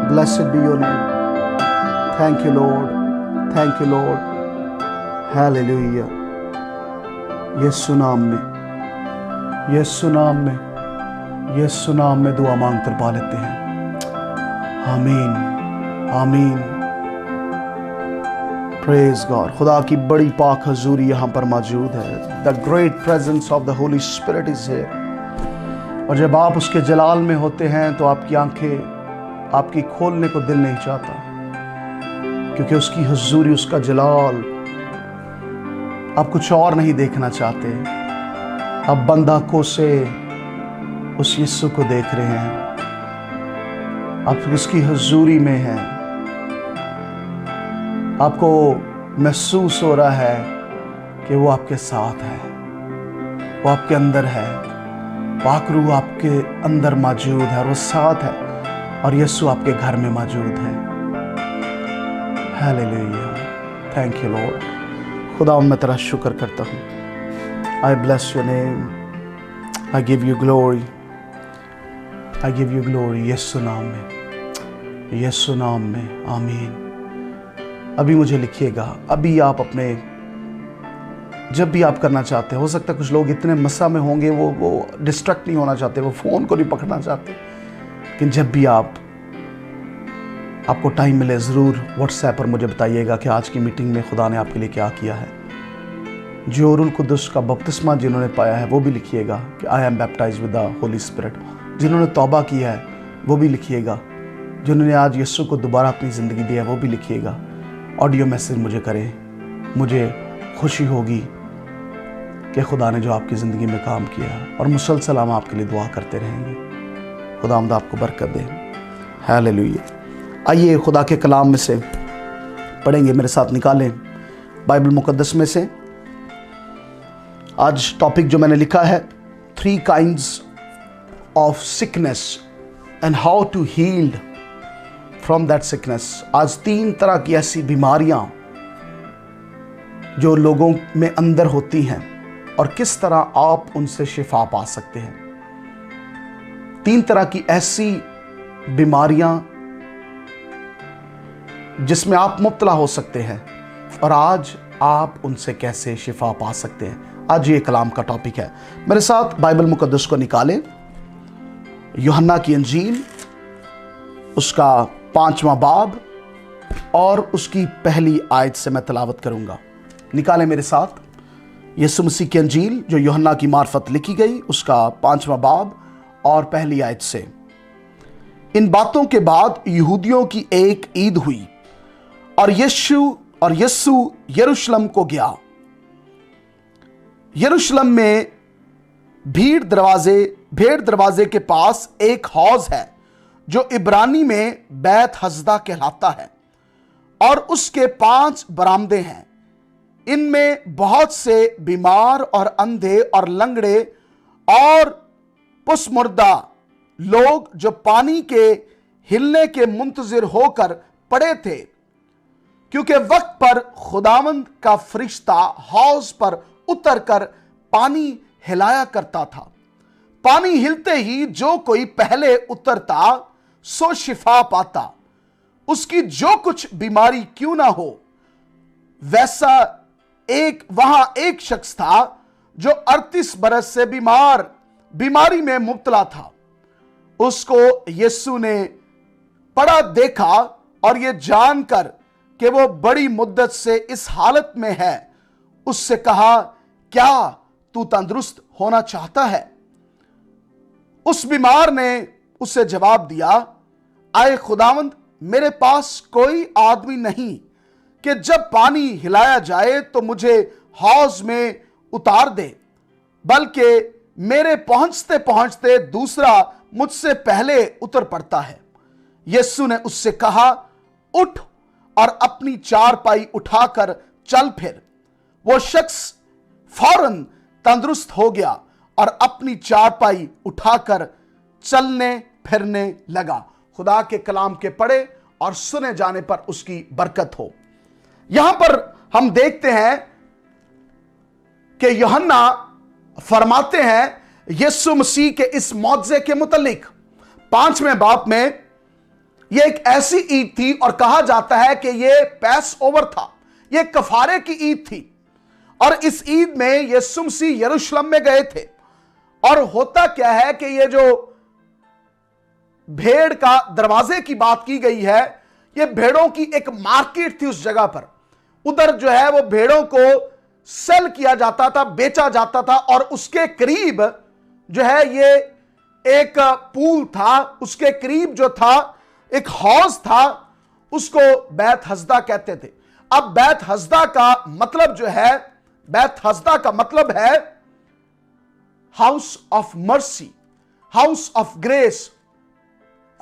Blessed be your name. Thank you lord, thank you lord. Hallelujah. यीशु नाम में, यीशु नाम में, यीशु नाम में दुआ मांग कर पा लेते हैं। आमीन, आमीन। Praise God. खुदा की बड़ी पाक हजूरी यहाँ पर मौजूद है। The great presence of the Holy spirit is here. और जब आप उसके जलाल में होते हैं तो आपकी आंखें आपकी खोलने को दिल नहीं चाहता, क्योंकि उसकी हुजूरी, उसका जलाल, आप कुछ और नहीं देखना चाहते। आप बंद आंखों से उस यीशु को देख रहे हैं, आप उसकी हुजूरी में हैं। आपको महसूस हो रहा है कि वो आपके साथ है, वो आपके अंदर है। पाक रूह आपके अंदर मौजूद है और वो साथ है, और यीशु आपके घर में मौजूद है। हालेलुया। Thank you lord. खुदा मैं तेरा शुक्र करता हूँ। I bless your name, I give you glory, I give you glory. यीशु नाम में, यीशु नाम में। आमीन। अभी मुझे लिखिएगा, अभी आप अपने जब भी आप करना चाहते हैं, हो सकता है कुछ लोग इतने मसा में होंगे वो डिस्ट्रैक्ट नहीं होना चाहते, वो फ़ोन को नहीं पकड़ना चाहते, लेकिन जब भी आपको टाइम मिले ज़रूर व्हाट्सएप पर मुझे बताइएगा कि आज की मीटिंग में खुदा ने आपके लिए क्या किया है। जो रूल कुदस का बपतिस्मा जिन्होंने पाया है वो भी लिखिएगा कि I am baptised with the Holy spirit. जिन्होंने तौबा किया है वो भी लिखिएगा। जिन्होंने आज यीशु को दोबारा अपनी ज़िंदगी दी है वो भी लिखिएगा। ऑडियो मैसेज मुझे करें, मुझे खुशी होगी कि खुदा ने जो आपकी ज़िंदगी में काम किया, और मुसलसल हम आपके लिए दुआ करते रहेंगे। खुदावंद आपको बरकत दे। हालेलुया। आइए खुदा के कलाम में से पढ़ेंगे, मेरे साथ निकालें बाइबल मुकद्दस में से। आज टॉपिक जो मैंने लिखा है, 3 kinds of sickness and how to heal from that sickness। आज 3 तरह की ऐसी बीमारियां जो लोगों में अंदर होती हैं और किस तरह आप उनसे शिफा पा सकते हैं। 3 तरह की ऐसी बीमारियां जिसमें आप मुब्तला हो सकते हैं और आज आप उनसे कैसे शिफा पा सकते हैं। आज ये कलाम का टॉपिक है। मेरे साथ बाइबल मुकद्दस को निकालें, यूहन्ना की इंजील उसका 5वां बाब और उसकी पहली आयत से मैं तिलावत करूंगा। निकालें मेरे साथ यीशु मसीह की इंजील जो यूहन्ना की मार्फत लिखी गई, उसका 5वां बाब और पहली आयत से। इन बातों के बाद यहूदियों की एक ईद हुई और यीशु यरूशलेम को गया। यरूशलेम में भेड़ दरवाजे के पास एक हौज है जो इब्रानी में बैत हजदा कहलाता है, और उसके 5 बरामदे हैं। इनमें बहुत से बीमार और अंधे और लंगड़े और पुसमुर्दा लोग जो पानी के हिलने के मुंतजिर होकर पड़े थे, क्योंकि वक्त पर खुदावंद का फरिश्ता हौज पर उतरकर पानी हिलाया करता था। पानी हिलते ही जो कोई पहले उतरता सो शिफा पाता, उसकी जो कुछ बीमारी क्यों ना हो। वैसा वहां एक शख्स था जो 38 बरस से बीमारी में मुब्तला था। उसको यीशु ने पड़ा देखा और यह जानकर कि वो बड़ी मुद्दत से इस हालत में है, उससे कहा, क्या तू तंदुरुस्त होना चाहता है? उस बीमार ने उससे जवाब दिया, आए खुदावंद, मेरे पास कोई आदमी नहीं कि जब पानी हिलाया जाए तो मुझे हौज में उतार दे, बल्कि मेरे पहुंचते पहुंचते दूसरा मुझसे पहले उतर पड़ता है। यीशु ने उससे कहा, उठ और अपनी चारपाई उठाकर चल फिर। वो शख्स फौरन तंदुरुस्त हो गया और अपनी चारपाई उठाकर चलने फिरने लगा। खुदा के कलाम के पढ़े और सुने जाने पर उसकी बरकत हो। यहां पर हम देखते हैं कि यूहन्ना फरमाते हैं यीशु मसीह के इस मौजज़े के मुतल्लिक 5वें बाब में, यह एक ऐसी ईद थी और कहा जाता है कि यह पैस ओवर था, यह कफारे की ईद थी। और इस ईद में यीशु मसीह यरूशलेम में गए थे। और होता क्या है कि यह जो भेड़ का दरवाजे की बात की गई है, यह भेड़ों की एक मार्केट थी उस जगह पर। उधर जो है वो भेड़ों को सेल किया जाता था, बेचा जाता था। और उसके करीब जो है ये एक पूल था, उसके करीब जो था एक हौज था, उसको बैत हस्दा कहते थे। अब बैत हस्दा का मतलब जो है, बैत हस्दा का मतलब है house of mercy, house of grace,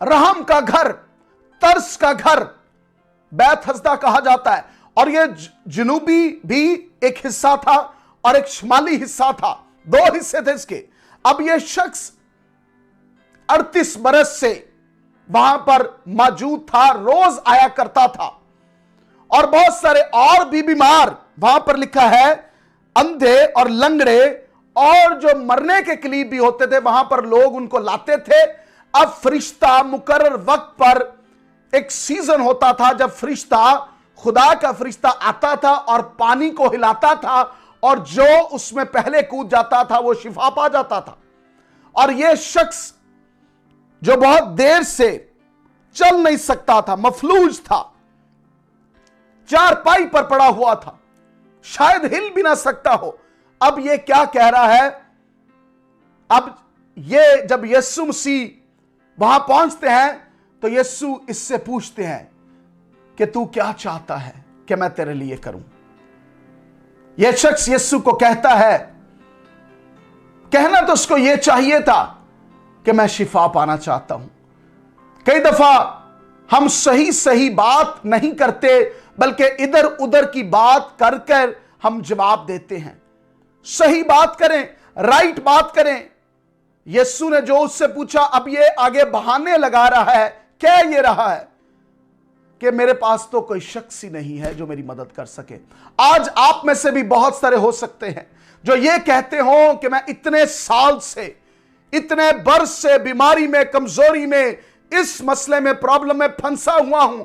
रहम का घर, तरस का घर बैत हस्दा कहा जाता है। और यह जनूबी भी एक हिस्सा था और एक शुमाली हिस्सा था, 2 हिस्से थे इसके। अब यह शख्स 38 बरस से वहां पर मौजूद था, रोज आया करता था। और बहुत सारे और भी बीमार, वहां पर लिखा है अंधे और लंगड़े और जो मरने के करीब भी होते थे, वहां पर लोग उनको लाते थे। अब फरिश्ता मुकर्रर वक्त पर एक सीजन होता था जब फरिश्ता, खुदा का फरिश्ता आता था और पानी को हिलाता था, और जो उसमें पहले कूद जाता था वो शिफा पा जाता था। और यह शख्स जो बहुत देर से चल नहीं सकता था, मफलूज था, चारपाई पर पड़ा हुआ था, शायद हिल भी ना सकता हो, अब यह क्या कह रहा है? अब ये जब यीशु मसीह वहां पहुंचते हैं तो यीशु इससे पूछते हैं कि तू क्या चाहता है कि मैं तेरे लिए करूं। यह शख्स यीशु को कहता है, कहना तो उसको यह चाहिए था कि मैं शिफा पाना चाहता हूं। कई दफा हम सही बात नहीं करते, बल्कि इधर उधर की बात कर कर हम जवाब देते हैं। सही बात करें, राइट बात करें। यीशु ने जो उससे पूछा, अब ये आगे बहाने लगा रहा है। क्या ये रहा है कि मेरे पास तो कोई शख्स ही नहीं है जो मेरी मदद कर सके। आज आप में से भी बहुत सारे हो सकते हैं जो ये कहते हो कि मैं इतने साल से, इतने बरस से बीमारी में, कमजोरी में, इस मसले में, प्रॉब्लम में फंसा हुआ हूं,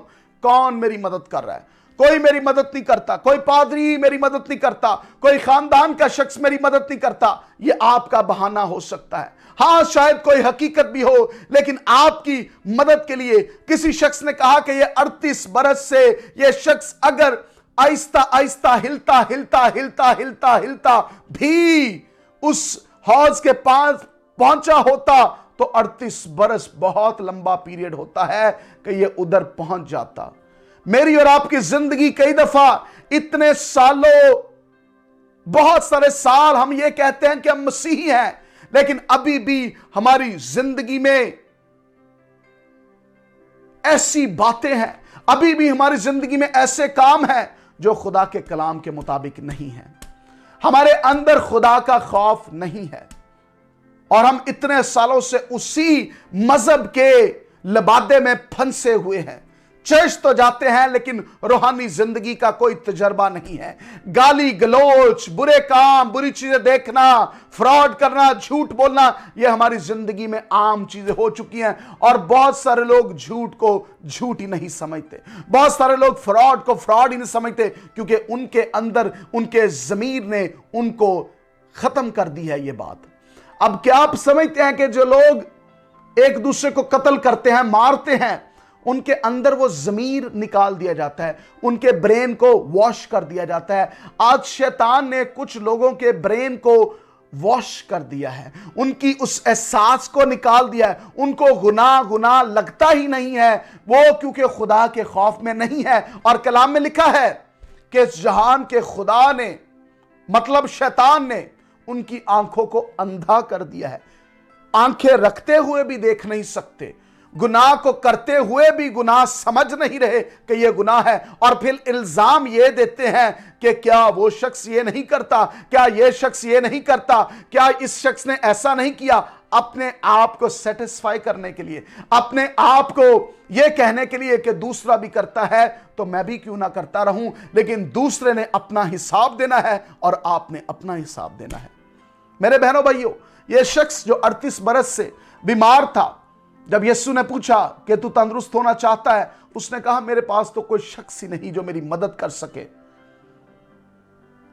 कौन मेरी मदद कर रहा है? कोई मेरी मदद नहीं करता, कोई पादरी मेरी मदद नहीं करता, कोई खानदान का शख्स मेरी मदद नहीं करता। यह आपका बहाना हो सकता है। हां, शायद कोई हकीकत भी हो, लेकिन आपकी मदद के लिए किसी शख्स ने कहा कि यह 38 बरस से यह शख्स अगर आहिस्ता आहिस्ता हिलता हिलता हिलता हिलता हिलता भी उस हौज के पास पहुंचा होता तो 38 बरस बहुत लंबा पीरियड होता है कि यह उधर पहुंच जाता। मेरी और आपकी जिंदगी कई दफा इतने सालों, बहुत सारे साल हम ये कहते हैं कि हम मसीही हैं, लेकिन अभी भी हमारी जिंदगी में ऐसी बातें हैं, अभी भी हमारी जिंदगी में ऐसे काम हैं जो खुदा के कलाम के मुताबिक नहीं है। हमारे अंदर खुदा का खौफ नहीं है और हम इतने सालों से उसी मजहब के लबादे में फंसे हुए हैं। चर्च तो जाते हैं लेकिन रूहानी जिंदगी का कोई तजर्बा नहीं है। गाली गलोच, बुरे काम, बुरी चीजें देखना, फ्रॉड करना, झूठ बोलना, यह हमारी जिंदगी में आम चीजें हो चुकी हैं। और बहुत सारे लोग झूठ को झूठ ही नहीं समझते, बहुत सारे लोग फ्रॉड को फ्रॉड ही नहीं समझते, क्योंकि उनके अंदर उनके ज़मीर ने उनको खत्म कर दी है ये बात। अब क्या आप समझते हैं कि जो लोग एक दूसरे को कत्ल करते हैं, मारते हैं, उनके अंदर वो ज़मीर निकाल दिया जाता है, उनके ब्रेन को वॉश कर दिया जाता है। आज शैतान ने कुछ लोगों के ब्रेन को वॉश कर दिया है, उनकी उस एहसास को निकाल दिया है, उनको गुनाह लगता ही नहीं है वो, क्योंकि खुदा के खौफ में नहीं है। और कलाम में लिखा है कि इस जहान के खुदा ने, मतलब शैतान ने, उनकी आंखों को अंधा कर दिया है। आंखें रखते हुए भी देख नहीं सकते, गुनाह को करते हुए भी गुनाह समझ नहीं रहे कि यह गुनाह है, और फिर इल्जाम ये देते हैं कि क्या वो शख्स ये नहीं करता, क्या ये शख्स ये नहीं करता, क्या इस शख्स ने ऐसा नहीं किया। अपने आप को सेटिस्फाई करने के लिए, अपने आप को यह कहने के लिए कि दूसरा भी करता है तो मैं भी क्यों ना करता रहूं। लेकिन दूसरे ने अपना हिसाब देना है और आपने अपना हिसाब देना है। मेरे बहनों भाइयों, यह शख्स जो 38 बरस से बीमार था, जब यीशु ने पूछा कि तू तंदुरुस्त होना चाहता है, उसने कहा मेरे पास तो कोई शख्स ही नहीं जो मेरी मदद कर सके।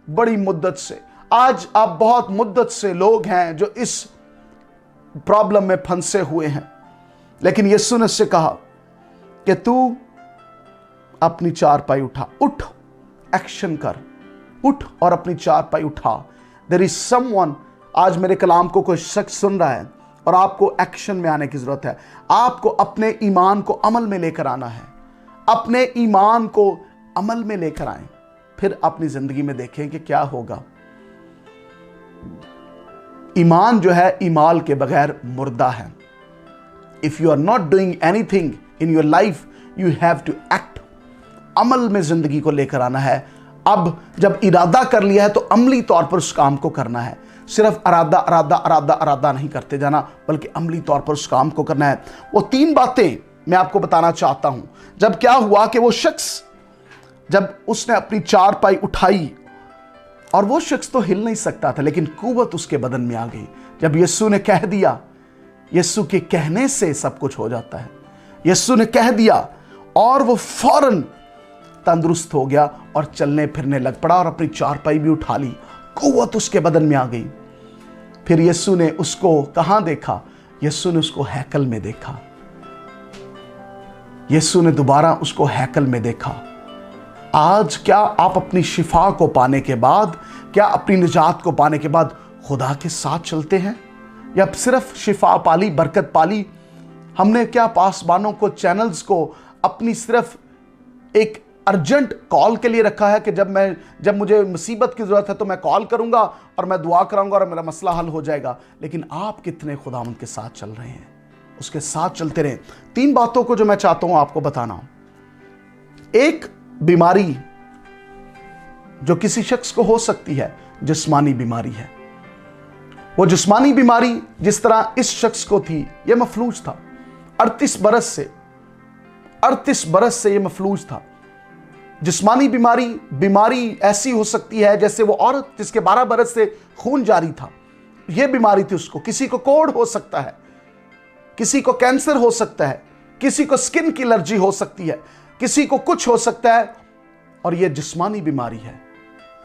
बड़ी मुद्दत से, आज आप बहुत मुद्दत से लोग हैं जो इस प्रॉब्लम में फंसे हुए हैं, लेकिन यीशु ने उससे कहा कि तू अपनी चारपाई उठा, उठ, एक्शन कर, उठ और अपनी चारपाई उठा। देयर इज समवन, आज मेरे कलाम को कोई शख्स सुन रहा है और आपको एक्शन में आने की जरूरत है। आपको अपने ईमान को अमल में लेकर आना है, अपने ईमान को अमल में लेकर आएं, फिर अपनी जिंदगी में देखें कि क्या होगा। ईमान जो है ईमाल के बगैर मुर्दा है। If you are not doing anything in your life, you have to act. अमल में जिंदगी को लेकर आना है। अब जब इरादा कर लिया है तो अमली तौर पर उस काम को करना है। सिर्फ अरादा नहीं करते जाना, बल्कि अमली तौर पर उस काम को करना है। वो 3 बातें मैं आपको बताना चाहता हूं। जब क्या हुआ कि वो शख्स, जब उसने अपनी चारपाई उठाई, और वो शख्स तो हिल नहीं सकता था, लेकिन कुव्वत उसके बदन में आ गई। जब यीशु ने कह दिया, यीशु के कहने से सब कुछ हो जाता है। यीशु ने कह दिया और वो फौरन तंदुरुस्त हो गया और चलने फिरने लग पड़ा और अपनी चारपाई भी उठा ली। कुव्वत उसके बदन में आ गई। फिर यीशु ने उसको कहां देखा? यीशु ने उसको हैकल में देखा। यीशु ने दोबारा उसको हैकल में देखा। आज क्या आप अपनी शिफा को पाने के बाद, क्या अपनी निजात को पाने के बाद खुदा के साथ चलते हैं, या सिर्फ शिफा पाली, बरकत पाली? हमने क्या पासबानों को, चैनल्स को अपनी सिर्फ एक अर्जेंट कॉल के लिए रखा है कि जब मुझे मुसीबत की ज़रूरत है तो मैं कॉल करूंगा और मैं दुआ कराऊंगा और मेरा मसला हल हो जाएगा। लेकिन आप कितने खुदावंद के साथ चल रहे हैं? उसके साथ चलते रहें। 3 बातों को जो मैं चाहता हूं आपको बताना। एक बीमारी जो किसी शख्स को हो सकती है, जिस्मानी बीमारी है। वो जिस्मानी बीमारी जिस तरह इस शख्स को थी, यह मफलूज था। 38 बरस से यह मफलूज था। जिस्मानी बीमारी ऐसी हो सकती है जैसे वो औरत जिसके 12 बरस से खून जारी था, यह बीमारी थी उसको। किसी को कोढ़ हो सकता है, किसी को कैंसर हो सकता है, किसी को स्किन की एलर्जी हो सकती है, किसी को कुछ हो सकता है, और यह जिस्मानी बीमारी है।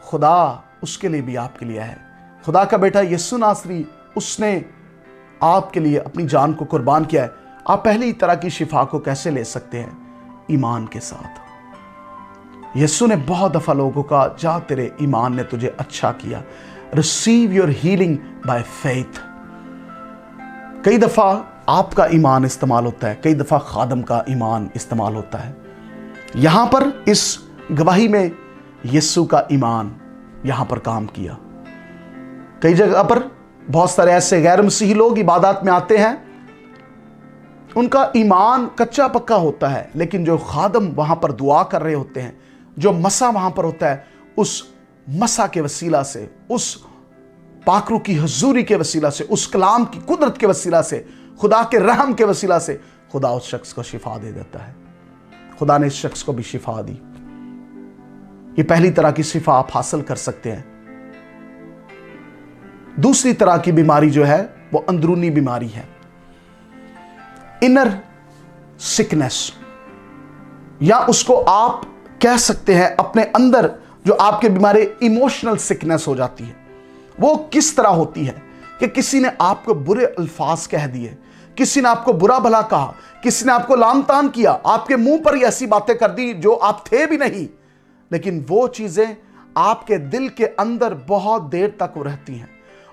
खुदा उसके लिए भी आपके लिए है। खुदा का बेटा यीशु नासरी, उसने आपके लिए अपनी जान को कुर्बान किया है। आप पहली तरह की शिफा को कैसे ले सकते हैं? ईमान के साथ। यीशु ने बहुत दफा लोगों का, जा तेरे ईमान ने तुझे अच्छा किया, receive your healing by faith. कई दफा आपका ईमान इस्तेमाल होता है, कई दफा खादम का ईमान इस्तेमाल होता है। यहां पर इस गवाही में यीशु का ईमान यहां पर काम किया। कई जगह पर बहुत सारे ऐसे गैर मसीही लोग इबादत में आते हैं, उनका ईमान कच्चा पक्का होता है, लेकिन जो खादम वहां पर दुआ कर रहे होते हैं, जो मसा वहां पर होता है, उस मसा के वसीला से, उस पाकरू की हजूरी के वसीला से, उस कलाम की कुदरत के वसीला से, खुदा के रहम के वसीला से खुदा उस शख्स को शिफा दे देता है। खुदा ने इस शख्स को भी शिफा दी। ये पहली तरह की शिफा आप हासिल कर सकते हैं। दूसरी तरह की बीमारी जो है वो अंदरूनी बीमारी है, इनर सिकनेस, या उसको आप कह सकते हैं अपने अंदर जो आपके बीमारी इमोशनल सिकनेस हो जाती है। वो किस तरह होती है कि किसी ने आपको बुरे अल्फाज कह दिए, किसी ने आपको बुरा भला कहा, किसी ने आपको लान तान किया, आपके मुंह पर ही ऐसी बातें कर दी जो आप थे भी नहीं, लेकिन वो चीजें आपके दिल के अंदर बहुत देर तक वो रहती हैं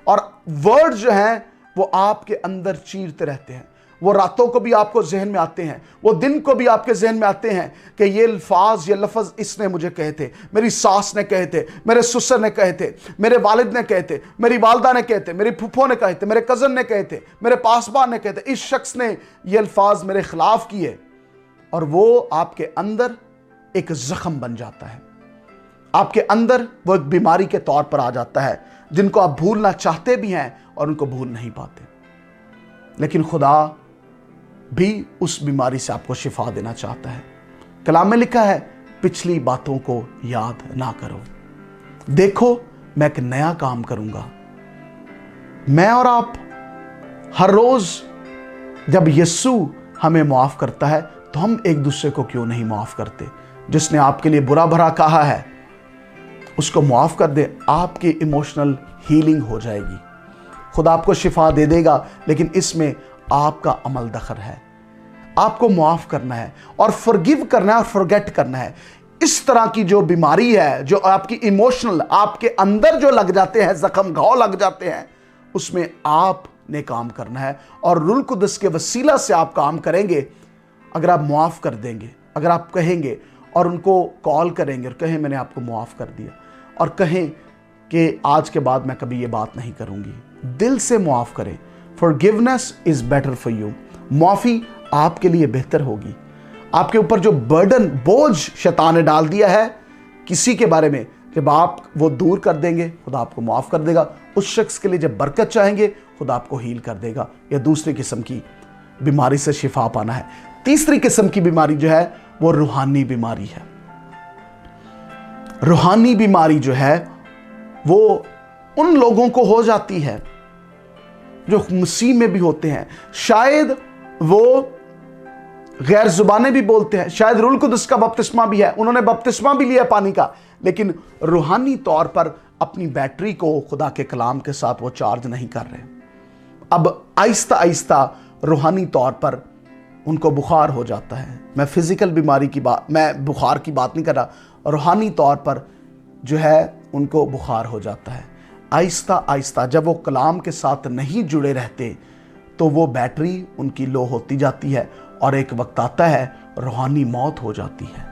और वर्ड जो हैं वो आपके अंदर चीरते रहते हैं। वो रातों को भी आपको जहन में आते हैं, वो दिन को भी आपके जहन में आते हैं कि ये अल्फाज, ये लफ्ज़ इसने मुझे कहे थे, मेरी सास ने कहे थे, मेरे ससुर ने कहे थे, मेरे वालिद ने कहे थे, मेरी वालदा ने कहे थे, मेरी फूफो ने कहे थे, मेरे कज़न ने कहे थे, मेरे पासबान ने कहे थे, इस शख्स ने ये अल्फाज मेरे खिलाफ किए। और वो आपके अंदर एक जख्म बन जाता है, आपके अंदर वो एक बीमारी के तौर पर आ जाता है, जिनको आप भूलना चाहते भी हैं और उनको भूल नहीं पाते। लेकिन खुदा भी उस बीमारी से आपको शिफा देना चाहता है। कलाम में लिखा है, पिछली बातों को याद ना करो, देखो मैं एक नया काम करूंगा। मैं और आप हर रोज जब यीशु हमें माफ करता है तो हम एक दूसरे को क्यों नहीं माफ करते? जिसने आपके लिए बुरा भरा कहा है उसको माफ कर दे, आपकी इमोशनल हीलिंग हो जाएगी। खुदा आपको शिफा दे देगा, लेकिन इसमें आपका अमल दखल है। आपको माफ करना है और फॉरगिव करना है और फॉरगेट करना है। इस तरह की जो बीमारी है, जो आपकी इमोशनल, आपके अंदर जो लग जाते हैं, जख्म घाव लग जाते हैं, उसमें आपने काम करना है और रूह कुदस के वसीला से आप काम करेंगे। अगर आप माफ कर देंगे, अगर आप कहेंगे और उनको कॉल करेंगे और कहें मैंने आपको माफ कर दिया, और कहें कि आज के बाद मैं कभी ये बात नहीं करूंगी, दिल से माफ करें। Forgiveness is better for you. माफी आपके लिए बेहतर होगी। आपके ऊपर जो बर्डन, बोझ शैतान ने डाल दिया है किसी के बारे में, जब आप वो दूर कर देंगे, खुदा आपको माफ कर देगा। उस शख्स के लिए जब बरकत चाहेंगे, खुदा आपको हील कर देगा। यह दूसरी किस्म की बीमारी से शिफा पाना है। तीसरी किस्म की बीमारी जो है वो रूहानी बीमारी है। रूहानी बीमारी जो है वो उन लोगों को हो जाती है जो मसीह में भी होते हैं। शायद वो गैर जुबानें भी बोलते हैं, शायद रूह कुदस का बपतिस्मा भी है, उन्होंने बपतिस्मा भी लिया पानी का, लेकिन रूहानी तौर पर अपनी बैटरी को खुदा के कलाम के साथ वो चार्ज नहीं कर रहे। अब आहिस्ता आहिस्ता रूहानी तौर पर उनको बुखार हो जाता है। मैं फिजिकल बीमारी की बात, मैं बुखार की बात नहीं कर रहा, रूहानी तौर पर जो है उनको बुखार हो जाता है। आहिस्ता आहिस्ता जब वो कलाम के साथ नहीं जुड़े रहते तो वो बैटरी उनकी लो होती जाती है और एक वक्त आता है रूहानी मौत हो जाती है।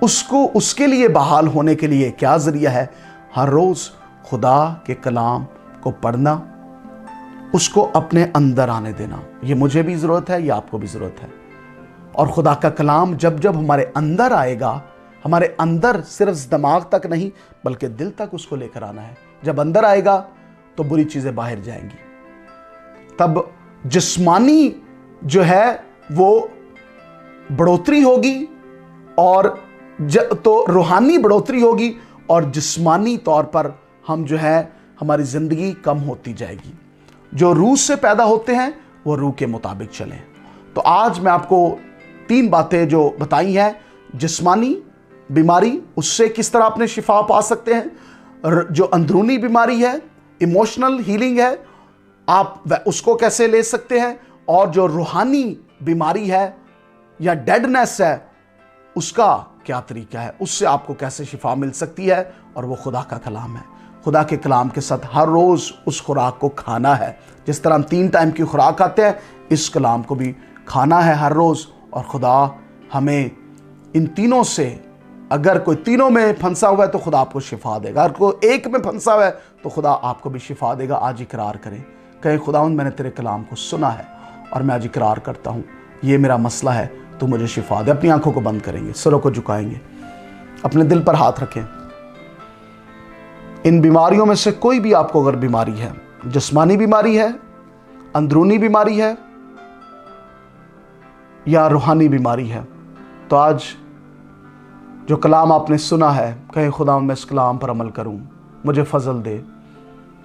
उसको, उसके लिए बहाल होने के लिए क्या जरिया है? हर रोज खुदा के कलाम को पढ़ना, उसको अपने अंदर आने देना। ये मुझे भी ज़रूरत है, ये आपको भी ज़रूरत है। और खुदा का कलाम जब जब हमारे अंदर आएगा, हमारे अंदर सिर्फ दिमाग तक नहीं बल्कि दिल तक उसको लेकर आना है। जब अंदर आएगा तो बुरी चीज़ें बाहर जाएंगी, तब जिस्मानी जो है वो बढ़ोतरी होगी और तो रूहानी बढ़ोतरी होगी और जिस्मानी तौर पर हम जो है हमारी ज़िंदगी कम होती जाएगी। जो रूह से पैदा होते हैं वो रूह के मुताबिक चलें। तो आज मैं आपको 3 बातें जो बताई हैं, जिस्मानी बीमारी, उससे किस तरह अपने शिफा पा सकते हैं, जो अंदरूनी बीमारी है, इमोशनल हीलिंग है, आप उसको कैसे ले सकते हैं, और जो रूहानी बीमारी है या डेडनेस है उसका क्या तरीका है, उससे आपको कैसे शिफा मिल सकती है। और वो खुदा का कलाम है। खुदा के कलाम के साथ हर रोज़ उस खुराक को खाना है। जिस तरह हम 3 टाइम की खुराक खाते हैं, इस कलाम को भी खाना है हर रोज़। और खुदा हमें इन तीनों से, अगर कोई तीनों में फंसा हुआ है तो खुदा आपको शिफा देगा, अगर कोई एक में फंसा हुआ है तो खुदा आपको भी शिफा देगा। आज इकरार करें, कहें खुदावंद मैंने तेरे कलाम को सुना है और मैं आज इकरार करता हूँ ये मेरा मसला है, तो मुझे शिफा दे। अपनी आंखों को बंद करेंगे, सरों को झुकाएंगे, अपने दिल पर हाथ रखें। इन बीमारियों में से कोई भी आपको अगर बीमारी है, जिस्मानी बीमारी है, अंदरूनी बीमारी है या रूहानी बीमारी है, तो आज जो कलाम आपने सुना है, कहीं खुदा मैं इस कलाम पर अमल करूं, मुझे फजल दे।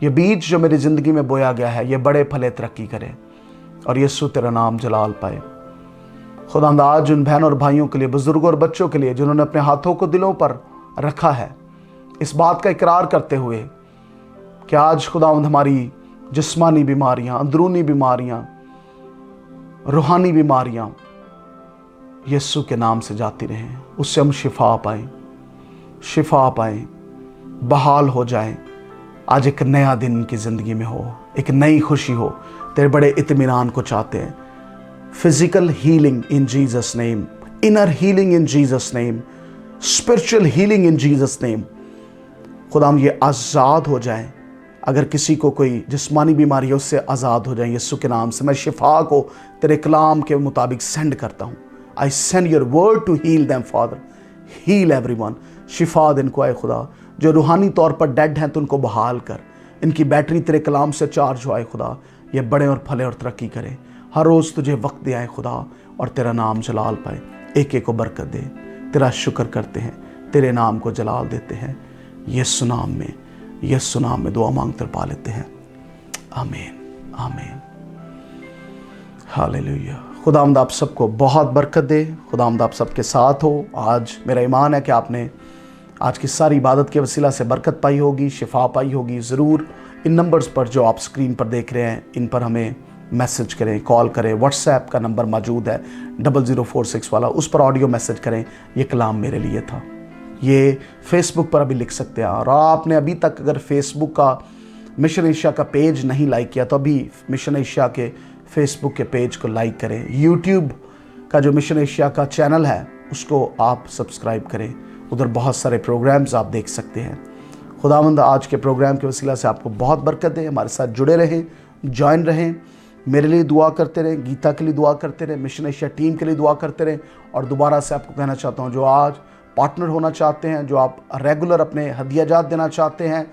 ये बीज जो मेरी ज़िंदगी में बोया गया है ये बड़े फले तरक्की करे और यीशु तेरा नाम जलाल पाए। खुदा आज उन बहनों और भाइयों के लिए, बुजुर्गों और बच्चों के लिए जिन्होंने अपने हाथों को दिलों पर रखा है, इस बात का इकरार करते हुए कि आज खुदावंद हमारी जिस्मानी बीमारियां, अंदरूनी बीमारियां, रूहानी बीमारियां यीशु के नाम से जाती रहें, उससे हम शिफा पाएं, बहाल हो जाएं। आज एक नया दिन इनकी ज़िंदगी में हो, एक नई खुशी हो। तेरे बड़े इत्मीनान को चाहते हैं। Physical healing in Jesus name, inner healing in Jesus name, spiritual healing in Jesus name. खुदा हम ये आज़ाद हो जाएं। अगर किसी को कोई जिस्मानी बीमारी है उससे आज़ाद हो जाएं यीशु के नाम से। मैं शिफा को तेरे कलाम के मुताबिक सेंड करता हूँ। I send your word to heal them Father, heal everyone. शिफा दिन को आए खुदा। जो रूहानी तौर पर डेड हैं तो उनको बहाल कर, इनकी बैटरी तेरे कलाम से चार्ज हो आए खुदा। ये बड़े और फले और तरक्की करें, हर रोज़ तुझे वक्त दे आए खुदा और तेरा नाम जलाल पाए। एक एक को बरकत दे। तेरा शुक्र करते हैं, तेरे नाम को जलाल देते हैं। यीशु नाम में दुआ मांगकर पा लेते हैं। आमीन आमीन हालेलुया। खुदावंद आप सबको बहुत बरकत दे। खुदावंद आप सबके साथ हो। आज मेरा ईमान है कि आपने आज की सारी इबादत के वसीला से बरकत पाई होगी, शिफा पाई होगी। ज़रूर इन नंबर्स पर जो आप स्क्रीन पर देख रहे हैं, इन पर हमें मैसेज करें, कॉल करें। व्हाट्सएप का नंबर मौजूद है 0046 वाला, उस पर ऑडियो मैसेज करें, ये कलाम मेरे लिए था। ये फेसबुक पर अभी लिख सकते हैं। और आपने अभी तक अगर फेसबुक का मिशन एशिया का पेज नहीं लाइक किया तो अभी मिशन एशिया के फेसबुक के पेज को लाइक करें। यूट्यूब का जो मिशन एशिया का चैनल है उसको आप सब्सक्राइब करें, उधर बहुत सारे प्रोग्राम्स आप देख सकते हैं। खुदावंद आज के प्रोग्राम के वसीला से आपको बहुत बरकत दे। हमारे साथ जुड़े रहें, ज्वाइन रहें, मेरे लिए दुआ करते रहें, गीता के लिए दुआ करते रहें, मिशन एशिया टीम के लिए दुआ करते रहें। और दोबारा से आपको कहना चाहता हूँ, जो आज पार्टनर होना चाहते हैं, जो आप रेगुलर अपने हदियाजात देना चाहते हैं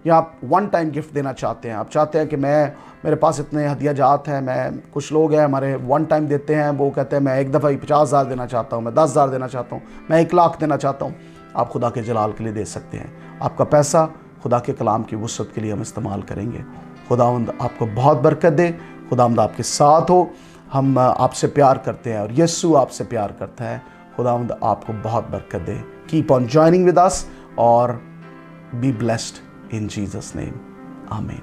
या आप वन टाइम गिफ्ट देना चाहते हैं, आप चाहते हैं कि मेरे पास इतने हदियाजात हैं, मैं कुछ लोग हैं हमारे वन टाइम देते हैं, वो कहते हैं मैं एक दफ़ा ही 50,000 देना चाहता हूँ, मैं 10,000 देना चाहता हूँ, मैं 1 लाख देना चाहता हूँ। आप खुदा के जलाल के लिए दे सकते हैं। आपका पैसा खुदा के कलाम की वुसअत के लिए हम इस्तेमाल करेंगे। खुदावंद आपको बहुत बरकत दे। खुदावंद आपके साथ हो। हम आपसे प्यार करते हैं और यीशु आपसे प्यार करता है। खुदावंद आपको बहुत बरकत दे। Keep on joining with us और be blessed in Jesus name. आमीन।